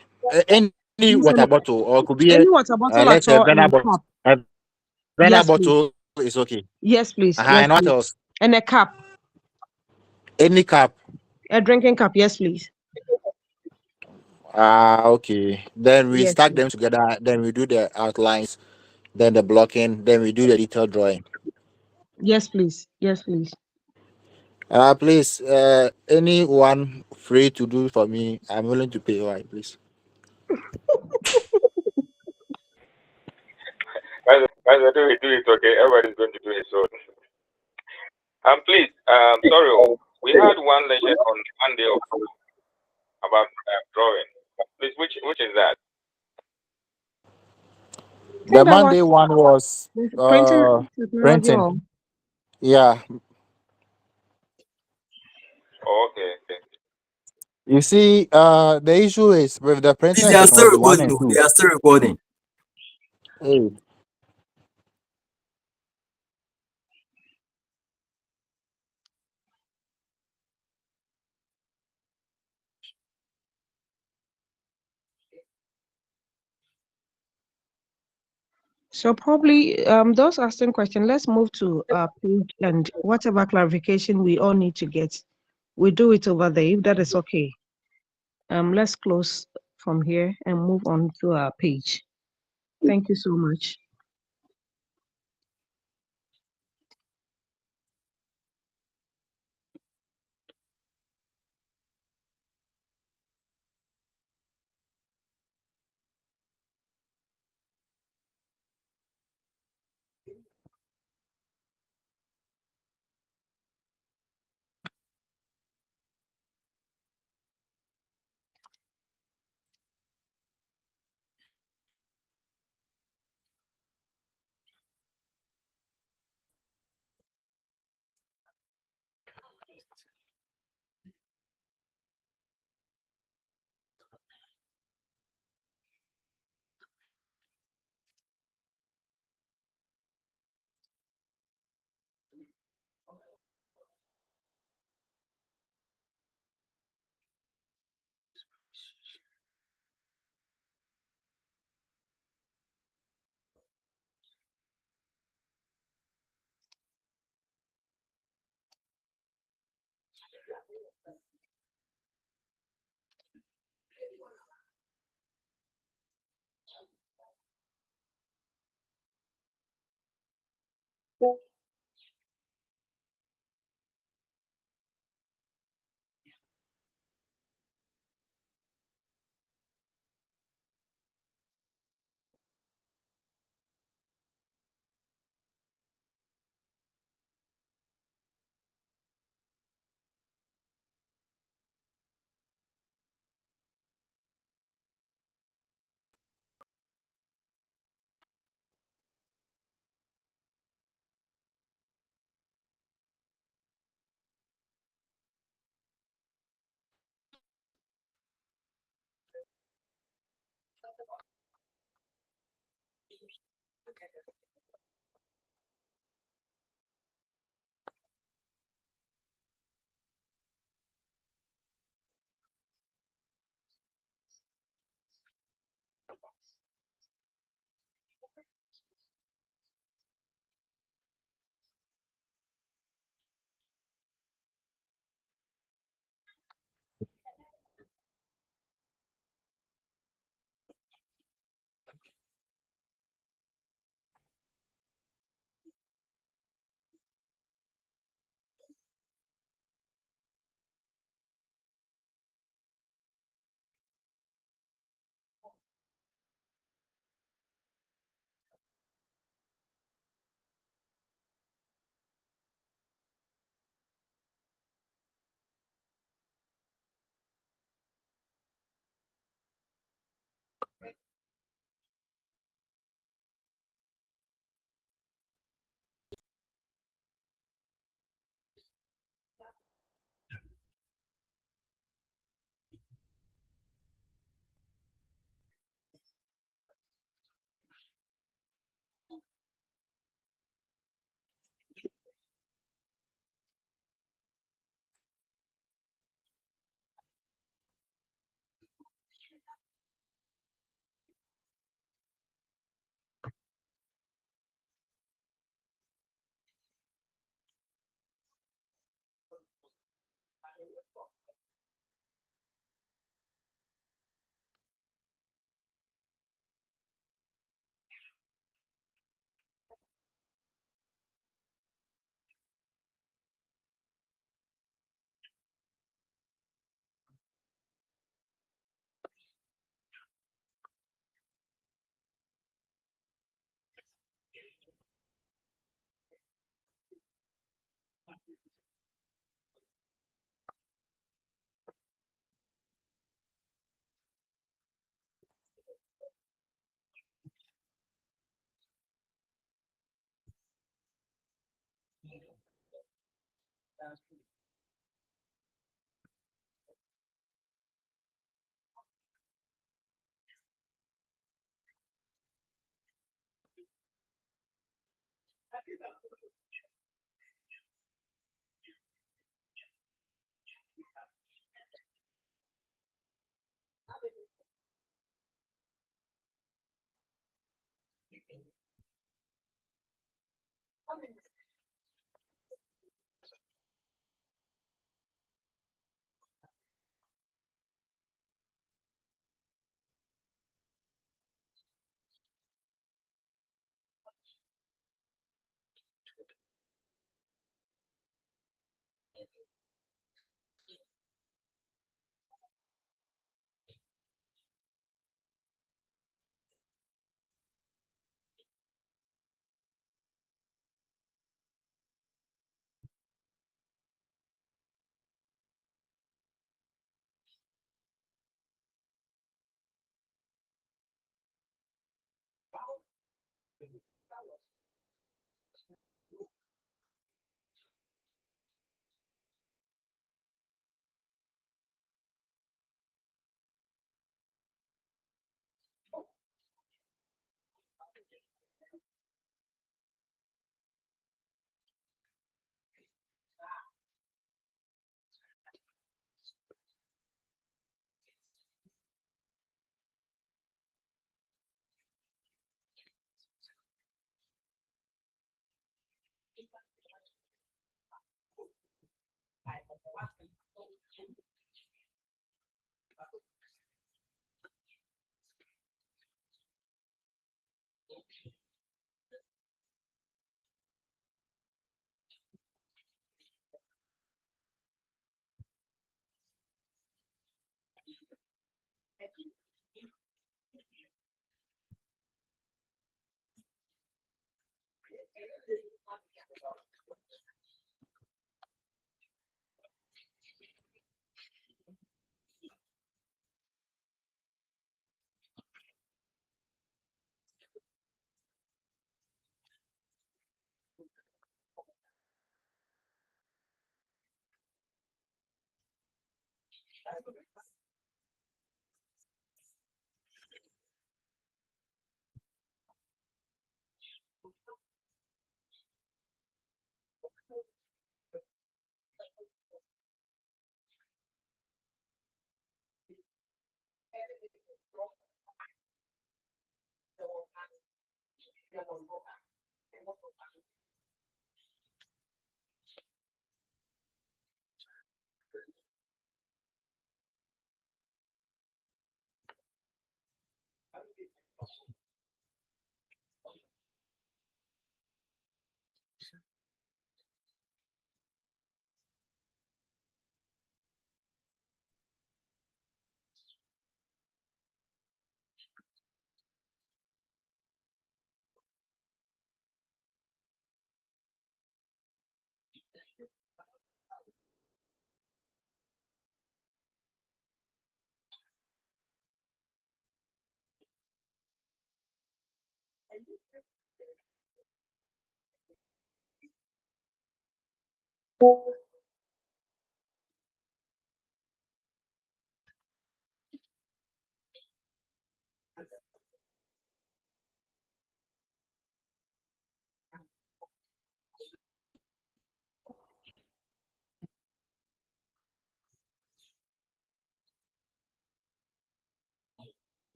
Speaker 13: Any water bottle or could be
Speaker 4: any water bottle
Speaker 13: let's say
Speaker 4: at all and a cup.
Speaker 13: Yes, bottle is okay.
Speaker 4: Yes, please. Yes,
Speaker 13: and what
Speaker 4: please.
Speaker 13: else?
Speaker 4: And a cup.
Speaker 13: Any cup.
Speaker 4: A drinking cup. Yes, please.
Speaker 13: Okay. Then we
Speaker 4: Yes,
Speaker 13: stack
Speaker 4: please.
Speaker 13: them together. Then we do the outlines. Then the blocking. Then we do the detail drawing.
Speaker 4: Yes, please. Yes, please.
Speaker 13: Please. Anyone free to do for me? I'm willing to pay. Why, please?
Speaker 3: Guys, do it. Okay, everybody's going to do it. So, please. Sorry, we had one lecture on Monday about drawing. Please, which is that?
Speaker 4: I
Speaker 13: The
Speaker 4: think that was
Speaker 13: Monday one was
Speaker 4: the printing technology
Speaker 13: printing.
Speaker 4: or
Speaker 13: Yeah.
Speaker 3: Okay, okay.
Speaker 13: You see, the issue is with the
Speaker 9: Please,
Speaker 13: printing
Speaker 9: they
Speaker 13: and
Speaker 9: are still
Speaker 13: technology one
Speaker 9: recording.
Speaker 13: and
Speaker 9: Though.
Speaker 13: two.
Speaker 9: They are still recording.
Speaker 13: Hey.
Speaker 4: so probably those asking question, let's move to page and whatever clarification we all need to get, we do it over there if that is okay. Let's close from here and move on to our page. Thank you so much.